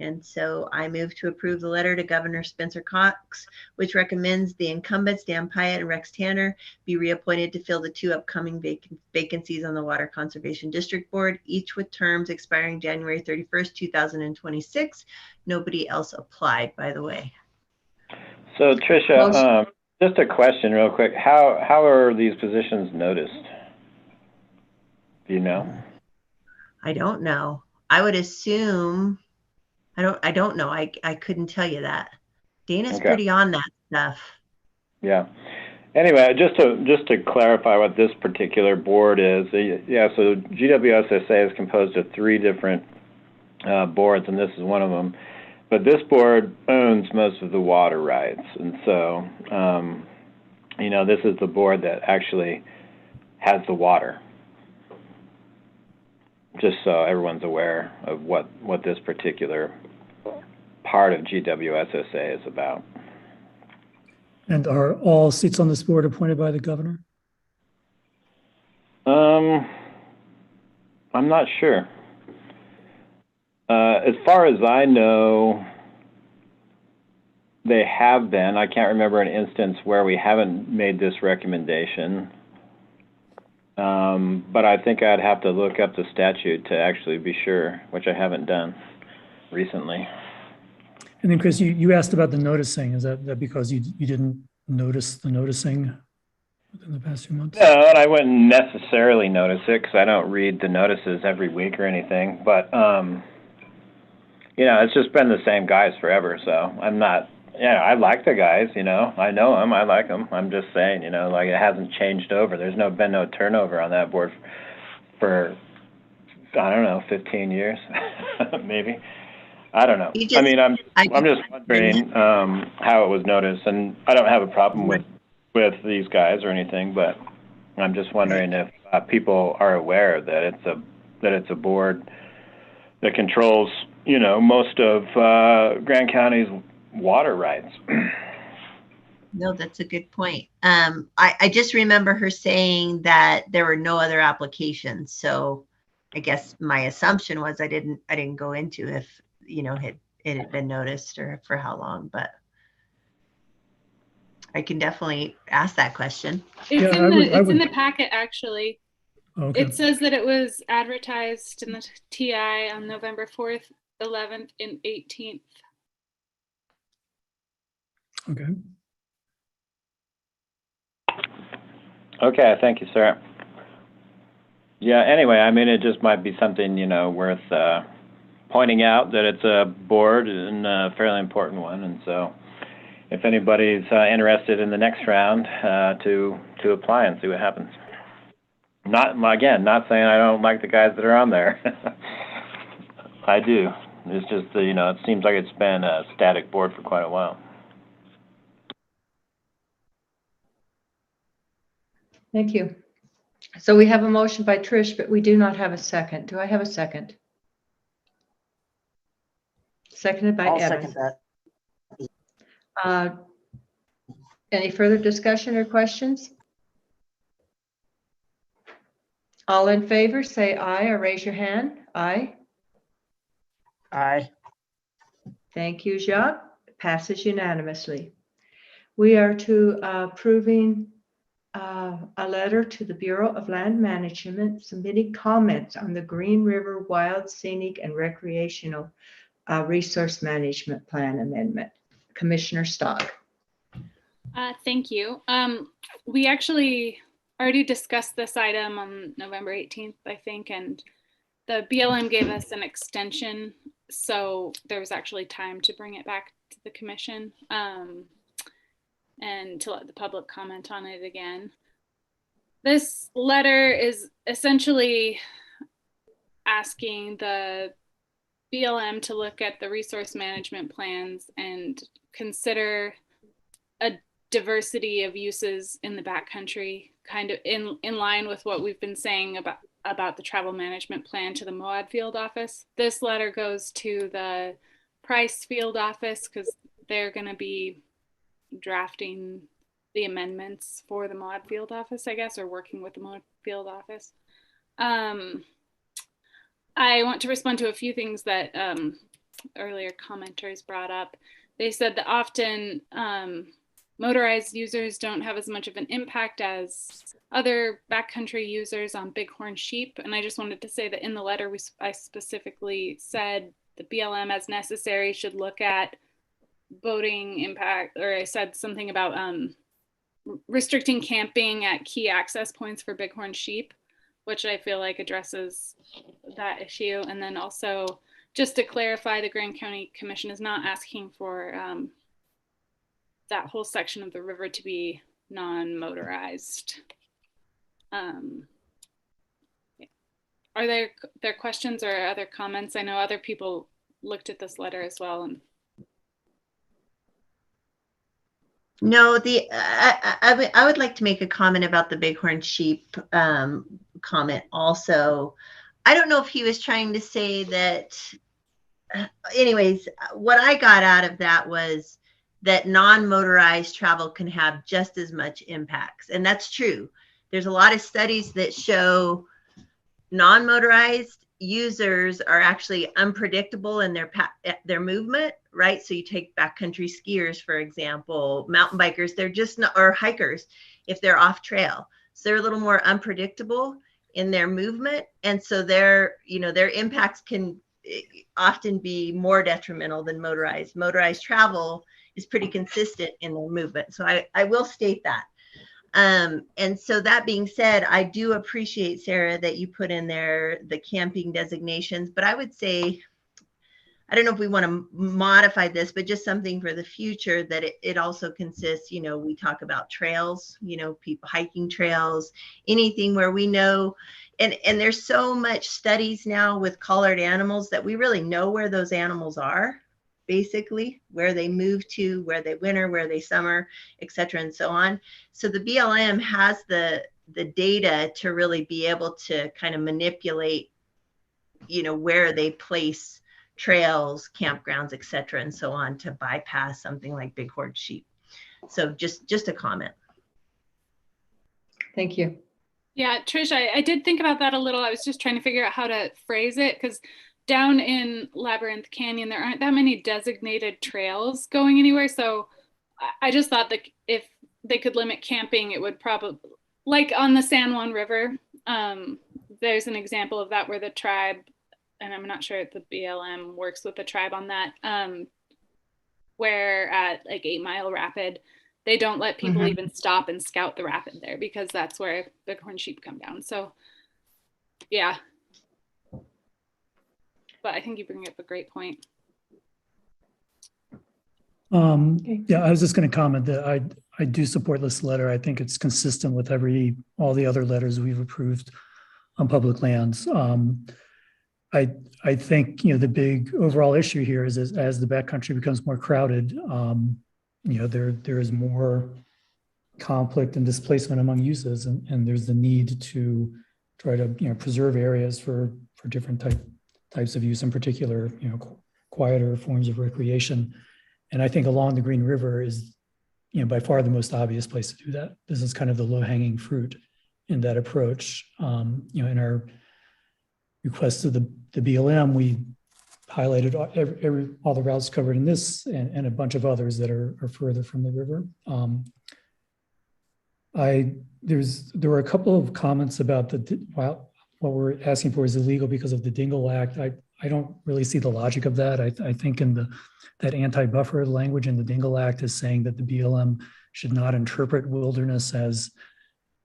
And so I move to approve the letter to Governor Spencer Cox, which recommends the incumbents, Dan Pyatt and Rex Tanner, be reappointed to fill the 2 upcoming vacancies on the Water Conservation District Board, each with terms expiring January 31st, 2026. Nobody else applied, by the way. So Tricia, just a question real quick. How are these positions noticed? Do you know? I don't know. I would assume... I don't know. I couldn't tell you that. Dana's pretty on that stuff. Yeah. Anyway, just to clarify what this particular board is, so GWSSA is composed of 3 different boards, and this is one of them. But this board owns most of the water rights, and so you know, this is the board that actually has the water. Just so everyone's aware of what this particular part of GWSSA is about. And are all seats on this board appointed by the governor? I'm not sure. As far as I know, they have been. I can't remember an instance where we haven't made this recommendation. But I think I'd have to look up the statute to actually be sure, which I haven't done recently. And then, Chris, you asked about the noticing. Is that because you didn't notice the noticing within the past few months? No, and I wouldn't necessarily notice it because I don't read the notices every week or anything. But, you know, it's just been the same guys forever, so I'm not... Yeah, I like the guys, you know. I know them. I like them. I'm just saying, you know, like it hasn't changed over. There's been no turnover on that board for, I don't know, 15 years, maybe. I don't know. I mean, I'm just wondering how it was noticed, and I don't have a problem with these guys or anything, but I'm just wondering if people are aware that it's a board that controls, you know, most of Grand County's water rights. No, that's a good point. I just remember her saying that there were no other applications. So I guess my assumption was I didn't go into if, you know, it had been noticed or for how long, but I can definitely ask that question. It's Yeah, it's in the packet, actually. Okay. It says that it was advertised in the TI on November 4th, 11th, and 18th. Okay. Okay, thank you, sir. Yeah, anyway, I mean, it just might be something, you know, worth pointing out that it's a board and a fairly important one. And so if anybody's interested in the next round, to apply and see what happens. Not saying I don't like the guys that are on there. I do. It's just, you know, it seems like it's been a static board for quite a while. Thank you. So we have a motion by Trish, but we do not have a second. Do I have a second? Seconded by I'll Evan. second that. Any further discussion or questions? All in favor, say aye or raise your hand. Aye. Aye. Thank you, Jacques. Passes unanimously. We are to approving a letter to the Bureau of Land Management submitting comments on the Green River Wild, Scenic, and Recreational Resource Management Plan Amendment. Commissioner Stock. Thank you. We actually already discussed this item on November 18th, I think, and the BLM gave us an extension, so there was actually time to bring it back to the commission and to let the public comment on it again. This letter is essentially asking the BLM to look at the resource management plans and consider a diversity of uses in the backcountry, kind of in line with what we've been saying about the travel management plan to the Moab field office. This letter goes to the Price field office because they're going to be drafting the amendments for the Moab field office, I guess, or working with the Moab field office. I want to respond to a few things that earlier commenters brought up. They said that often motorized users don't have as much of an impact as other backcountry users on bighorn sheep. And I just wanted to say that in the letter, I specifically said the BLM as necessary should look at boating impact, or I said something about restricting camping at key access points for bighorn sheep, which I feel like addresses that issue. And then also, just to clarify, the Grand County Commission is not asking for that whole section of the river to be non-motorized. Are there questions or other comments? I know other people looked at this letter as well. And no, I would like to make a comment about the bighorn sheep comment also. I don't know if he was trying to say that, anyways, what I got out of that was that non-motorized travel can have just as much impacts. And that's true. There's a lot of studies that show non-motorized users are actually unpredictable in their movement, right? So you take backcountry skiers, for example, mountain bikers, they're just not, or hikers, if they're off trail. So they're a little more unpredictable in their movement. And so their impacts can often be more detrimental than motorized. Motorized travel is pretty consistent in their movement. So I will state that. And so that being said, I do appreciate, Sarah, that you put in there the camping designations, but I would say, I don't know if we want to modify this, but just something for the future that it also consists, we talk about trails, people hiking trails, anything where we know, and there's so much studies now with collared animals that we really know where those animals are, basically, where they move to, where they winter, where they summer, et cetera, and so on. So the BLM has the data to really be able to kind of manipulate, where they place trails, campgrounds, et cetera, and so on to bypass something like bighorn sheep. So just a comment. Thank you. Yeah, Trish, I did think about that a little. I was just trying to figure out how to phrase it, because down in Labyrinth Canyon, there aren't that many designated trails going anywhere. So I just thought that if they could limit camping, it would probably, like on the San Juan River, there's an example of that where the tribe, and I'm not sure if the BLM works with the tribe on that, where at like 8 Mile Rapid, they don't let people even stop and scout the rapid there, because that's where bighorn sheep come down. So yeah, but I think you bring up a great point. Yeah, I was just going to comment that I do support this letter. I think it's consistent with all the other letters we've approved on public lands. I think, the big overall issue here is as the backcountry becomes more crowded, there is more conflict and displacement among uses, and there's the need to try to preserve areas for different types of use, in particular quieter forms of recreation. And I think along the Green River is by far the most obvious place to do that. This is kind of the low-hanging fruit in that approach. In our request to the BLM, we highlighted all the routes covered in this and a bunch of others that are further from the river. There were a couple of comments about what we're asking for is illegal because of the Dingle Act. I don't really see the logic of that. I think that anti-buffer language in the Dingle Act is saying that the BLM should not interpret wilderness as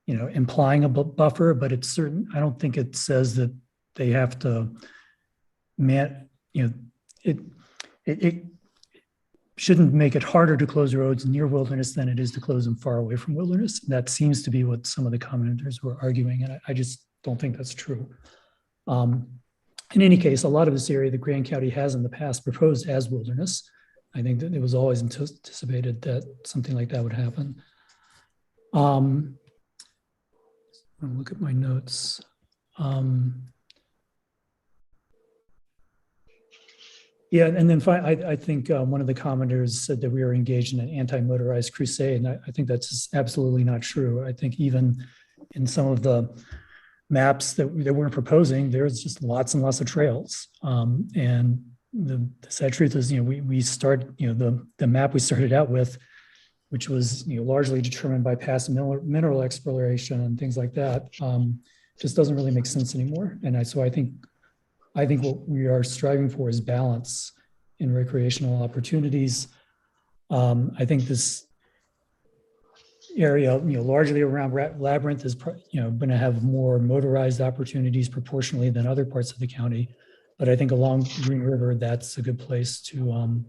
implying a buffer, but it's certain. I don't think it says that they have to it shouldn't make it harder to close roads near wilderness than it is to close them far away from wilderness. That seems to be what some of the commenters were arguing, and I just don't think that's true. In any case, a lot of this area that Grand County has in the past proposed as wilderness. I think that it was always anticipated that something like that would happen. I'll look at my notes. Yeah, and then I think one of the commenters said that we were engaged in an anti-motorized crusade, and I think that's just absolutely not true. I think even in some of the maps that we're proposing, there's just lots and lots of trails. And the sad truth is, we start, the map we started out with, which was largely determined by past mineral exploration and things like that, just doesn't really make sense anymore. And so I think what we are striving for is balance in recreational opportunities. I think this area, largely around Labyrinth is, going to have more motorized opportunities proportionally than other parts of the county. But I think along Green River, that's a good place to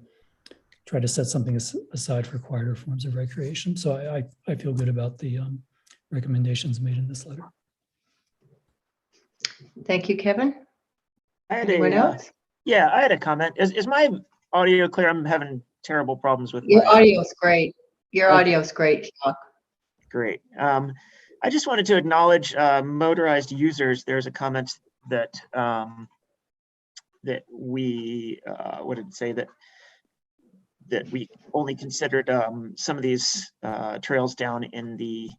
try to set something aside for quieter forms of recreation. So I feel good about the recommendations made in this letter. Thank you, Kevin. Anyone else? Yeah, I had a comment. Is my audio clear? I'm having terrible problems with your audio is great. Your audio is great, Chuck. Great. I just wanted to acknowledge motorized users. There's a comment that that we what did it say that we only considered some of these trails down in the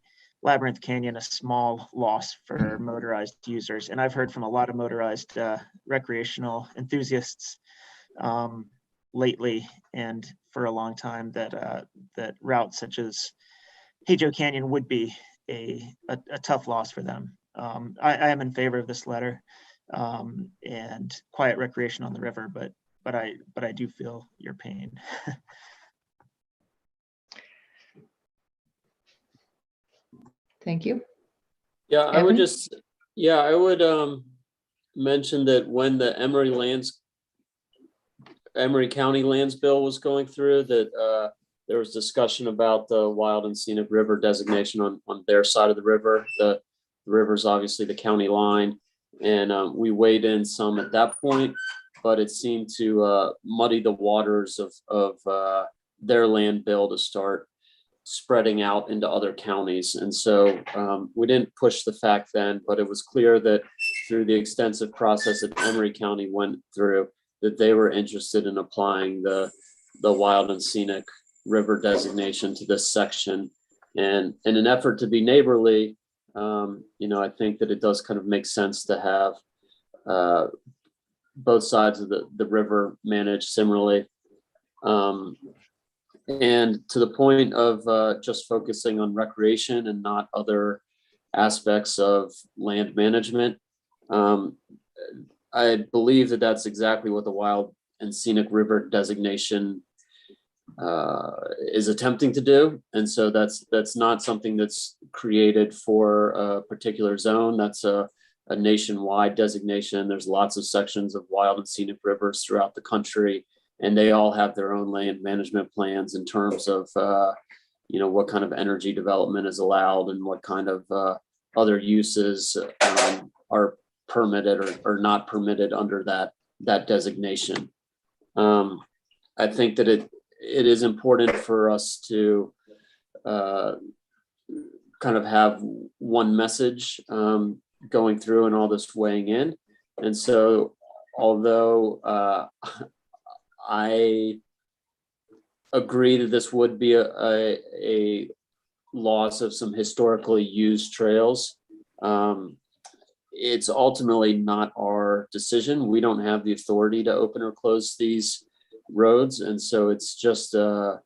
Labyrinth Canyon a small loss for motorized users. And I've heard from a lot of motorized recreational enthusiasts lately and for a long time that that routes such as Hajo Canyon would be a tough loss for them. I am in favor of this letter and quiet recreation on the river, but I do feel your pain. Thank you. Yeah, Kevin? I would mention that when the Emory County Lands Bill was going through, that there was discussion about the wild and scenic river designation on their side of the river. The river's obviously the county line, and we weighed in some at that point, but it seemed to muddy the waters of their land bill to start spreading out into other counties. And so we didn't push the fact then, but it was clear that through the extensive process that Emory County went through, that they were interested in applying the wild and scenic river designation to this section. And in an effort to be neighborly, I think that it does kind of make sense to have both sides of the river managed similarly. And to the point of just focusing on recreation and not other aspects of land management, I believe that that's exactly what the wild and scenic river designation is attempting to do. And so that's not something that's created for a particular zone. That's a nationwide designation. There's lots of sections of wild and scenic rivers throughout the country, and they all have their own land management plans in terms of what kind of energy development is allowed and what kind of other uses are permitted or not permitted under that designation. I think that it is important for us to kind of have one message going through and all this weighing in. And so although I agree that this would be a loss of some historically used trails, it's ultimately not our decision. We don't have the authority to open or close these roads. And so it's just a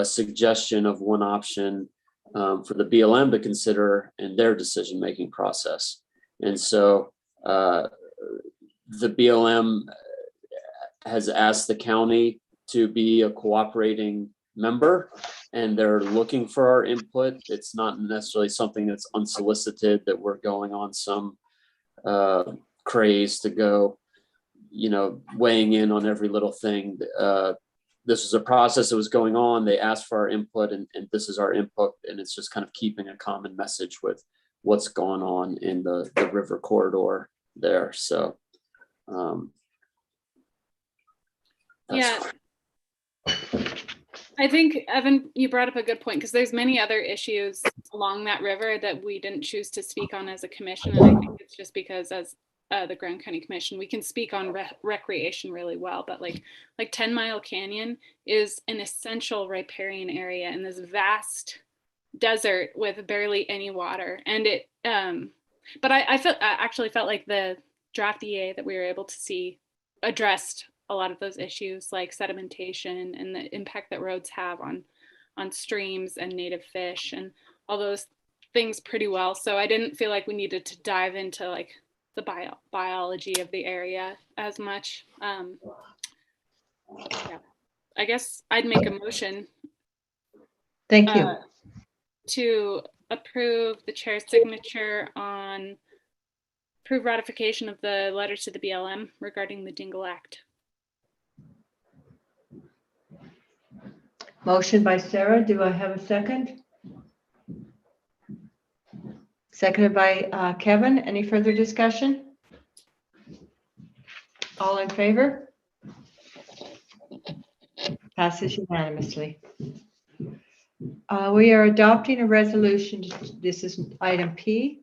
suggestion of one option for the BLM to consider in their decision-making process. And so the BLM has asked the county to be a cooperating member, and they're looking for our input. It's not necessarily something that's unsolicited, that we're going on some craze to go, weighing in on every little thing. This was a process that was going on. They asked for our input, and this is our input, and it's just kind of keeping a common message with what's going on in the river corridor there. So yeah, I think, Evan, you brought up a good point, because there's many other issues along that river that we didn't choose to speak on as a commission. And I think it's just because as the Grand County Commission, we can speak on recreation really well, but like 10 Mile Canyon is an essential riparian area in this vast desert with barely any water. And it, but I actually felt like the draft EA that we were able to see addressed a lot of those issues, like sedimentation and the impact that roads have on streams and native fish and all those things pretty well. So I didn't feel like we needed to dive into like the biology of the area as much. Yeah, I guess I'd make a motion. Thank you. To approve the chair's signature on approve ratification of the letter to the BLM regarding the Dingle Act. Motion by Sarah. Do I have a second? Seconded by Kevin. Any further discussion? All in favor? Passes unanimously. We are adopting a resolution. This is item P.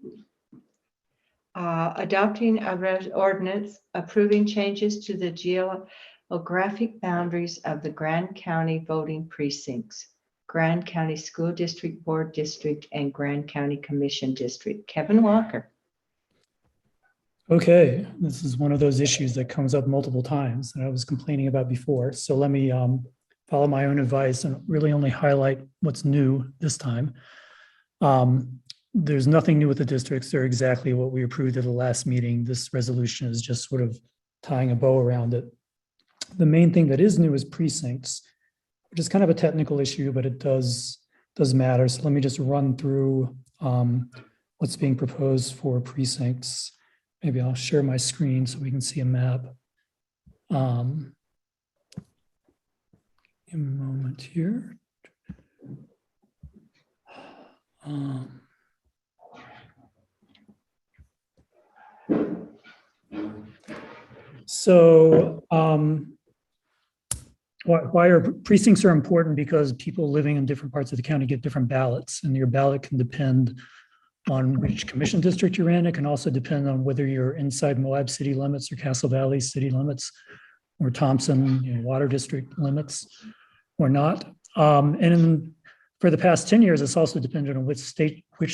Adopting a ordinance approving changes to the geographic boundaries of the Grand County voting precincts, Grand County School District Board District, and Grand County Commission District. Kevin Walker. Okay, this is one of those issues that comes up multiple times that I was complaining about before. So let me follow my own advice and really only highlight what's new this time. There's nothing new with the districts. They're exactly what we approved at the last meeting. This resolution is just sort of tying a bow around it. The main thing that is new is precincts, which is kind of a technical issue, but it does matter. So let me just run through what's being proposed for precincts. Maybe I'll share my screen so we can see a map. A moment here. Why are precincts are important? Because people living in different parts of the county get different ballots, and your ballot can depend on which commission district you're in. It can also depend on whether you're inside Moab city limits or Castle Valley city limits. or Thompson, water district limits or not. For the past 10 years, it's also dependent on which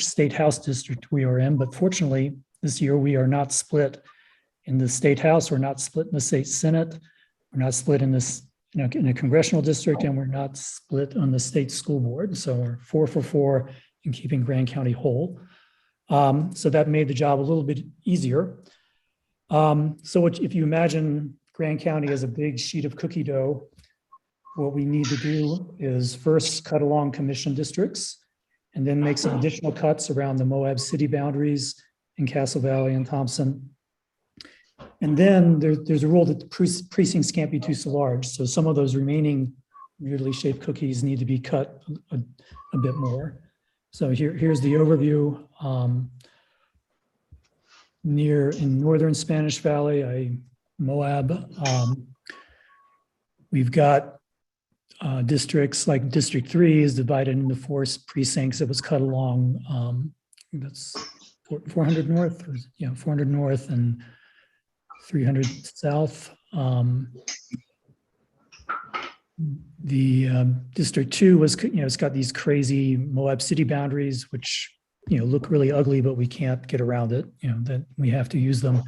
state house district we are in. But fortunately, this year we are not split in the state house. We're not split in the state senate. We're not split in this, in a congressional district, and we're not split on the state school board. So we're 4 for 4 in keeping Grand County whole. So that made the job a little bit easier. So if you imagine Grand County as a big sheet of cookie dough, what we need to do is first cut along commission districts and then make some additional cuts around the Moab city boundaries in Castle Valley and Thompson. And then there's a rule that precincts can't be too large. So some of those remaining weirdly shaped cookies need to be cut a bit more. So here's the overview. In northern Spanish Valley, Moab, we've got districts like District 3 is divided into 4 precincts. It was cut along, that's 400 north, 400 north and 300 south. The District 2 was, it's got these crazy Moab city boundaries, which, look really ugly, but we can't get around it, that we have to use them.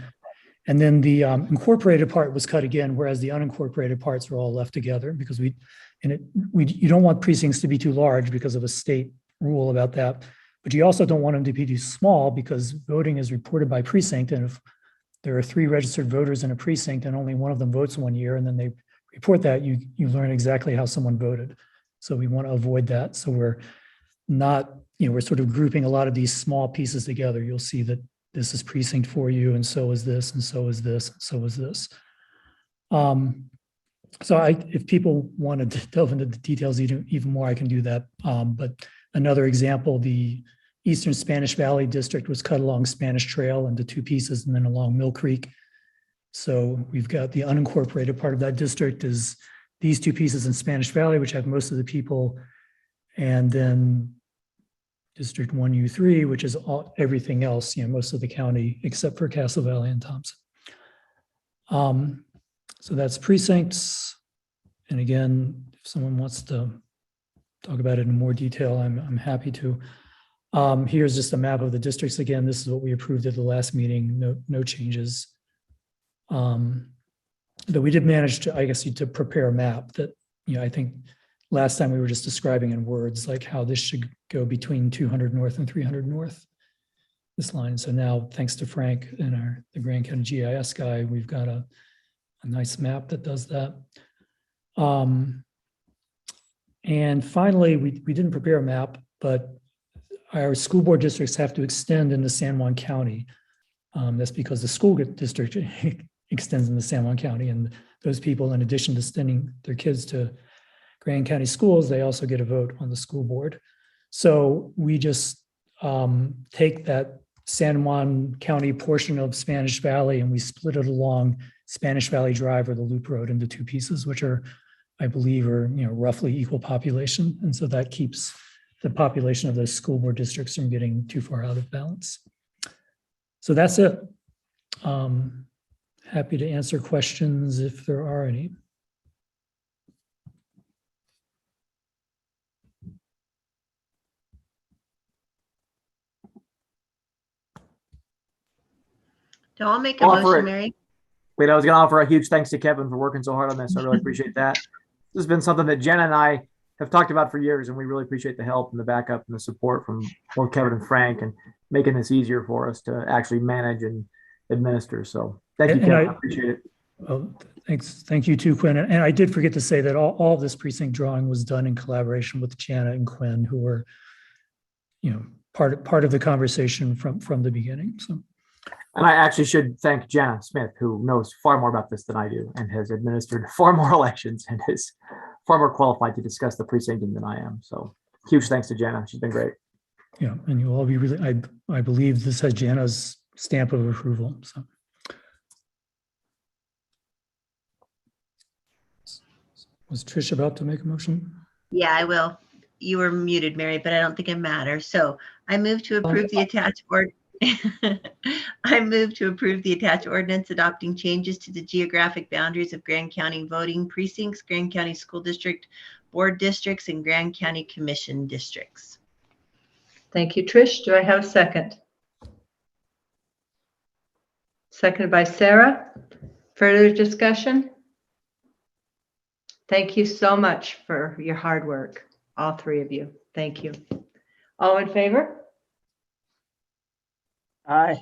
And then the incorporated part was cut again, whereas the unincorporated parts are all left together because you don't want precincts to be too large because of a state rule about that. But you also don't want them to be too small because voting is reported by precinct. And if there are 3 registered voters in a precinct and only one of them votes one year, and then they report that, you learn exactly how someone voted. So we want to avoid that. So we're not, we're sort of grouping a lot of these small pieces together. You'll see that this is precinct for you, and so is this, and so is this, and so is this. So if people wanted to delve into the details even more, I can do that. But another example, the Eastern Spanish Valley District was cut along Spanish Trail into 2 pieces and then along Mill Creek. So we've got the unincorporated part of that district is these 2 pieces in Spanish Valley, which have most of the people, and then District 1U3, which is everything else, most of the county except for Castle Valley and Thompson. So that's precincts. And again, if someone wants to talk about it in more detail, I'm happy to. Here's just a map of the districts. Again, this is what we approved at the last meeting, no changes. But we did manage to, I guess, to prepare a map that, I think last time we were just describing in words, like how this should go between 200 north and 300 north, this line. So now, thanks to Frank and the Grand County GIS guy, we've got a nice map that does that. And finally, we didn't prepare a map, but our school board districts have to extend into San Juan County. That's because the school district extends into San Juan County, and those people, in addition to sending their kids to Grand County schools, they also get a vote on the school board. So we just take that San Juan County portion of Spanish Valley and we split it along Spanish Valley Drive or the Loop Road into 2 pieces, which are, I believe, are roughly equal population. And so that keeps the population of those school board districts from getting too far out of balance. So that's it. Happy to answer questions if there are any. So I'll make a motion, Mary. Wait, I was going to offer a huge thanks to Kevin for working so hard on this. I really appreciate that. This has been something that Jenna and I have talked about for years, and we really appreciate the help and the backup and the support from both Kevin and Frank and making this easier for us to actually manage and administer. So thank you, Kevin. I appreciate it. Well, thanks. Thank you too, Quinn. And I did forget to say that all of this precinct drawing was done in collaboration with Jana and Quinn, who were, part of the conversation from the beginning. So. And I actually should thank Jana Smith, who knows far more about this than I do and has administered far more elections and is far more qualified to discuss the precincting than I am. So huge thanks to Jana. She's been great. Yeah, and you'll all be really, I believe this has Jana's stamp of approval. So. Was Trish about to make a motion? Yeah, I will. You were muted, Mary, but I don't think it matters. So I move to approve the attached I move to approve the attached ordinance adopting changes to the geographic boundaries of Grand County voting precincts, Grand County School District Board districts, and Grand County Commission districts. Thank you, Trish. Do I have a second? Seconded by Sarah. Further discussion? Thank you so much for your hard work, all three of you. Thank you. All in favor? Aye.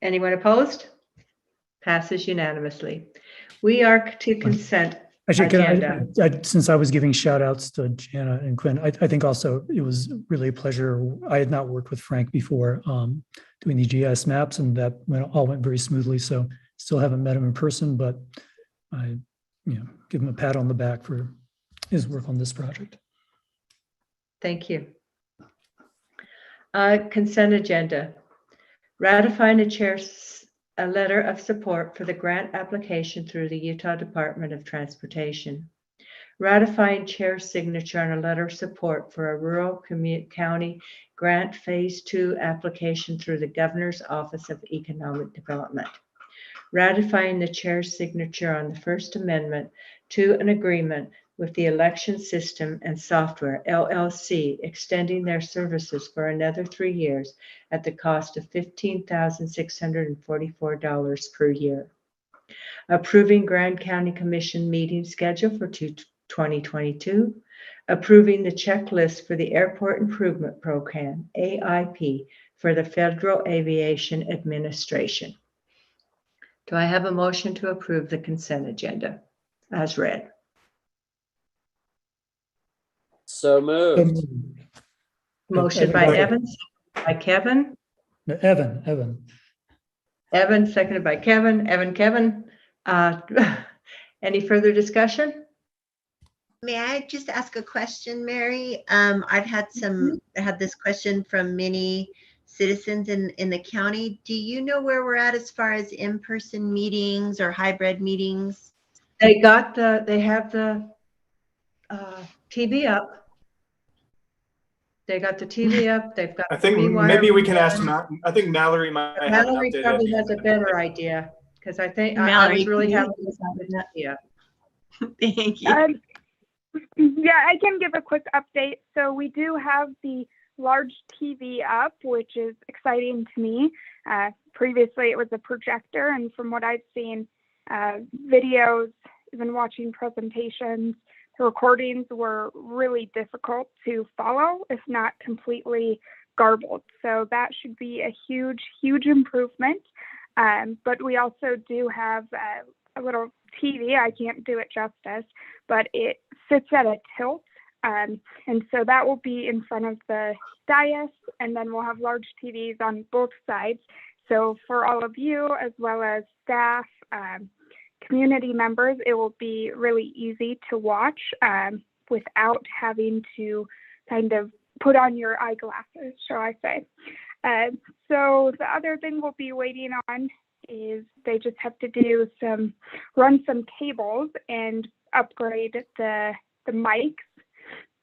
Anyone opposed? Passes unanimously. We are to consent Actually, agenda. since I was giving shout outs to Jana and Quinn, I think also it was really a pleasure. I had not worked with Frank before doing the GIS maps, and that all went very smoothly. So still haven't met him in person, but I give him a pat on the back for his work on this project. Thank you. Consent agenda. Ratifying the chair's a letter of support for the grant application through the Utah Department of Transportation. Ratifying chair's signature on a letter of support for a rural county grant phase 2 application through the Governor's Office of Economic Development. Ratifying the chair's signature on the First Amendment to an agreement with the Election System and Software, LLC, extending their services for another 3 years at the cost of $15,644 per year. Approving Grand County Commission meeting schedule for 2022. Approving the checklist for the Airport Improvement Program, AIP, for the Federal Aviation Administration. Do I have a motion to approve the consent agenda as read? So moved. Motion by Evan, by Kevin. No, Evan. Evan, seconded by Kevin. Kevin. Any further discussion? May I just ask a question, Mary? I've had this question from many citizens in the county. Do you know where we're at as far as in-person meetings or hybrid meetings? They have the TV up. They got the TV up. They've got. I think maybe we can ask I think Mallory might have an Mallory update. probably has a better idea because I think I Mallory, was really can happy with that. Yeah. Thank you. Yeah, I can give a quick update. So we do have the large TV up, which is exciting to me. Previously, it was a projector, and from what I've seen, videos, even watching presentations, the recordings were really difficult to follow, if not completely garbled. So that should be a huge, huge improvement. But we also do have a little TV. I can't do it justice, but it sits at a tilt. And so that will be in front of the dais, and then we'll have large TVs on both sides. So for all of you, as well as staff, community members, it will be really easy to watch without having to kind of put on your eyeglasses, shall I say. So the other thing we'll be waiting on is they just have to run some cables and upgrade the mics.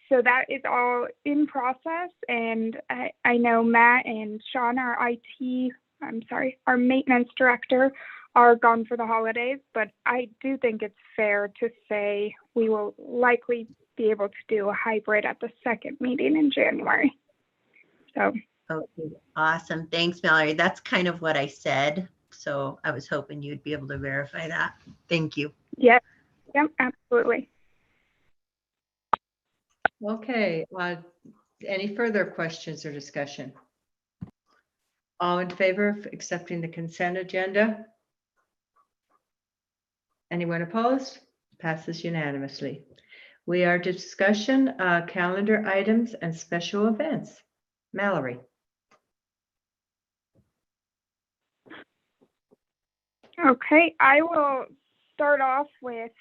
So that is all in process. And I know Matt and Sean, our maintenance director, are gone for the holidays, but I do think it's fair to say we will likely be able to do a hybrid at the second meeting in January. So. Okay, awesome. Thanks, Mallory. That's kind of what I said. So I was hoping you'd be able to verify that. Thank you. Yep, absolutely. Okay, any further questions or discussion? All in favor of accepting the consent agenda? Anyone opposed? Passes unanimously. We are to discussion calendar items and special events. Mallory. Okay, I will start off with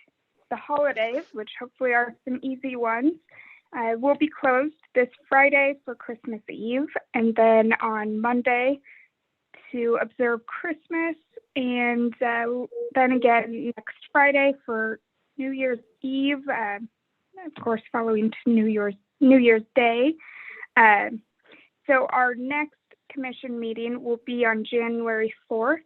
the holidays, which hopefully are some easy ones. We'll be closed this Friday for Christmas Eve, and then on Monday to observe Christmas, and then again next Friday for New Year's Eve, of course following to New Year's Day. So our next commission meeting will be on January 4th.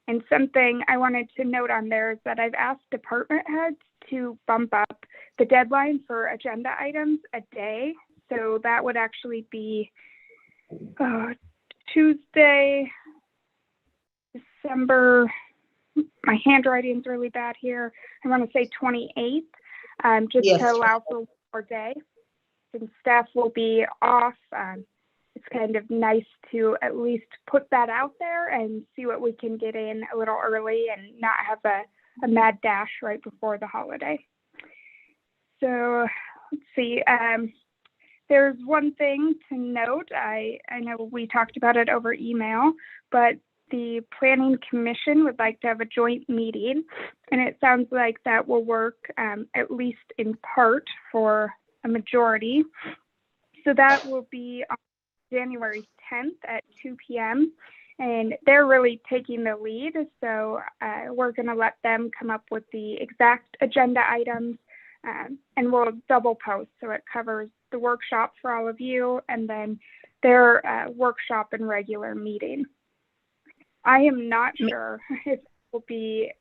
And something I wanted to note on there is that I've asked department heads to bump up the deadline for agenda items a day. So that would actually be Tuesday, December, my handwriting's really bad here. I want to say 28th, just Yes. to allow for more day. Since staff will be off, it's kind of nice to at least put that out there and see what we can get in a little early and not have a mad dash right before the holiday. So let's see. There's one thing to note. I know we talked about it over email, but the Planning Commission would like to have a joint meeting, and it sounds like that will work at least in part for a majority. So that will be on January 10th at 2 p.m. And they're really taking the lead. So we're going to let them come up with the exact agenda items, and we'll double post. So it covers the workshop for all of you and then their workshop and regular meeting. I am not sure if it will be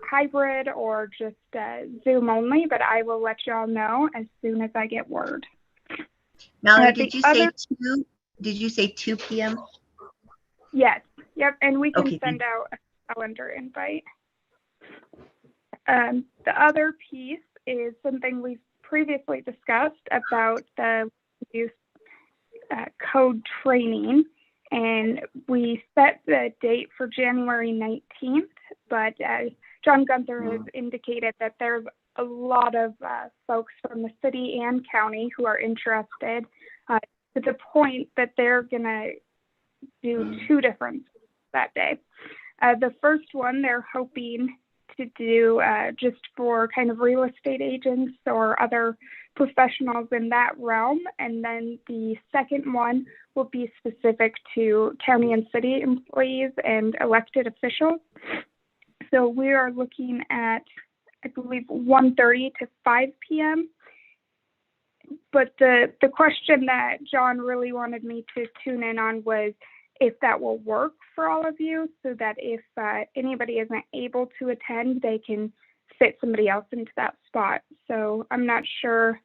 hybrid or just Zoom only, but I will let you all know as soon as I get word. Mallory, did you say 2 p.m.? Yes. Yep. And we can Okay. send out a calendar invite. The other piece is something we've previously discussed about the use code training. And we set the date for January 19th, but John Gunther has indicated that there's a lot of folks from the city and county who are interested, to the point that they're going to do two different that day. The first one they're hoping to do just for kind of real estate agents or other professionals in that realm. And then the second one will be specific to county and city employees and elected officials. So we are looking at, I believe, 1:30 to 5 p.m. But the question that John really wanted me to tune in on was if that will work for all of you, so that if anybody isn't able to attend, they can fit somebody else into that spot. So I'm not sure,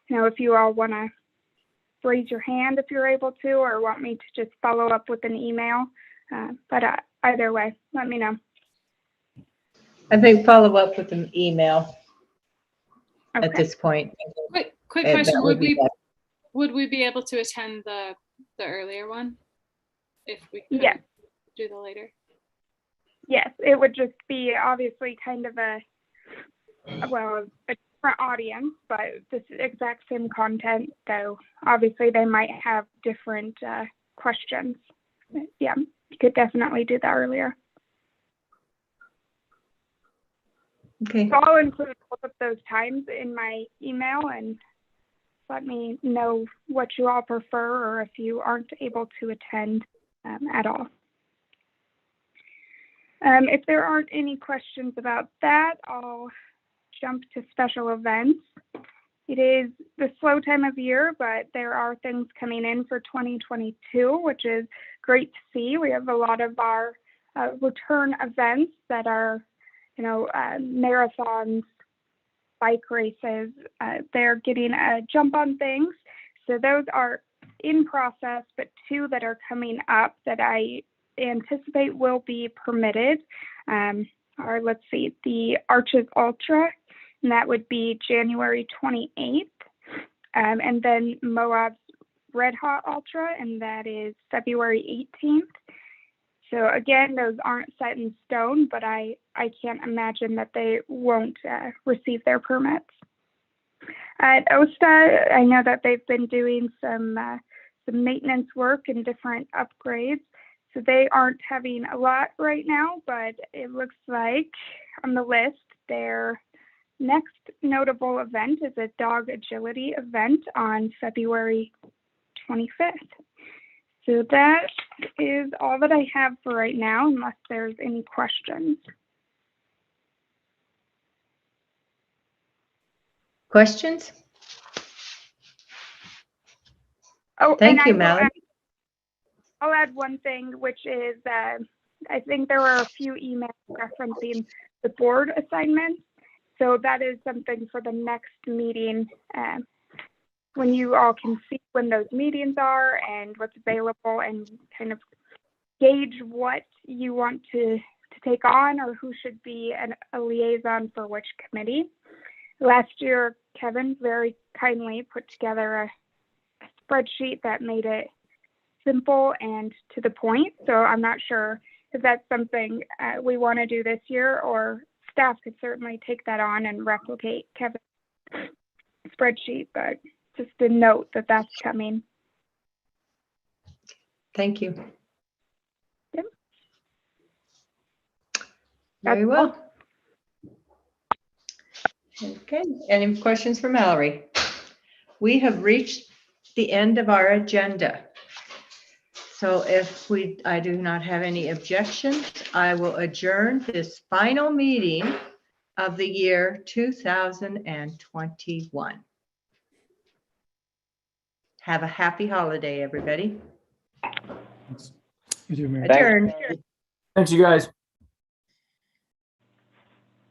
if you all want to raise your hand if you're able to, or want me to just follow up with an email. But either way, let me know. I think follow up with an email Okay. at this point. Quick That question: would be better. would we be able to attend the earlier one if we could Yes. do the later? Yes, it would just be obviously kind of a different audience, but this exact same content. So obviously they might have different questions. Yeah, you could definitely do that earlier. Okay. So I'll include both of those times in my email and let me know what you all prefer or if you aren't able to attend at all. If there aren't any questions about that, I'll jump to special events. It is the slow time of year, but there are things coming in for 2022, which is great to see. We have a lot of our return events that are, marathons, bike races. They're getting a jump on things. So those are in process, but two that are coming up that I anticipate will be permitted are, let's see, the Arches Ultra, and that would be January 28th. And then Moab's Red Hot Ultra, and that is February 18th. So again, those aren't set in stone, but I can't imagine that they won't receive their permits. At OSTA, I know that they've been doing some maintenance work and different upgrades. So they aren't having a lot right now, but it looks like on the list, their next notable event is a dog agility event on February 25th. So that is all that I have for right now, unless there's any questions. Questions? Oh, Thank and you, I will Mallory. I'll add one thing, which is I think there were a few emails referencing the board assignments. So that is something for the next meeting, when you all can see when those meetings are and what's available, and kind of gauge what you want to take on, or who should be a liaison for which committee. Last year, Kevin very kindly put together a spreadsheet that made it simple and to the point. So I'm not sure if that's something we want to do this year, or staff could certainly take that on and replicate Kevin's spreadsheet, but just a note that that's coming. Thank you. Yep. Very well. Okay, any questions for Mallory? We have reached the end of our agenda. So if I do not have any objections, I will adjourn this final meeting of the year 2021. Have a happy holiday, everybody. You too, Mary. Adjourned. Thanks, you guys.